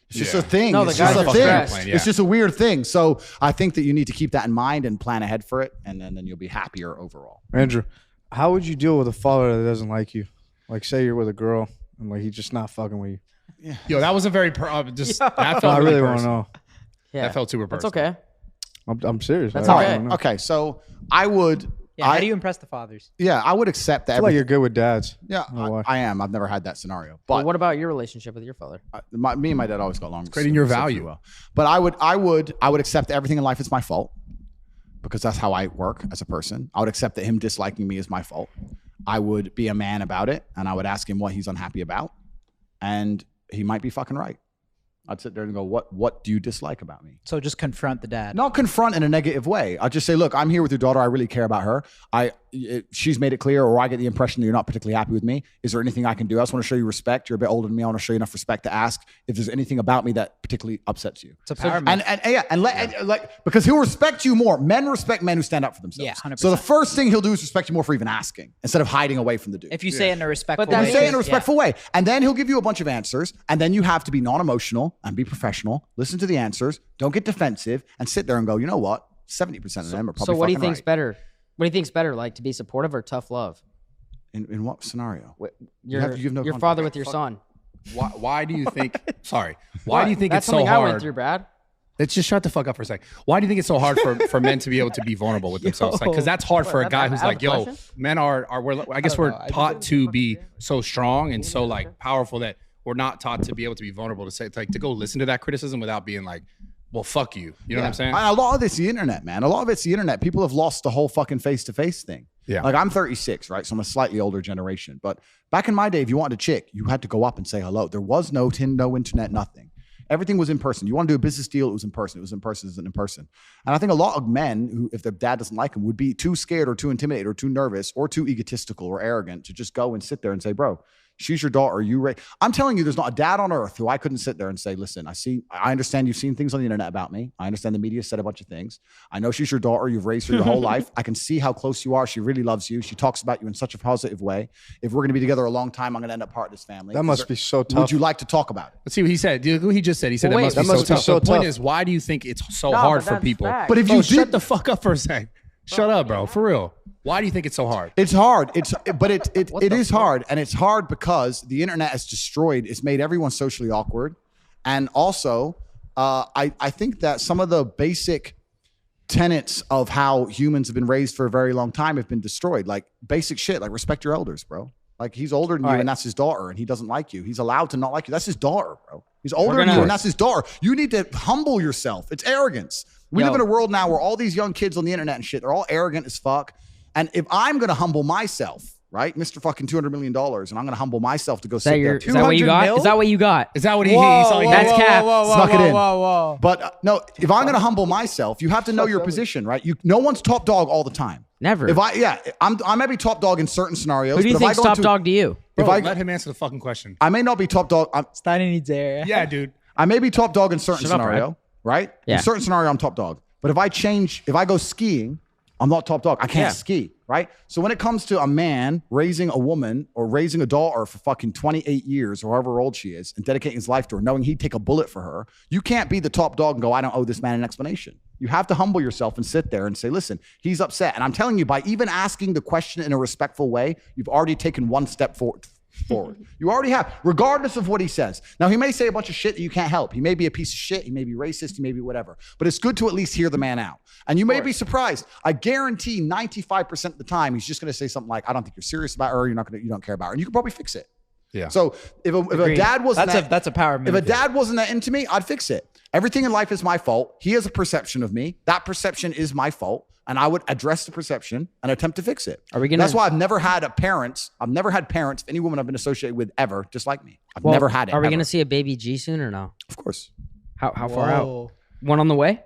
it's just a thing. No, the it's guys just are a thing. stressed. It's just a weird thing. So I think that you need to keep that in mind and plan ahead for it, and then you'll be happier overall. Andrew, how would you deal with a father that doesn't like you? Like, say you're with a girl and like he's just not fucking with you. Yeah. Yo, that was a very that felt I really really want to personal. know. Yeah. That felt super That's personal. okay. I'm serious. That's I okay. don't know. Okay, so I would. Yeah, how do you impress the fathers? I would accept that. I feel like you're good with dads. Yeah, I don't know why. I am. I've never had that scenario, But but what about your relationship with your father? me and my dad always got along. creating your exceptionally value. well. But I would accept that everything in life is my fault because that's how I work as a person. I would accept that him disliking me is my fault. I would be a man about it, and I would ask him what he's unhappy about, and he might be fucking right. I'd sit there and go, what do you dislike about me? So just confront the dad. Not confront in a negative way. I'll just say, look, I'm here with your daughter. I really care about her. She's made it clear, or I get the impression that you're not particularly happy with me. Is there anything I can do? I just want to show you respect. You're a bit older than me. I want to show you enough respect to ask if there's anything about me that particularly upsets you. It's a power move. And because he'll respect you more. Men respect men who stand up for themselves. Yeah, 100%. So the first thing he'll do is respect you more for even asking instead of hiding away from the dude. If you say it in a respectful that's way. You say it in a yeah. respectful way. And then he'll give you a bunch of answers. And then you have to be non-emotional and be professional. Listen to the answers. Don't get defensive and sit there and go, you know what? 70% of them are probably So what do you fucking think's right. better? What do you think's better, like to be supportive or tough love? In what scenario? Your have no your context. father with your son. Why do you think? Sorry. Why do you think That's it's so something hard? I went through, Brad. Let's just shut the fuck up for a second. Why do you think it's so hard for men to be able to be vulnerable with themselves? Like, because that's hard for a guy who's out of like, the yo, question? men I guess we're taught to be so strong and so like powerful that we're not taught to be able to be vulnerable to say, like, to go listen to that criticism without being like, well, fuck you. You know what I'm saying? A lot of it's the internet, man. A lot of it's the internet. People have lost the whole fucking face-to-face thing. Yeah. Like I'm 36, right? So I'm a slightly older generation. But back in my day, if you wanted a chick, you had to go up and say hello. There was no internet, nothing. Everything was in person. You want to do a business deal, it was in person. It was in person, it was in person. And I think a lot of men who, if their dad doesn't like them, would be too scared or too intimidated or too nervous or too egotistical or arrogant to just go and sit there and say, bro, she's your daughter. I'm telling you, there's not a dad on earth who I couldn't sit there and say, listen, I understand you've seen things on the internet about me. I understand the media said a bunch of things. I know she's your daughter. You've raised her your whole life. I can see how close you are. She really loves you. She talks about you in such a positive way. If we're going to be together a long time, I'm going to end up part of this family. That must be so tough. Would you like to talk about it? Let's see what he said. What he just said. He said Well, that must be so tough. The point is, why do you think it's so hard for people? But if Bro, you shut did, the fuck up for a sec. Shut up, bro. For real. Why do you think it's so hard? it's hard. It is hard. And it's hard because the internet has destroyed, it's made everyone socially awkward. And also, I think that some of the basic tenets of how humans have been raised for a very long time have been destroyed. Like basic shit, like respect your elders, bro. Like he's older than you and that's his daughter and he doesn't like you. He's allowed to not like you. That's his daughter, bro. He's older than you and that's his daughter. You need to humble yourself. It's arrogance. We live in a world now where all these young kids on the internet and shit, they're all arrogant as fuck. And if I'm going to humble myself, right, Mr. fucking $200 million, and I'm going to humble myself to go sit there. Is that what you got? Is that what you got? Is that what he That's cap. Snuck it in. But no, if I'm going to humble myself, you have to know your position, right? No one's top dog all the time. Never. I may be top dog in certain scenarios. Who do you but if I think's go top into- dog to you? Bro, If I let him answer the fucking question. I may not be top dog. Steiny needs air. Yeah, dude. I may be top dog in certain Shut up, scenario, right? Yeah. In certain scenario, I'm top dog. But if I go skiing, I'm not top dog. I can't ski, right? So when it comes to a man raising a woman or raising a daughter for fucking 28 years or however old she is and dedicating his life to her, knowing he'd take a bullet for her, you can't be the top dog and go, I don't owe this man an explanation. You have to humble yourself and sit there and say, listen, he's upset. And I'm telling you, by even asking the question in a respectful way, you've already taken one step forward. You already have, regardless of what he says. Now, he may say a bunch of shit that you can't help. He may be a piece of shit. He may be racist. He may be whatever. But it's good to at least hear the man out. And you may be surprised. I guarantee 95% of the time, he's just going to say something like, I don't think you're serious about her. You don't care about her. And you can probably fix it. Yeah. So if a dad wasn't That's a power move. if a dad wasn't that into me, I'd fix it. Everything in life is my fault. He has a perception of me. That perception is my fault. And I would address the perception and attempt to fix it. That's why I've never had parents, any woman I've been associated with ever, just like me. I've never had it. Are we going to see a baby G soon or no? Of course. How far out? One on the way?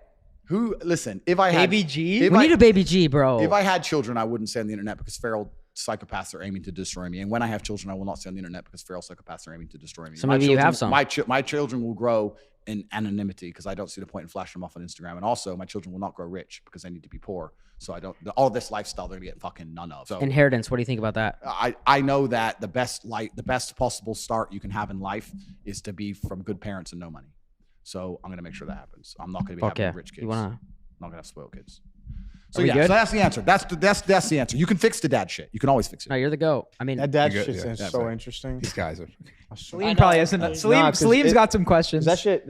Listen, if I had... Baby G? We need a baby G, bro. If I had children, I wouldn't say on the internet because feral psychopaths are aiming to destroy me. And when I have children, I will not say on the internet because feral psychopaths are aiming to destroy me. So maybe you have some. My children will grow in anonymity because I don't see the point in flashing them off on Instagram. And also, my children will not grow rich because they need to be poor. So I don't. All this lifestyle they're gonna get fucking none of. So inheritance. What do you think about that? I know that the best possible start you can have in life is to be from good parents and no money. So I'm gonna make sure that happens. I'm not gonna be having rich kids. I'm not gonna have spoiled kids. So yeah, so that's the answer. That's the answer. You can fix the dad shit. You can always fix it. No, you're the GOAT. I mean, that dad shit is so interesting. These guys are. Salim probably hasn't. Salim's got some questions. That shit.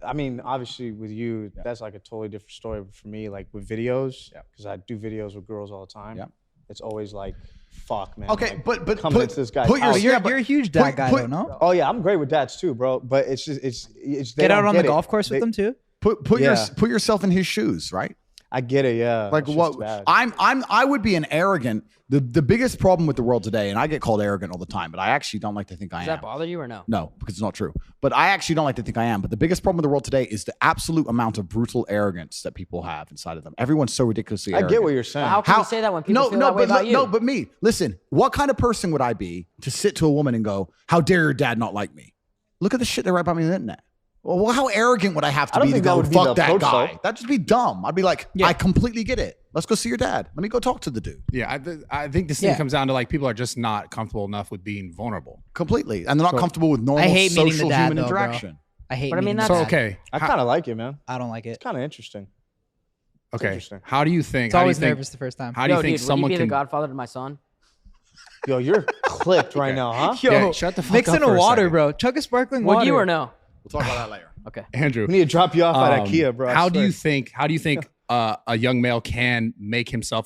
I mean, obviously with you, that's like a totally different story. But for me, like with videos, because I do videos with girls all the time. Yeah. It's always like, fuck, man. Okay, like, but coming into this guy's house. You're a huge dad guy, though, no? Oh yeah, I'm great with dads too, bro. But it's just it's get out on the golf course with them too. Put yourself in his shoes, right? I get it, yeah. Like what I would be an arrogant. The biggest problem with the world today, and I get called arrogant all the time, but I actually don't like to think I am. Does that bother you or no? No, because it's not true. But I actually don't like to think I am. But the biggest problem with the world today is the absolute amount of brutal arrogance that people have inside of them. Everyone's so ridiculously arrogant. I get what you're saying. How can you say that when people feel that way about you? No, but me. Listen, what kind of person would I be to sit to a woman and go, how dare your dad not like me? Look at the shit they write about me on the internet. Well, how arrogant would I have to be to go, fuck that guy? That'd just be dumb. I'd be like, I completely get it. Let's go see your dad. Let me go talk to the dude. Yeah, I think this thing comes down to like people are just not comfortable enough with being vulnerable. Completely. And they're not comfortable with normal social human interaction. I hate But I mean, that's okay. I kind of like it, man. I don't like it. It's kind of interesting. Okay. How do you think? It's always nervous the first time. How do you think someone would you be can the godfather to my son? Yo, you're clipped right now, huh? Yo, yeah, shut the fuck mix up in a for water, second. bro. Chug a sparkling water. Would you or no? We'll talk about that later. Okay. Andrew, we need to drop you off at IKEA, bro. How do you think a young male can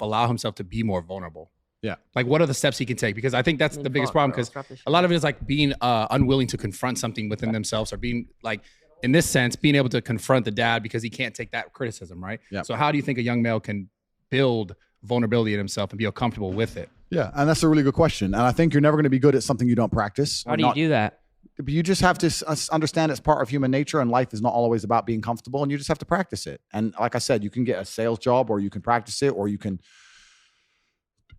allow himself to be more vulnerable? Yeah. Like, what are the steps he can take? Because I think that's the biggest problem, because a lot of it is like being unwilling to confront something within themselves, or being like, in this sense, being able to confront the dad because he can't take that criticism, right? Yeah. So how do you think a young male can build vulnerability in himself and be comfortable with it? Yeah, and that's a really good question. And I think you're never going to be good at something you don't practice. How do you do that? You just have to understand it's part of human nature, and life is not always about being comfortable, and you just have to practice it. And like I said, you can get a sales job, or you can practice it, or you can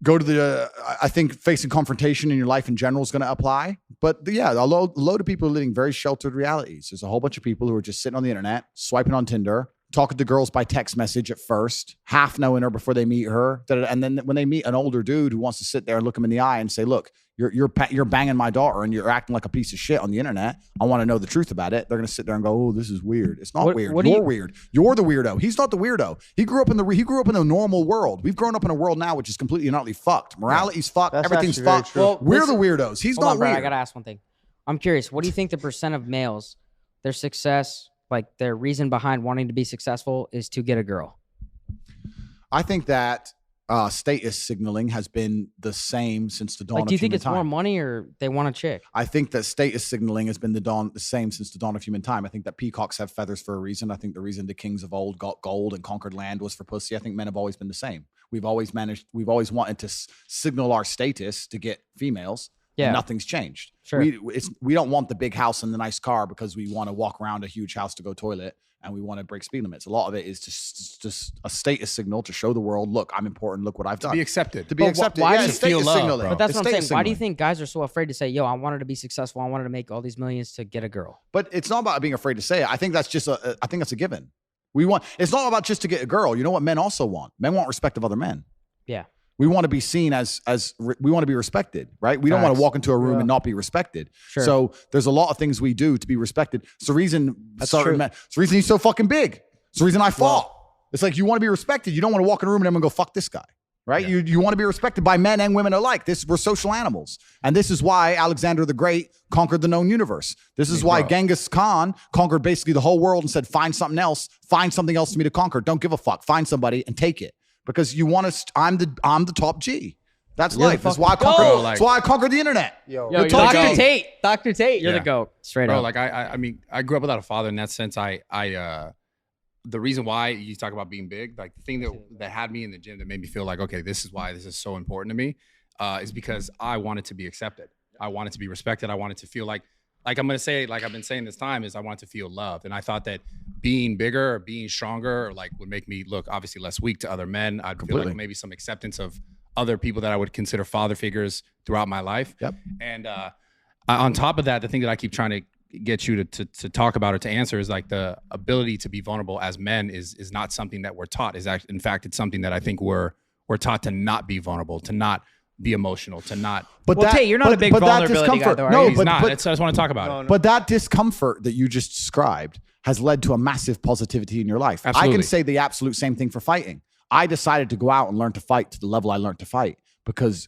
go to the, I think facing confrontation in your life in general is going to apply. But yeah, a load of people are living very sheltered realities. There's a whole bunch of people who are just sitting on the internet, swiping on Tinder, talking to girls by text message at first, half knowing her before they meet her. And then when they meet an older dude who wants to sit there and look them in the eye and say, look, you're banging my daughter and you're acting like a piece of shit on the internet. I want to know the truth about it. They're going to sit there and go, oh, this is weird. It's not weird. You're weird. You're the weirdo. He's not the weirdo. He grew up in the normal world. We've grown up in a world now which is completely and utterly fucked. Morality's fucked. That's Everything's fucked. Well, we're the weirdos. He's not weird. I got to ask one thing. I'm curious. What do you think the percent of males, their success, like their reason behind wanting to be successful, is to get a girl? I think that status signaling has been the same since the dawn of human time. Do you think it's more money, or they want a chick? I think that status signaling has been the same since the dawn of human time. I think that peacocks have feathers for a reason. I think the reason the kings of old got gold and conquered land was for pussy. I think men have always been the same. We've always wanted to signal our status to get females. Yeah. And nothing's changed. Sure. We don't want the big house and the nice car because we want to walk around a huge house to go toilet, and we want to break speed limits. A lot of it is just a status signal to show the world, look, I'm important. Look what I've done. To be accepted. To be accepted. Why yeah, do you feel love, signaling. But that's what I'm saying. Signaling. Why do you think guys are so afraid to say, yo, I wanted to be successful. I wanted to make all these millions to get a girl? But it's not about being afraid to say it. I think that's just I think that's a given. It's not about just to get a girl. You know what men also want? Men want respect of other men. Yeah. We want to be seen as we want to be respected, right? We don't want to walk into a room and not be respected. Sure. So there's a lot of things we do to be respected. It's the reason it's the reason he's so fucking big. It's the reason I fought. It's like you want to be respected. You don't want to walk in a room and everyone go, fuck this guy, right? Yeah. You want to be respected by men and women alike. We're social animals. And this is why Alexander the Great conquered the known universe. This is why Genghis Khan conquered basically the whole world and said, find something else for me to conquer. Don't give a fuck. Find somebody and take it. Because you want to, I'm the top G. That's You're life. the That's why I fucking conquered. goat. That's why I conquered the internet. Yo, Yo, you're Talk the to goat. me. Tate, Dr. Tate. You're Yeah. the goat, straight Bro, up. like I mean, I grew up without a father in that sense. The reason why you talk about being big, like the thing that had me in the gym that made me feel like, okay, this is why this is so important to me, is because I wanted to be accepted. I wanted to be respected. I wanted to feel like I'm gonna say, like I've been saying this time, is I wanted to feel loved. And I thought that being bigger or being stronger, like would make me look obviously less weak to other men. I'd feel like maybe some acceptance of other people that I would consider father figures throughout my life. Yep. And on top of that, the thing that I keep trying to get you to talk about or to answer is like the ability to be vulnerable as men is not something that we're taught. In fact, it's something that I think we're taught to not be vulnerable, to not be emotional, to not. But Well, Tate, you're not a big vulnerability guy, though, are no, you? He's but, not. but, I just want to talk about it. but that discomfort that you just described has led to a massive positivity in your life. I Absolutely. can say the absolute same thing for fighting. I decided to go out and learn to fight to the level I learned to fight because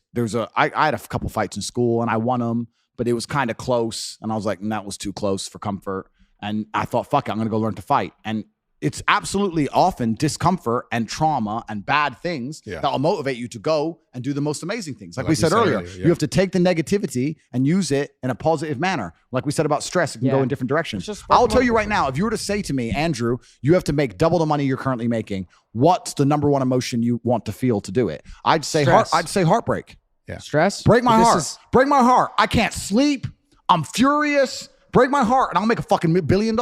I had a couple fights in school and I won them, but it was kind of close. And I was like, that was too close for comfort. And I thought, fuck it, I'm going to go learn to fight. And it's absolutely often discomfort and trauma and bad things that will motivate you to go and do the most amazing things. Like we said earlier, you have to take the negativity and use it in a positive manner. Like we said about stress, it can go in different directions. I'll tell you right now, if you were to say to me, Andrew, you have to make double the money you're currently making, what's the number one emotion you want to feel to do it? I'd say heartbreak. Yeah. Stress? Break my heart. Break my heart. I can't sleep. I'm furious. Break my heart and I'll make a fucking $1 billion.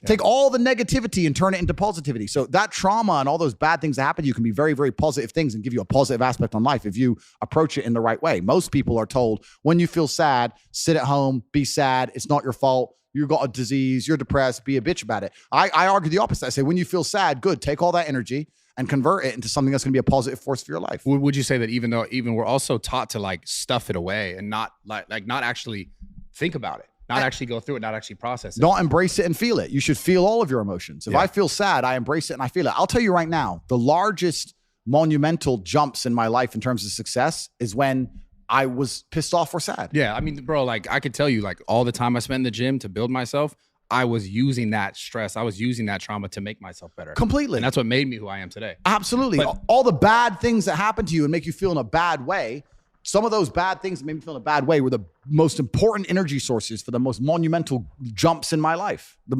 Take all the negativity and turn it into positivity. So that trauma and all those bad things that happen to you can be very, very positive things and give you a positive aspect on life if you approach it in the right way. Most people are told when you feel sad, sit at home, be sad. It's not your fault. You got a disease. You're depressed. Be a bitch about it. I argue the opposite. I say when you feel sad, good. Take all that energy and convert it into something that's going to be a positive force for your life. Would you say that even we're also taught to like stuff it away and not like not actually think about it? Not actually go through it, not actually process it. Don't embrace it and feel it. You should feel all of your emotions. If I feel sad, I embrace it and I feel it. I'll tell you right now, the largest monumental jumps in my life in terms of success is when I was pissed off or sad. Yeah, I mean, bro, like I could tell you like all the time I spent in the gym to build myself, I was using that stress. I was using that trauma to make myself better. Completely. And that's what made me who I am today. Absolutely. But- all the bad things that happen to you and make you feel in a bad way, some of those bad things that made me feel in a bad way were the most important energy sources for the most monumental jumps in my life. The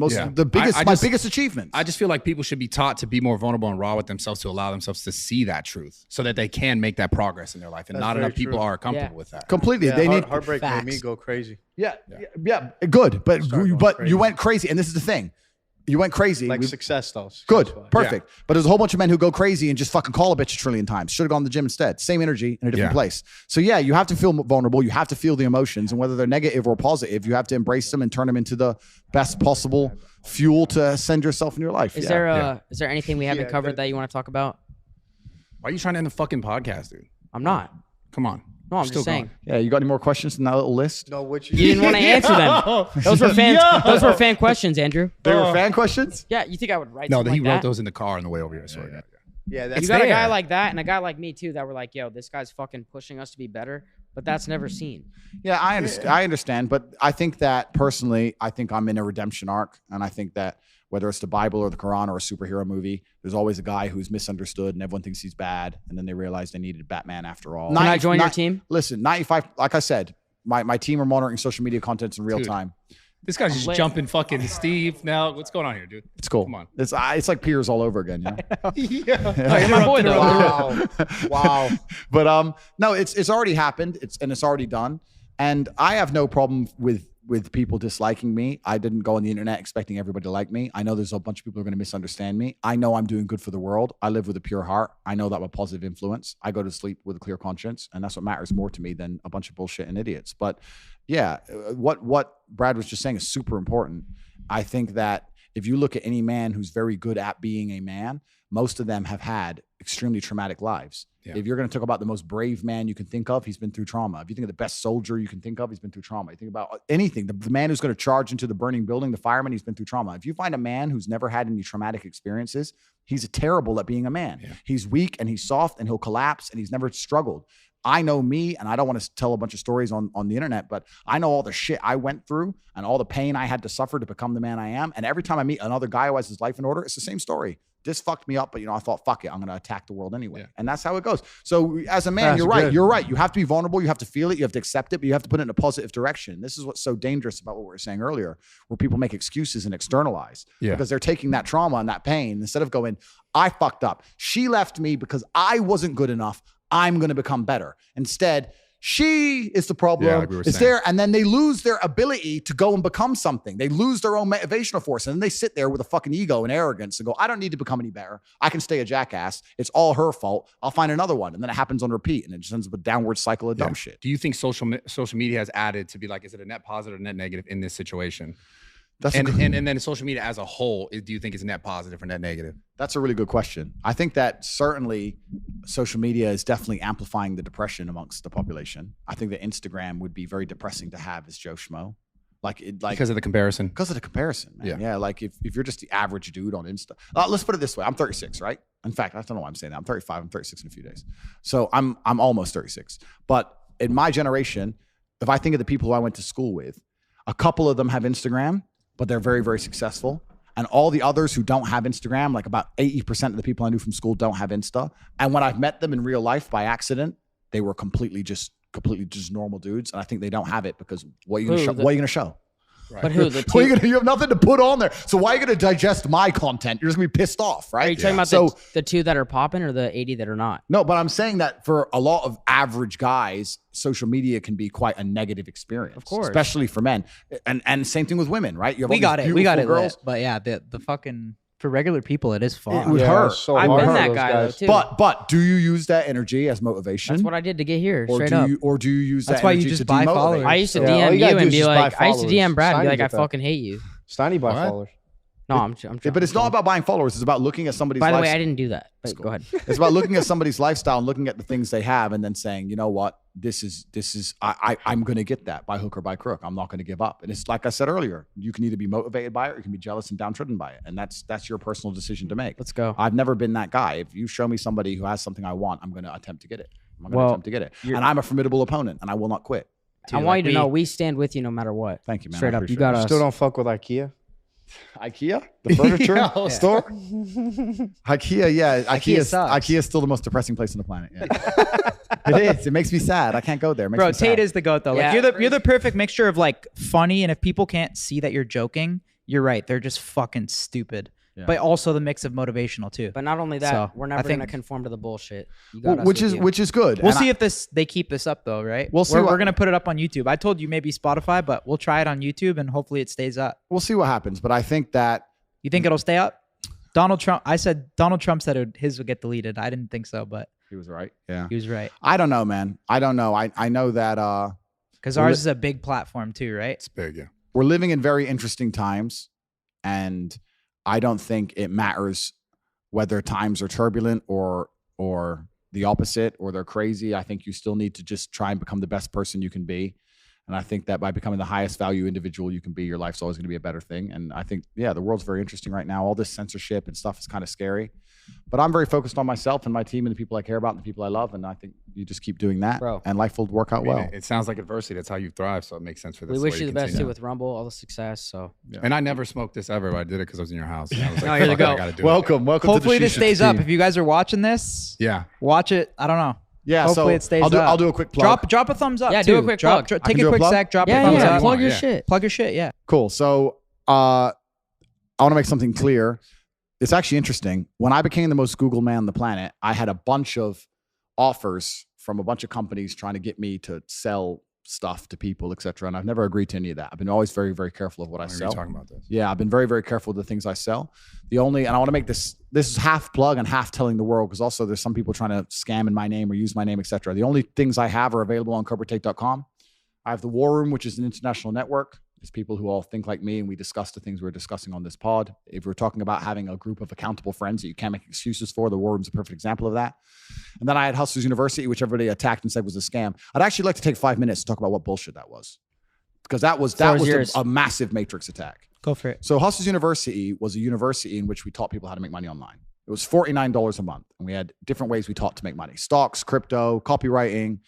biggest achievements. I just feel like people should be taught to be more vulnerable and raw with themselves to allow themselves to see that truth so that they can make that progress in their life. And not enough people are comfortable with that. Completely. Yeah, They need heartbreak made me go crazy. Yeah, good. But you went crazy. And this is the thing. You went crazy. Like success though. Good. Perfect. But there's a whole bunch of men who go crazy and just fucking call a bitch a trillion times. Should have gone to the gym instead. Same energy in a different place. So yeah, you have to feel vulnerable. You have to feel the emotions, and whether they're negative or positive, you have to embrace them and turn them into the best possible fuel to send yourself in your life. Is there anything we haven't covered that you want to talk about? Why are you trying to end the fucking podcast, dude? I'm not. Come on. No, I'm just saying. Yeah, you got any more questions in that little list? No, what You didn't want to answer them. Those were fan questions, Andrew. They were fan questions? Yeah, you think I would write No, something he like wrote that? those in the car on the way over here. Sorry. Yeah, You got a guy like that and a guy like me too that were like, yo, this guy's fucking pushing us to be better, but that's never seen. Yeah, I understand. I understand, but I think that personally, I think I'm in a redemption arc, and I think that whether it's the Bible or the Quran or a superhero movie, there's always a guy who's misunderstood and everyone thinks he's bad, and then they realize they needed Batman after all. Can I join your team? Listen, 95. Like I said, my team are monitoring social media contents in real time. This guy's just jumping fucking Steve. Now, what's going on here, dude? It's cool. Come on. It's like peers all over again. You know? My boy, though. Wow. But no, it's already happened. It's already done, and I have no problem with people disliking me. I didn't go on the internet expecting everybody to like me. I know there's a bunch of people who are going to misunderstand me. I know I'm doing good for the world. I live with a pure heart. I know that I'm a positive influence. I go to sleep with a clear conscience, and that's what matters more to me than a bunch of bullshit and idiots. But yeah, what Brad was just saying is super important. I think that if you look at any man who's very good at being a man, most of them have had extremely traumatic lives. Yeah. If you're going to talk about the most brave man you can think of, he's been through trauma. If you think of the best soldier you can think of, he's been through trauma. You think about anything, the man who's going to charge into the burning building, the fireman, he's been through trauma. If you find a man who's never had any traumatic experiences, he's terrible at being a man. Yeah. He's weak and he's soft and he'll collapse and he's never struggled. I know me, and I don't want to tell a bunch of stories on the internet, but I know all the shit I went through and all the pain I had to suffer to become the man I am. And every time I meet another guy who has his life in order, it's the same story. this fucked me up, but I thought, fuck it, I'm going to attack the world anyway. Yeah. And that's how it goes. So as a man, you're right. You're right. You have to be vulnerable. You have to feel it. You have to accept it, but you have to put it in a positive direction. This is what's so dangerous about what we were saying earlier, where people make excuses and externalize because they're taking that trauma and that pain instead of going, I fucked up. She left me because I wasn't good enough. I'm going to become better. Instead, she is the problem. It's there. And then they lose their ability to go and become something. They lose their own motivational force. And then they sit there with a fucking ego and arrogance and go, I don't need to become any better. I can stay a jackass. It's all her fault. I'll find another one. And then it happens on repeat. And it just ends up a downward cycle of dumb shit. Do you think social media has added to be like, is it a net positive or net negative in this situation? That's and then social media as a whole, do you think it's net positive or net negative? That's a really good question. I think that certainly social media is definitely amplifying the depression amongst the population. I think that Instagram would be very depressing to have as Joe Schmo. Because of the comparison. Because of the comparison, man. Yeah. Like if you're just the average dude on Insta. Let's put it this way. I'm 36, right? In fact, I don't know why I'm saying that. I'm 35. I'm 36 in a few days. So I'm almost 36. But in my generation, if I think of the people who I went to school with, a couple of them have Instagram, but they're very, very successful. And all the others who don't have Instagram, like about 80% of the people I knew from school don't have Insta. And when I've met them in real life by accident, they were completely just normal dudes. And I think they don't have it because what are you going to show? Right. But who? You have nothing to put on there. So why are you going to digest my content? You're just going to be pissed off, right? Are you talking about the 2 that are popping or the 80 that are not? No, but I'm saying that for a lot of average guys, social media can be quite a negative experience. Of course. Especially for men. And same thing with women, right? You have We got it, girls. but yeah, the fucking... For regular people, it is fun. It would hurt. So I've hard been for that those guy guys. though too. But do you use that energy as motivation? That's what I did to get here, Or straight do up. you use That's that why you energy just to buy demotivate? followers. I used to Yeah, all DM you gotta you do and is be just buy like, I used to DM Brad and be followers. like, I Steiny fucking hate you. Steiny by What? followers. No, I'm But it's not about buying followers. It's about looking at somebody's By the way, lifestyle. I didn't do that. But go ahead. It's about looking at somebody's lifestyle and looking at the things they have and then saying, you know what, I'm going to get that by hook or by crook. I'm not going to give up. And it's like I said earlier, you can either be motivated by it or you can be jealous and downtrodden by it. And that's your personal decision to make. Let's go. I've never been that guy. If you show me somebody who has something I want, I'm going to attempt to get it. And I'm a formidable opponent and I will not quit. I want you to know we stand with you no matter what. Thank you, man. Straight I up. You appreciate got it. us. Still don't fuck with IKEA? IKEA? The furniture store? IKEA, yeah. IKEA sucks. IKEA's still the most depressing place on the planet. Yeah. It is. It makes me sad. I can't go there. It makes Bro, me Tate sad. is the goat though. Like Yeah. you're the perfect mixture of like funny, and if people can't see that you're joking, you're right. They're just fucking stupid. Yeah. But also the mix of motivational too. But not only that, So, we're I never going think- to conform to the bullshit. You Well, got us which with is you. which is good. We'll And see if they keep this up though, right? We'll see We're what- gonna put it up on YouTube. I told you maybe Spotify, but we'll try it on YouTube and hopefully it stays up. we'll see what happens. But I think that You think it'll stay up? Donald Trump said his would get deleted. I didn't think so, but he was right. Yeah. he was right. I don't know, man. I don't know. I know that Because Well, ours is a big platform too, right? It's big, yeah. we're living in very interesting times, and I don't think it matters whether times are turbulent or the opposite or they're crazy. I think you still need to just try and become the best person you can be. And I think that by becoming the highest value individual you can be, your life's always going to be a better thing. And I think, yeah, the world's very interesting right now. All this censorship and stuff is kind of scary. But I'm very focused on myself and my team and the people I care about and the people I love. And I think you just keep doing that, Bro. and life will work out I mean, well. it sounds like adversity. That's how you thrive. So it makes sense for this. We wish you the best too with Rumble, all the success. So And I never smoked this ever, but I did it because I was in your house. And I was like, No, you're the fuck it, I goat. gotta do it. Welcome Hopefully to the this stays up. team. If you guys are watching this, Yeah. watch it. I don't know. Yeah, Hopefully so it stays I'll up. do a quick plug. Drop a thumbs up. Yeah, too. do a quick plug. Take can a do a quick plug? sec. Drop a yeah, thumbs yeah, up. plug your Yeah. shit. Plug your shit. Yeah. Cool. So I want to make something clear. It's actually interesting. When I became the most Googled man on the planet, I had a bunch of offers from a bunch of companies trying to get me to sell stuff to people, etc. And I've never agreed to any of that. I've been always very, very careful of what I I remember sell. you talking about this. Yeah, I've been very, very careful with the things I sell. And I want to make this is half plug and half telling the world, because also there's some people trying to scam in my name or use my name, etc. The only things I have are available on CobraTake.com. I have the War Room, which is an international network. It's people who all think like me, and we discuss the things we're discussing on this pod. If we're talking about having a group of accountable friends that you can't make excuses for, the War Room's a perfect example of that. And then I had Hustlers University, which everybody attacked and said was a scam. I'd actually like to take 5 minutes to talk about what bullshit that was, because that was yours. a massive matrix attack. Go for it. So Hustlers University was a university in which we taught people how to make money online. It was $49 a month, and we had different ways we taught to make money: stocks, crypto, copywriting,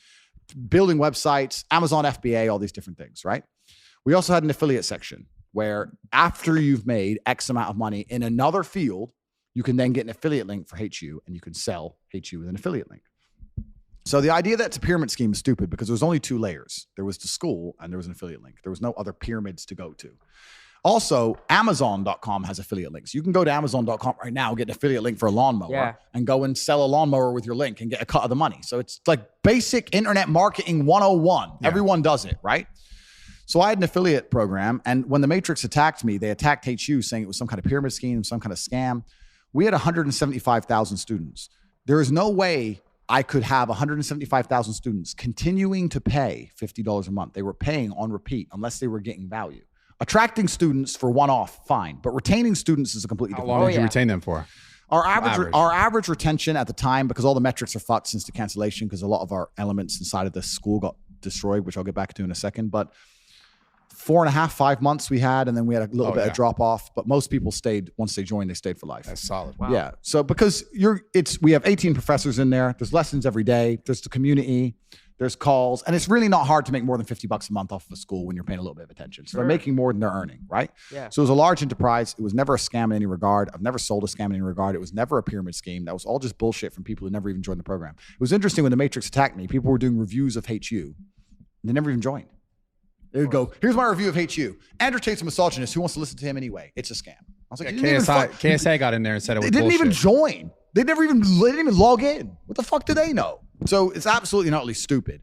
building websites, Amazon FBA, all these different things, right? We also had an affiliate section where after you've made X amount of money in another field, you can then get an affiliate link for HU, and you can sell HU with an affiliate link. So the idea that it's a pyramid scheme is stupid because there was only 2 layers. There was the school and there was an affiliate link. There was no other pyramids to go to. Also, Amazon.com has affiliate links. You can go to Amazon.com right now, get an affiliate link for a lawnmower and go and sell a lawnmower with your link and get a cut of the money. So it's like basic internet marketing 101. Yeah. Everyone does it, right? So I had an affiliate program, and when the Matrix attacked me, they attacked HU saying it was some kind of pyramid scheme, some kind of scam. We had 175,000 students. There is no way I could have 175,000 students continuing to pay $50 a month. They were paying on repeat unless they were getting value. Attracting students for one-off, fine. But retaining students is a completely different. How long did you retain them for? Our average retention at the time, because all the metrics are fucked since the cancellation, because a lot of our elements inside of the school got destroyed, which I'll get back to in a second. But 4.5, 5 months we had, and then we had a little bit of drop off. But most people stayed once they joined. They stayed for life. That's solid. Wow. Yeah. So because we have 18 professors in there. There's lessons every day. There's the community. There's calls, and it's really not hard to make more than $50 a month off of a school when you're paying a little bit of attention. So they're making more than they're earning, right? Yeah. So it was a large enterprise. It was never a scam in any regard. I've never sold a scam in any regard. It was never a pyramid scheme. That was all just bullshit from people who never even joined the program. It was interesting when the Matrix attacked me. People were doing reviews of HU. They never even joined. They would go, "Here's my review of HU. Andrew Tate's a misogynist. Who wants to listen to him anyway? It's a scam." I was like, KSI got in there and said it was bullshit. They didn't even join. They didn't even log in. What the fuck do they know? So it's absolutely not really stupid.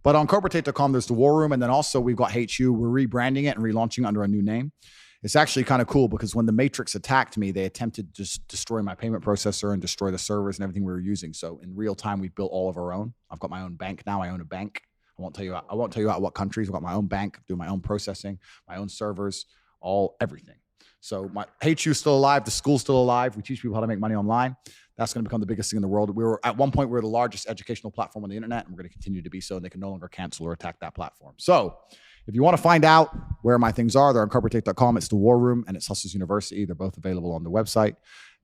But on CobraTate.com, there's the War Room. And then also we've got HU. We're rebranding it and relaunching it under a new name. It's actually kind of cool because when the Matrix attacked me, they attempted to just destroy my payment processor and destroy the servers and everything we were using. So in real time, we've built all of our own. I've got my own bank now. I own a bank. I won't tell you out what countries. I've got my own bank, do my own processing, my own servers, everything. So my HU is still alive. The school's still alive. We teach people how to make money online. That's going to become the biggest thing in the world. At one point, we were the largest educational platform on the internet, and we're going to continue to be so, and they can no longer cancel or attack that platform. So if you want to find out where my things are, they're on CobraTate.com. It's the War Room, and it's Hustlers University. They're both available on the website.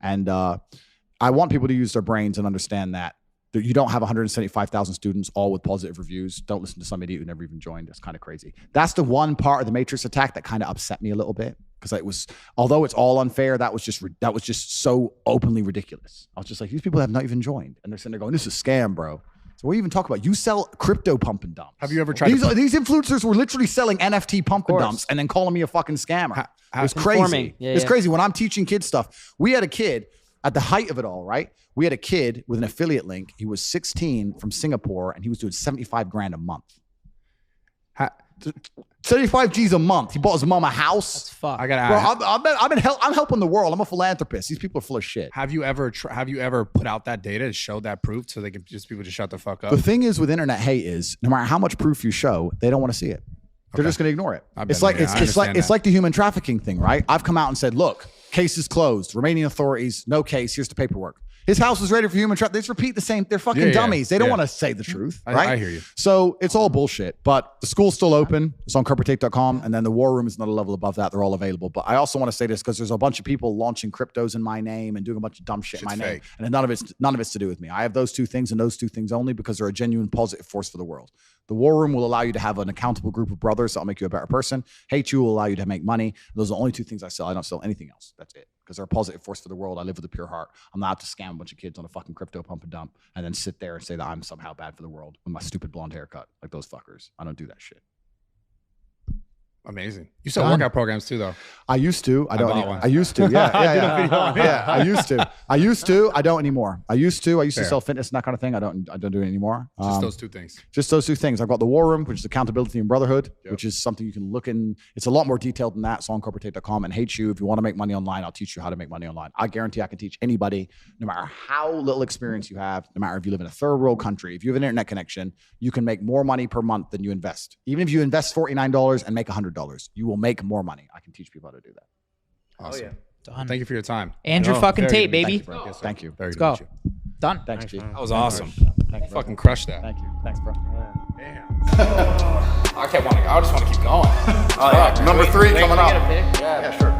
And I want people to use their brains and understand that you don't have 175,000 students all with positive reviews. Don't listen to some idiot who never even joined. That's kind of crazy. That's the one part of the Matrix attack that kind of upset me a little bit. Because it was, although it's all unfair, that was just so openly ridiculous. I was just like, these people have not even joined, and they're sitting there going, "This is a scam, bro." So what do you even talk about? You sell crypto pump and dumps. Have you ever tried? These influencers were literally selling NFT pump and dumps, and then calling me a fucking scammer. It was crazy. It's crazy. When I'm teaching kids stuff, we had a kid at the height of it all. Right, we had a kid with an affiliate link. He was 16 from Singapore, and he was doing 75 grand a month. 75 G's a month. He bought his mom a house. That's fuck. I gotta. I'm helping the world. I'm a philanthropist. These people are full of shit. Have you ever put out that data to show that proof so they can people just shut the fuck up? The thing is with internet hate is no matter how much proof you show, they don't want to see it. They're just going to ignore it. It's like the human trafficking thing, right? I've come out and said, look, case is closed. Romanian authorities, no case. Here's the paperwork. His house was ready for human trafficking. They just repeat the same. They're fucking dummies. They don't want to say the truth, right? I hear you. So it's all bullshit. But the school's still open. It's on CobraTate.com. And then the War Room is another level above that. They're all available. But I also want to say this because there's a bunch of people launching cryptos in my name and doing a bunch of dumb shit in my name. And none of it's to do with me. I have those two things and those two things only because they're a genuine positive force for the world. The War Room will allow you to have an accountable group of brothers that'll make you a better person. Hate You will allow you to make money. Those are the only two things I sell. I don't sell anything else. That's it. Because they're a positive force for the world. I live with a pure heart. I'm not out to scam a bunch of kids on a fucking crypto pump and dump and then sit there and say that I'm somehow bad for the world with my stupid blonde haircut like those fuckers. I don't do that shit. Amazing. You sell workout programs too, though. I used to. I don't anymore. I used to. Yeah. I used to. I don't anymore. I used to sell fitness and that kind of thing. I don't do it anymore. Just those two things. Just those two things. I've got the War Room, which is accountability and brotherhood, which is something you can look in. It's a lot more detailed than that. It's on CobraTate.com. And Hate You, if you want to make money online, I'll teach you how to make money online. I guarantee I can teach anybody, no matter how little experience you have, no matter if you live in a third world country, if you have an internet connection, you can make more money per month than you invest. Even if you invest $49 and make $100, you will make more money. I can teach people how to do that. Awesome. Done. Thank you for your time. Andrew fucking Tate, baby. Thank you, yes, thank you. Let's go. Done. Thanks, G. That was awesome. Thank you, fucking crushed that. Thank you. Thanks, bro. Damn. I just want to keep going. Number 3 coming up. Yeah, sure.